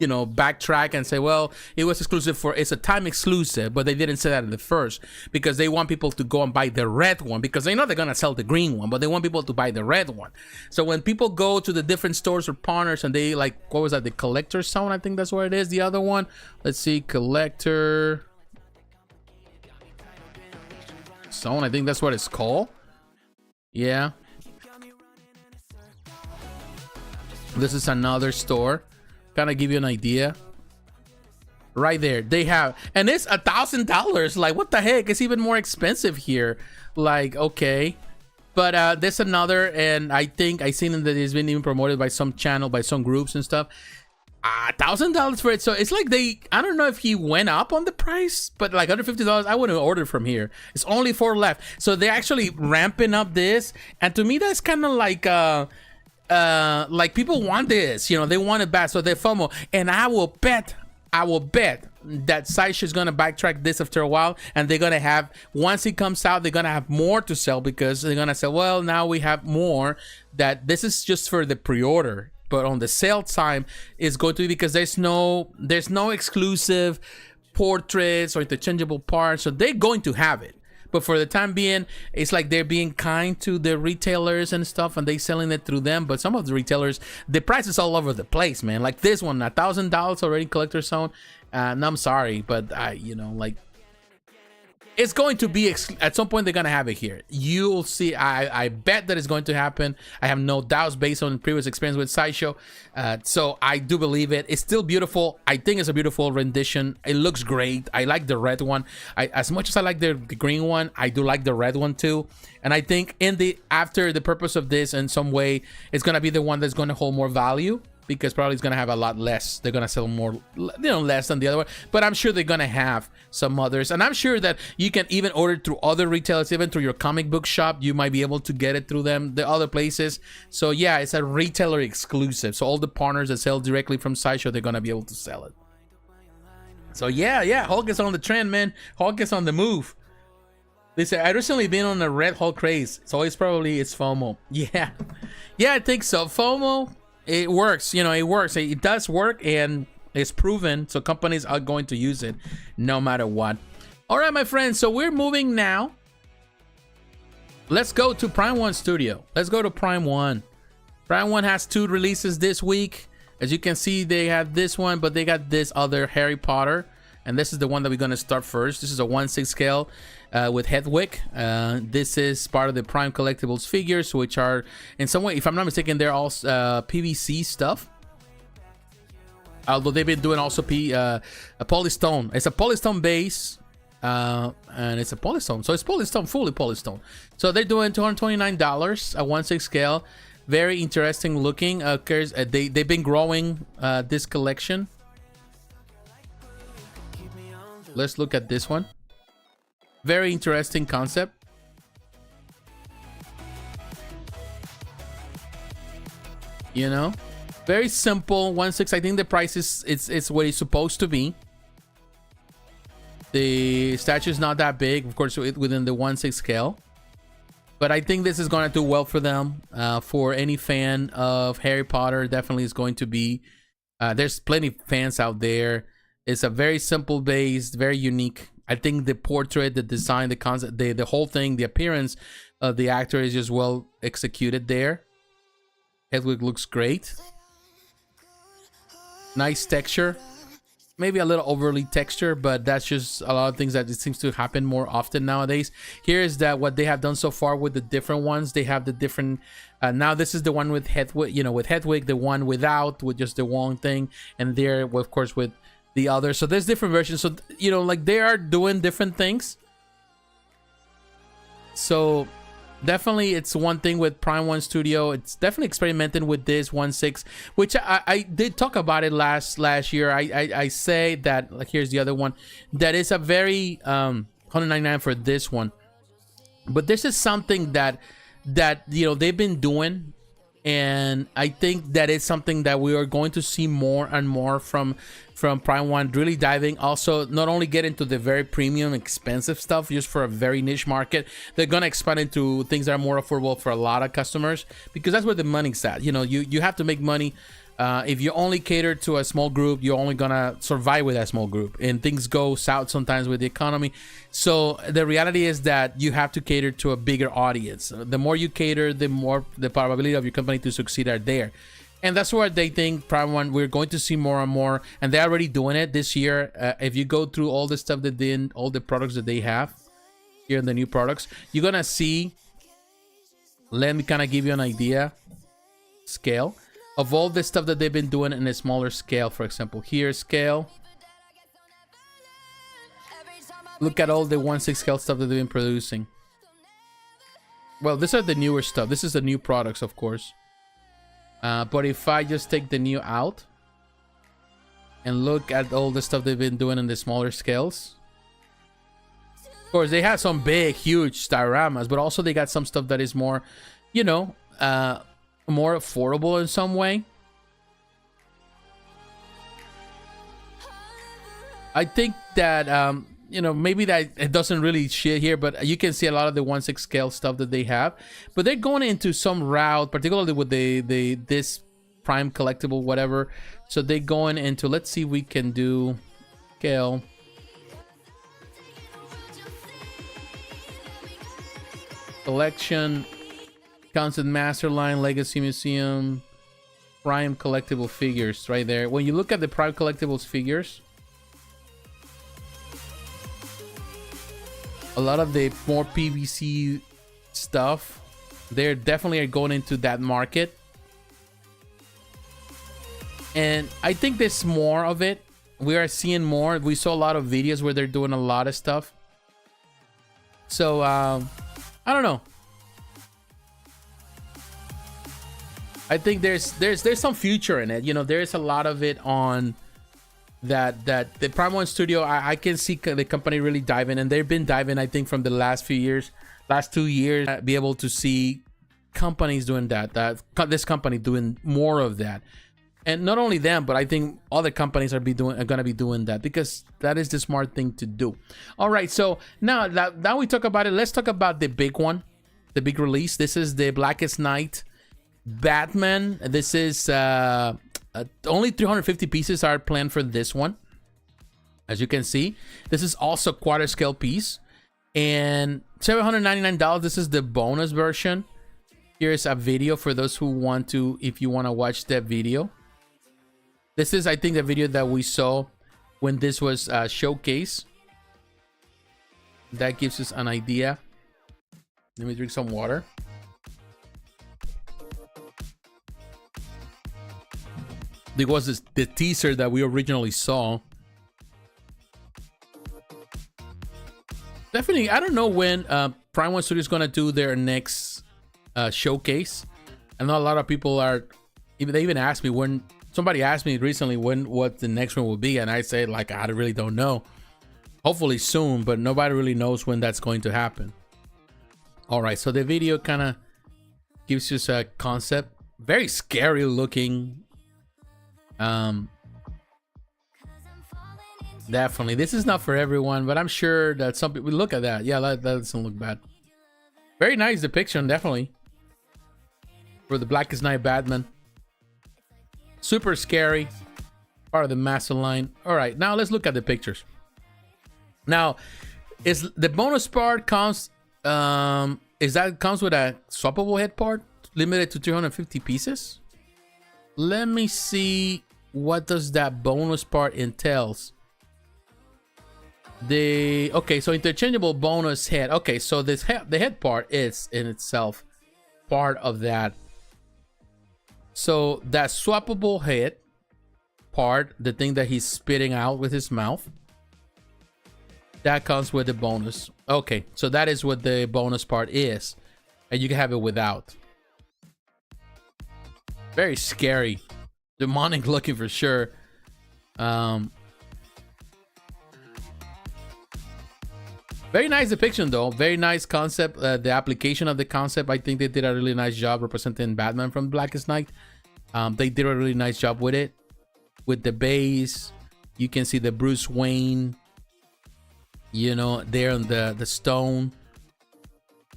you know, backtrack and say, well, it was exclusive for, it's a time exclusive, but they didn't say that in the first because they want people to go and buy the red one because they know they're gonna sell the green one, but they want people to buy the red one. So when people go to the different stores or partners and they like, what was that, the collector zone, I think that's what it is, the other one. Let's see, collector zone, I think that's what it's called. Yeah. This is another store. Kind of give you an idea. Right there, they have, and it's $1,000. Like, what the heck? It's even more expensive here. Like, okay, but there's another, and I think I seen that it's been even promoted by some channel, by some groups and stuff. $1,000 for it. So it's like they, I don't know if he went up on the price, but like $150, I wouldn't order from here. It's only 4 left, so they're actually ramping up this, and to me that's kind of like people want this, you know, they want it bad, so they FOMO. And I will bet that Sideshow is gonna backtrack this after a while, and they're gonna have, once it comes out, they're gonna have more to sell because they're gonna say, well, now we have more. That this is just for the pre-order, but on the sale time is going to be, because there's no exclusive portraits or interchangeable parts, so they're going to have it. But for the time being, it's like they're being kind to the retailers and stuff, and they selling it through them. But some of the retailers, the price is all over the place, man. Like this one, $1,000 already collector zone. And I'm sorry, but you know, like, it's going to be at some point they're gonna have it here. You'll see. I bet that it's going to happen. I have no doubts based on previous experience with Sideshow. So I do believe it. It's still beautiful. I think it's a beautiful rendition. It looks great. I like the red one. As much as I like the green one, I do like the red one too. And I think after the purpose of this, in some way, it's gonna be the one that's gonna hold more value. because probably it's gonna have a lot less. They're gonna sell more, less than the other one. But I'm sure they're gonna have some others, and I'm sure that you can even order through other retailers, even through your comic book shop. You might be able to get it through them, the other places. So yeah, it's a retailer exclusive. So all the partners that sell directly from Sideshow, they're gonna be able to sell it. So yeah, Hulk is on the trend, man. Hulk is on the move. They say I recently been on a Red Hulk craze, so it's FOMO. Yeah, I think so. FOMO, it works. It works. It does work, and it's proven. So companies are going to use it no matter what. All right, my friends. So we're moving now. Let's go to Prime One Studio. Let's go to Prime One. Prime One has 2 releases this week. As you can see, they have this one, but they got this other Harry Potter. And this is the one that we're going to start first. This is a 1/6 scale with Hedwig. This is part of the Prime Collectibles figures, which are, in some way, if I'm not mistaken, they're all PVC stuff. Although they've been doing also a polystone. It's a polystone base. And it's a polystone. So it's polystone, fully polystone. So they're doing $229, a 1/6 scale. Very interesting looking. They've been growing this collection. Let's look at this one. Very interesting concept. Very simple 1/6. I think the price is it's what it's supposed to be. The statue is not that big, of course, within the 1/6 scale. But I think this is going to do well for them. For any fan of Harry Potter, definitely is going to be. There's plenty of fans out there. It's a very simple base, very unique. I think the portrait, the design, the concept, the whole thing, the appearance of the actor is just well executed there. Hedwig looks great. Nice texture. Maybe a little overly texture, but that's just a lot of things that it seems to happen more often nowadays. Here is that what they have done so far with the different ones. They have the different. Now this is the one with Hedwig, with Hedwig. The one without, with just the one thing, and there, of course, with the other. So there's different versions. So like they are doing different things. So definitely, it's one thing with Prime One Studio. It's definitely experimenting with this 1/6, which I did talk about it last year. I say that, like, here's the other one that is a very $199 for this one, but this is something that they've been doing, and I think that is something that we are going to see more and more from Prime One, really diving. Also, not only get into the very premium, expensive stuff just for a very niche market, they're gonna expand into things that are more affordable for a lot of customers, because that's where the money's at. You have to make money. If you only cater to a small group, you're only gonna survive with that small group, and things go south sometimes with the economy. So the reality is that you have to cater to a bigger audience. The more you cater, the more the probability of your company to succeed are there. And that's what they think Prime One, we're going to see more and more, and they're already doing it this year. If you go through all the stuff that they did, all the products that they have here in the new products, you're gonna see, let me kind of give you an idea, scale of all the stuff that they've been doing in a smaller scale. For example, here, scale. Look at all the 1/6 scale stuff that they've been producing. Well, these are the newer stuff. This is the new products, of course. But if I just take the new out and look at all the stuff they've been doing in the smaller scales, of course they have some big, huge dioramas, but also they got some stuff that is more, more affordable in some way. I think that maybe that it doesn't really shit here, but you can see a lot of the 1/6 scale stuff that they have. But they're going into some route, particularly with this Prime collectible, whatever. So they're going into, let's see if we can do scale. Collection, Concept Master Line, Legacy Museum, Prime collectible figures right there. When you look at the Prime collectibles figures, a lot of the more PVC stuff, they're definitely going into that market. And I think there's more of it. We are seeing more. We saw a lot of videos where they're doing a lot of stuff. So, I don't know. I think there's some future in it. You know, there's a lot of it on that the Prime One Studio. I can see the company really diving, and they've been diving. I think from the last 2 years, be able to see companies doing that. This company doing more of that, and not only them, but I think other companies are gonna be doing that because that is the smart thing to do. All right, so now we talk about it. Let's talk about the big one, the big release. This is the Blackest Night Batman. This is only 350 pieces are planned for this one. As you can see, this is also quarter scale piece, and $799. This is the bonus version. Here's a video for those who want to, if you want to watch that video. This is, I think, the video that we saw when this was showcased. That gives us an idea. Let me drink some water. There was the teaser that we originally saw. Definitely, I don't know when Prime One Studio is gonna do their next showcase. I know a lot of people are. They even asked me when. Somebody asked me recently what the next one will be, and I said like I really don't know. Hopefully soon, but nobody really knows when that's going to happen. All right, so the video kind of gives us a concept. Very scary looking. Definitely, this is not for everyone, but I'm sure that some people look at that. Yeah, that doesn't look bad. Very nice depiction, definitely, for the Blackest Night Batman. Super scary, part of the master line. All right, now let's look at the pictures. Now, is the bonus part comes with a swappable head part, limited to 350 pieces? Let me see, what does that bonus part entails? Okay, so interchangeable bonus head. Okay, so the head part is in itself part of that. So that swappable head part, the thing that he's spitting out with his mouth, that comes with the bonus. Okay, so that is what the bonus part is, and you can have it without. Very scary, demonic looking for sure. Very nice depiction though, very nice concept. The application of the concept, I think they did a really nice job representing Batman from Blackest Night. They did a really nice job with it. With the base, you can see the Bruce Wayne, you know, there on the stone.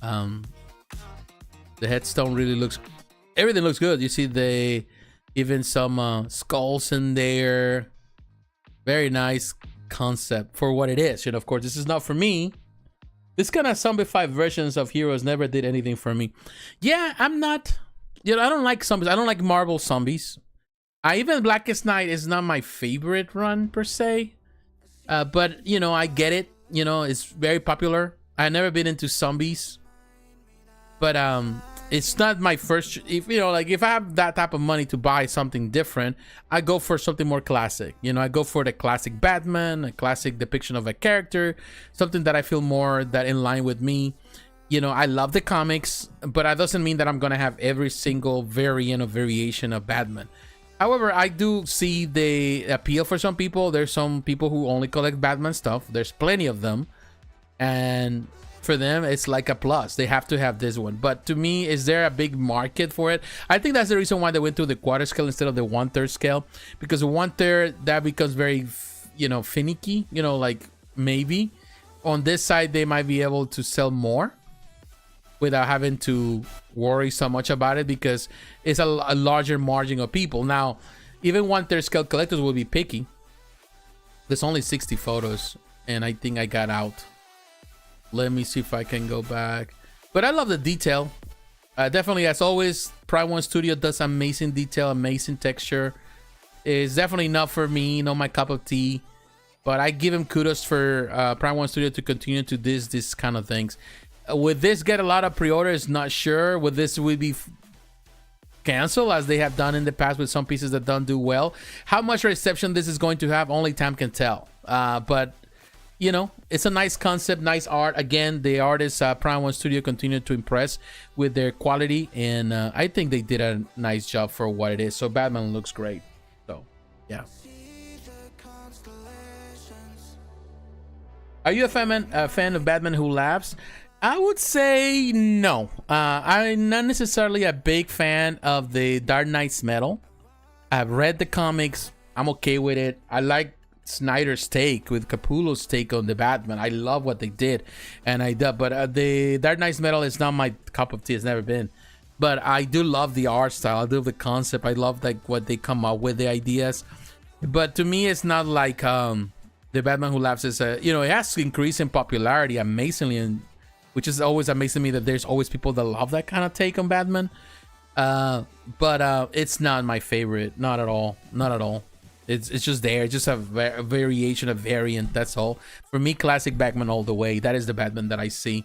The headstone really looks, everything looks good. You see even some skulls in there. Very nice concept for what it is. You know, of course, this is not for me. This kind of zombified versions of heroes never did anything for me. Yeah, I'm not, you know, I don't like zombies. I don't like Marvel zombies. Even Blackest Night is not my favorite run per se. But, you know, I get it. You know, it's very popular. I've never been into zombies. But it's not my first, if you know, like if I have that type of money to buy something different, I go for something more classic. You know, I go for the classic Batman, a classic depiction of a character, something that I feel more that in line with me. You know, I love the comics, but that doesn't mean that I'm gonna have every single variation of Batman. However, I do see the appeal for some people. There's some people who only collect Batman stuff. There's plenty of them, and for them it's like a plus. They have to have this one. But to me, is there a big market for it? I think that's the reason why they went to the quarter scale instead of the 1/3 scale, because the 1/3, that becomes very, you know, finicky. You know, like maybe on this side they might be able to sell more without having to worry so much about it, because it's a larger margin of people. Now, even 1/3 scale collectors will be picky. There's only 60 photos, and I think I got out. Let me see if I can go back. But I love the detail. Definitely, as always, Prime One Studio does amazing detail, amazing texture. It's definitely not for me, not my cup of tea. But I give him kudos for Prime One Studio to continue to this kind of things. Would this get a lot of pre-orders? Not sure. Would this be canceled as they have done in the past with some pieces that don't do well? How much reception this is going to have, only time can tell. But you know, it's a nice concept, nice art. Again, the artists, Prime One Studio, continue to impress with their quality, and I think they did a nice job for what it is. So Batman looks great. So yeah. Are you a fan of Batman Who Laughs? I would say no. I'm not necessarily a big fan of the Dark Knight's Metal. I've read the comics. I'm okay with it. I like Snyder's take with Capullo's take on the Batman. I love what they did, and I do. But the Dark Knight's Metal is not my cup of tea. It's never been. But I do love the art style. I love the concept. I love like what they come up with, the ideas. But to me, it's not like the Batman Who Laughs is you know, it has increased in popularity amazingly, and which is always amazing to me that there's always people that love that kind of take on Batman. But it's not my favorite. Not at all. Not at all. It's just there. It's just a variation, a variant. That's all. For me, classic Batman all the way. That is the Batman that I see.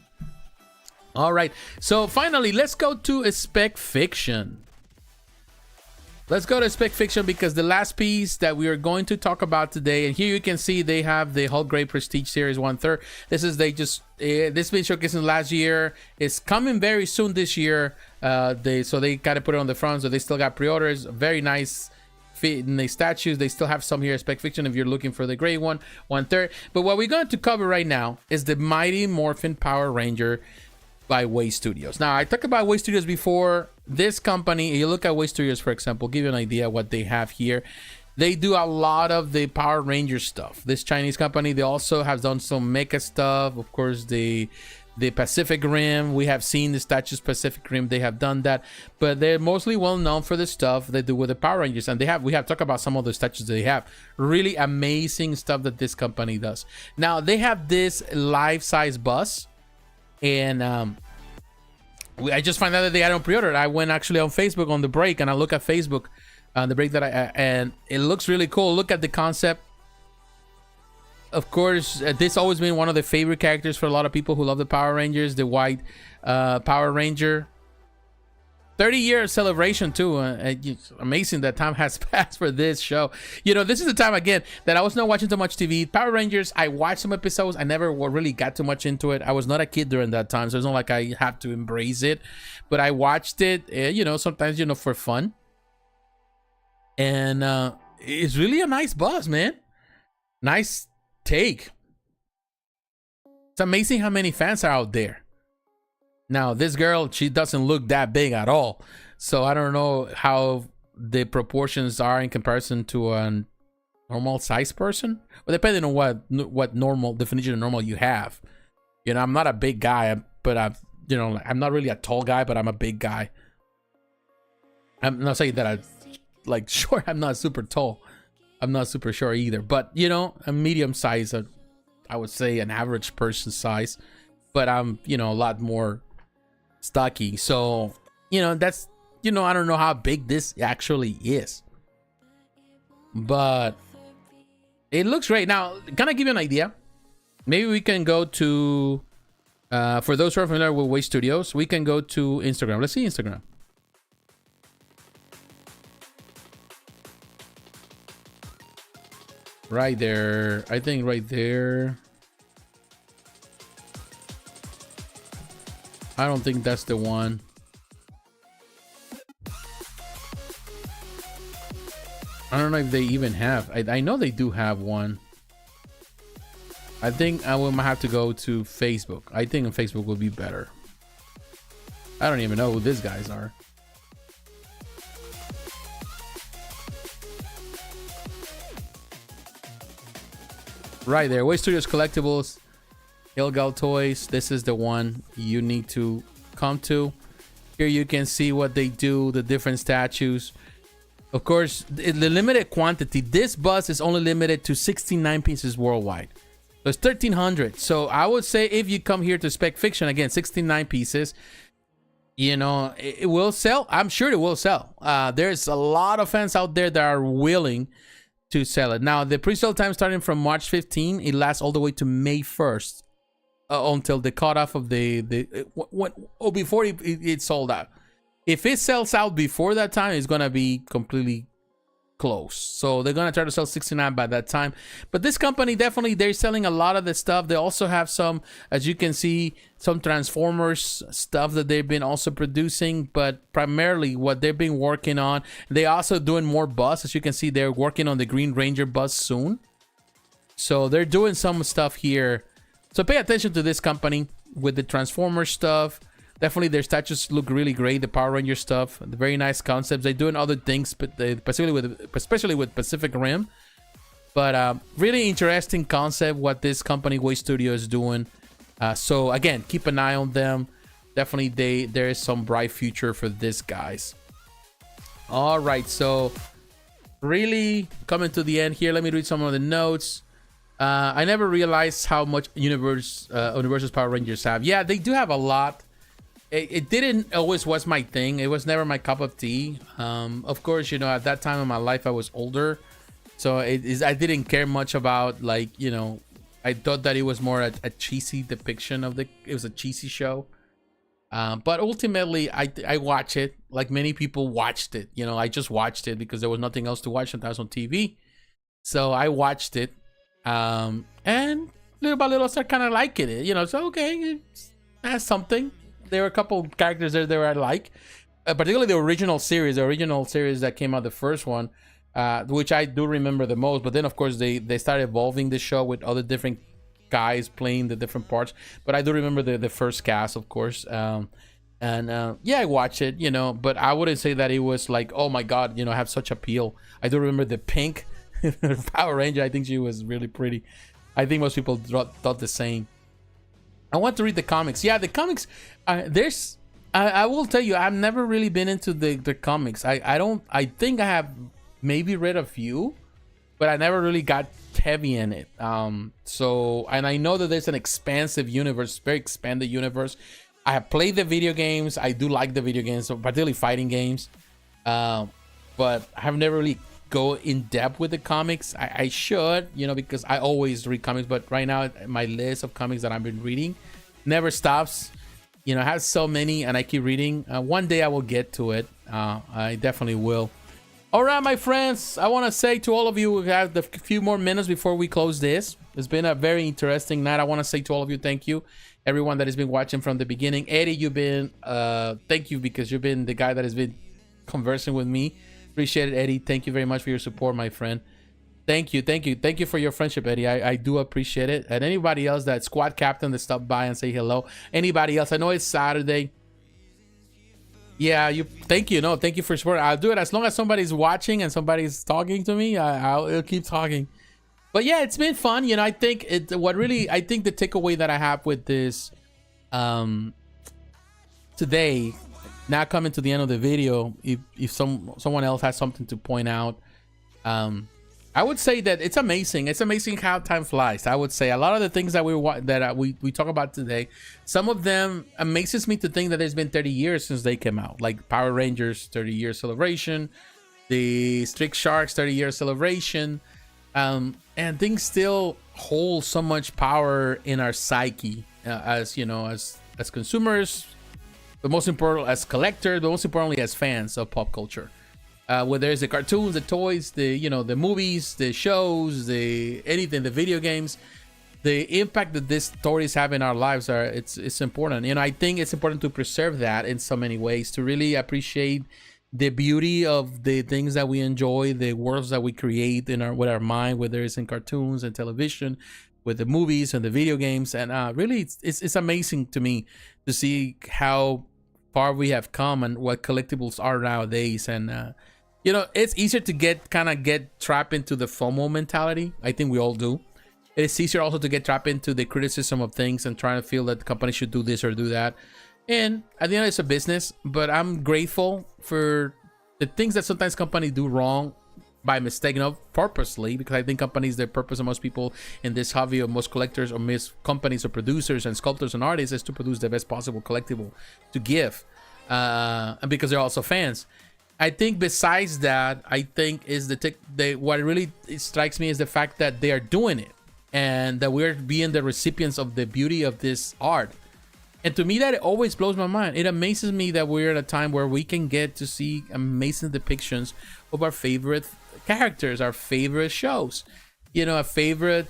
All right. So finally, let's go to Spec Fiction. Let's go to Spec Fiction because the last piece that we are going to talk about today, and here you can see they have the Hulk Grey Prestige Series 1/3. This is this been showcasing last year. It's coming very soon this year. They gotta put it on the front, so they still got pre-orders. Very nice fit in the statues. They still have some here at Spec Fiction if you're looking for the gray one, 1/3. But what we're going to cover right now is the Mighty Morphin Power Ranger by Way Studios. Now, I talked about Way Studios before. This company, you look at Way Studios, for example, give you an idea what they have here. They do a lot of the Power Ranger stuff. This Chinese company, they also have done some mecha stuff. Of course, the Pacific Rim. We have seen the statues Pacific Rim. They have done that, but they're mostly well known for the stuff they do with the Power Rangers. And we have talked about some of the statues they have. Really amazing stuff that this company does. Now, they have this life-size bus. And I just found out that they had on pre-order. I went actually on Facebook on the break, and I look at Facebook on the break and it looks really cool. Look at the concept. Of course, this always been one of the favorite characters for a lot of people who love the Power Rangers, the white Power Ranger. 30-year celebration too. It's amazing that time has passed for this show. You know, this is the time again that I was not watching too much TV. Power Rangers, I watched some episodes. I never really got too much into it. I was not a kid during that time, so it's not like I have to embrace it. But I watched it, you know, sometimes, you know, for fun. And it's really a nice buzz, man. Nice take. It's amazing how many fans are out there. Now, this girl, she doesn't look that big at all. So I don't know how the proportions are in comparison to a normal size person. But depending on what normal definition of normal you have. You know, I'm not a big guy, but I'm not really a tall guy, but I'm a big guy. I'm not saying that I'm like short. I'm not super tall. I'm not super short either. But, you know, a medium size, I would say an average person size. But I'm, you know, a lot more stocky. So, you know, that's, you know, I don't know how big this actually is, but it looks great. Now, can I give you an idea? Maybe we can go to for those who are familiar with Way Studios, we can go to Instagram. Let's see Instagram. Right there. I think right there. I don't think that's the one. I don't know if they even have. I know they do have one. I think I might have to go to Facebook. I think on Facebook would be better. I don't even know who these guys are. Right there. Way Studios Collectibles. Ilgal Toys. This is the one you need to come to. Here you can see what they do, the different statues. Of course, the limited quantity. This bus is only limited to 69 pieces worldwide. So it's 1,300. So I would say if you come here to Spec Fiction, again, 69 pieces, you know, it will sell. I'm sure it will sell. There's a lot of fans out there that are willing to sell it. Now, the pre-sale time starting from March 15, it lasts all the way to May 1st. Until the cutoff of before it's sold out. If it sells out before that time, it's gonna be completely close. So they're gonna try to sell 69 by that time. But this company, definitely, they're selling a lot of the stuff. They also have some, as you can see, some Transformers stuff that they've been also producing, but primarily what they've been working on, they also doing more bus. As you can see, they're working on the Green Ranger bus soon. So they're doing some stuff here. So pay attention to this company with the Transformers stuff. Definitely their statues look really great. The Power Ranger stuff, the very nice concepts. They're doing other things, but especially with Pacific Rim. But really interesting concept what this company Way Studio is doing. So again, keep an eye on them. Definitely there is some bright future for this, guys. All right, so really coming to the end here. Let me read some of the notes. I never realized how much Universal's Power Rangers have. Yeah, they do have a lot. It didn't always was my thing. It was never my cup of tea. Of course, you know, at that time in my life, I was older. So I didn't care much about, like, you know, I thought that it was more a cheesy depiction of it was a cheesy show. But ultimately, I watch it like many people watched it. You know, I just watched it because there was nothing else to watch sometimes on TV. So I watched it. And little by little, I started kind of liking it. You know, so okay, that's something. There were a couple characters there I like, particularly the original series that came out, the first one, which I do remember the most. But then, of course, they started evolving the show with other different guys playing the different parts. But I do remember the first cast, of course. Yeah, I watched it, you know, but I wouldn't say that it was like, oh my God, you know, have such appeal. I do remember the pink Power Ranger. I think she was really pretty. I think most people thought the same. I want to read the comics. Yeah, the comics. I will tell you, I've never really been into the comics. I think I have maybe read a few, but I never really got heavy in it. So, and I know that there's an expansive universe, very expanded universe. I have played the video games. I do like the video games, particularly fighting games. But I have never really go in depth with the comics. I should, you know, because I always read comics, but right now my list of comics that I've been reading never stops. You know, I have so many and I keep reading. One day I will get to it. I definitely will. All right, my friends, I want to say to all of you, we have a few more minutes before we close this. It's been a very interesting night. I want to say to all of you, thank you. Everyone that has been watching from the beginning. Eddie, you've been, thank you, because you've been the guy that has been conversing with me. Appreciate it, Eddie. Thank you very much for your support, my friend. Thank you for your friendship, Eddie. I do appreciate it. And anybody else, that squad captain that stopped by and say hello. Anybody else? I know it's Saturday. Yeah, thank you. No, thank you for support. I'll do it as long as somebody's watching and somebody's talking to me. I'll keep talking. But yeah, it's been fun. You know, I think the takeaway that I have with this today, now coming to the end of the video, if someone else has something to point out, I would say that it's amazing. It's amazing how time flies. I would say a lot of the things that we talk about today, some of them amazes me to think that it's been 30 years since they came out. Like Power Rangers 30-year celebration, the Strict Sharks 30-year celebration, and things still hold so much power in our psyche, as you know, as consumers. But most important, as collectors, but most importantly, as fans of pop culture. Whether it's the cartoons, the toys, the movies, the shows, anything, the video games, the impact that these stories have in our lives it's important. You know, I think it's important to preserve that in so many ways, to really appreciate the beauty of the things that we enjoy, the worlds that we create with our mind, whether it's in cartoons and television, with the movies and the video games. And really, it's amazing to me to see how far we have come and what collectibles are nowadays. And you know, it's easier to get trapped into the FOMO mentality. I think we all do. It's easier also to get trapped into the criticism of things and trying to feel that the company should do this or do that. And at the end, it's a business. But I'm grateful for the things that sometimes companies do wrong by mistake, you know, purposely, because I think companies, their purpose of most people in this hobby, of most collectors or most companies or producers and sculptors and artists, is to produce the best possible collectible to give, and because they're also fans. I think besides that, I think is what really strikes me is the fact that they are doing it and that we're being the recipients of the beauty of this art. And to me, that it always blows my mind. It amazes me that we're at a time where we can get to see amazing depictions of our favorite characters, our favorite shows, you know, our favorite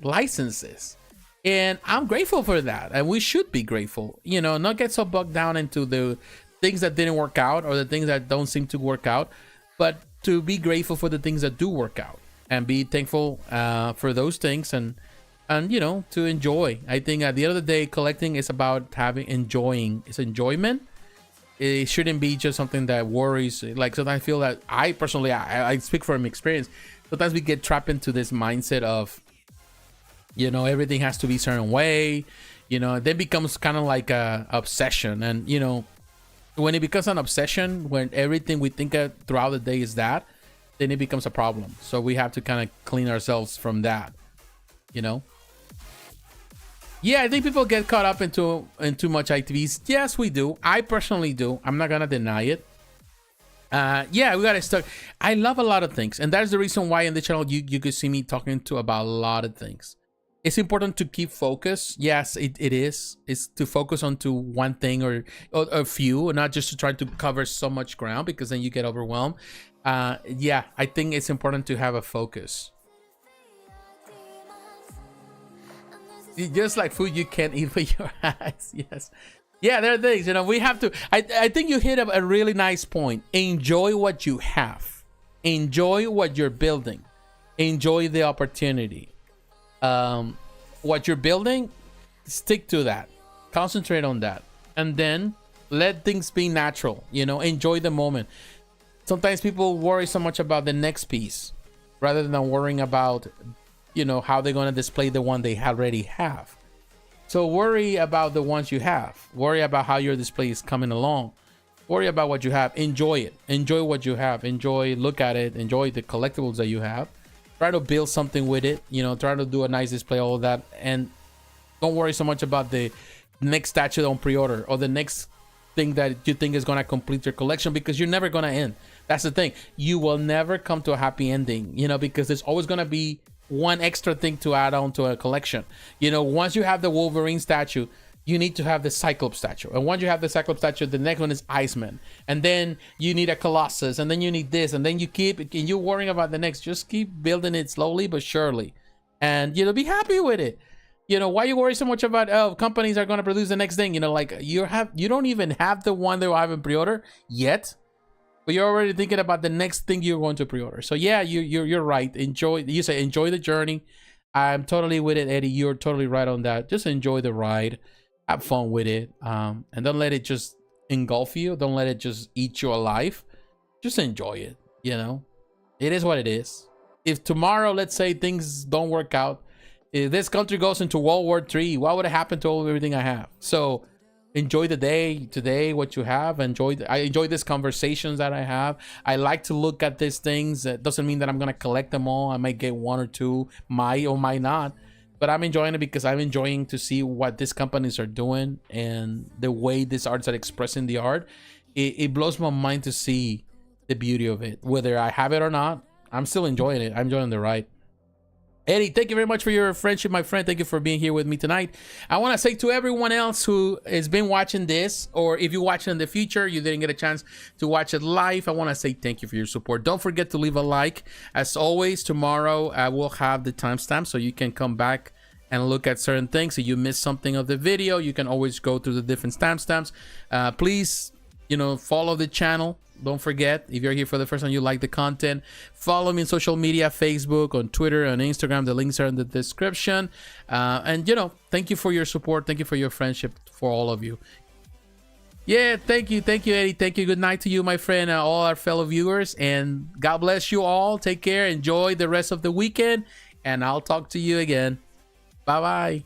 licenses. And I'm grateful for that. And we should be grateful, you know, not get so bogged down into the things that didn't work out or the things that don't seem to work out, but to be grateful for the things that do work out and be thankful for those things and you know, to enjoy. I think at the end of the day, collecting is about enjoying. It's enjoyment. It shouldn't be just something that worries. Like sometimes I feel that I personally, I speak from experience. Sometimes we get trapped into this mindset of, you know, everything has to be a certain way. You know, then becomes kind of like a obsession. And you know, when it becomes an obsession, when everything we think of throughout the day is that, then it becomes a problem. So we have to kind of clean ourselves from that. You know. Yeah, I think people get caught up in too much ITVs. Yes, we do. I personally do. I'm not gonna deny it. Yeah, we gotta start. I love a lot of things, and that's the reason why in the channel you could see me talking about a lot of things. It's important to keep focus. Yes, it is. It's to focus onto one thing or a few, and not just to try to cover so much ground because then you get overwhelmed. Yeah, I think it's important to have a focus. Just like food you can't eat with your eyes. Yes. Yeah, there are things, you know, we have to. I think you hit a really nice point. Enjoy what you have. Enjoy what you're building. Enjoy the opportunity. What you're building, stick to that. Concentrate on that. And then let things be natural. You know, enjoy the moment. Sometimes people worry so much about the next piece rather than worrying about, you know, how they're going to display the one they already have. So worry about the ones you have. Worry about how your display is coming along. Worry about what you have. Enjoy it. Enjoy what you have. Enjoy, look at it. Enjoy the collectibles that you have. Try to build something with it. You know, try to do a nice display, all of that. And don't worry so much about the next statue on pre-order or the next thing that you think is going to complete your collection, because you're never going to end. That's the thing. You will never come to a happy ending, you know, because there's always going to be one extra thing to add on to a collection. You know, once you have the Wolverine statue, you need to have the Cyclops statue, and once you have the Cyclops statue, the next one is Iceman, and then you need a Colossus, and then you need this, and then you keep, and you're worrying about the next. Just keep building it slowly but surely, and you'll be happy with it. You know, why you worry so much about, oh, companies are going to produce the next thing? You know, like you don't even have the one that will have in pre-order yet, but you're already thinking about the next thing you're going to pre-order. So yeah, you're right. Enjoy the journey. I'm totally with it, Eddie. You're totally right on that. Just enjoy the ride, have fun with it, and don't let it just engulf you. Don't let it just eat you alive. Just enjoy it. You know, it is what it is. If tomorrow, let's say things don't work out, if this country goes into World War III, what would have happened to everything I have? So enjoy the day today, what you have. I enjoy these conversations that I have. I like to look at these things. It doesn't mean that I'm gonna collect them all. I might get one or two, might or might not, but I'm enjoying it because I'm enjoying to see what these companies are doing and the way these arts are expressing the art. It blows my mind to see the beauty of it. Whether I have it or not, I'm still enjoying it. I'm enjoying the ride. Eddie, thank you very much for your friendship, my friend. Thank you for being here with me tonight. I want to say to everyone else who has been watching this, or if you watch it in the future, you didn't get a chance to watch it live, I want to say thank you for your support. Don't forget to leave a like. As always, tomorrow I will have the timestamp so you can come back and look at certain things. If you missed something of the video, you can always go through the different timestamps. Please, you know, follow the channel. Don't forget, if you're here for the first time, you like the content, follow me on social media, Facebook, on Twitter, on Instagram. The links are in the description. And, you know, thank you for your support. Thank you for your friendship, for all of you. Yeah, thank you, Eddie. Thank you. Good night to you, my friend, all our fellow viewers. And God bless you all. Take care. Enjoy the rest of the weekend. And I'll talk to you again. Bye-bye.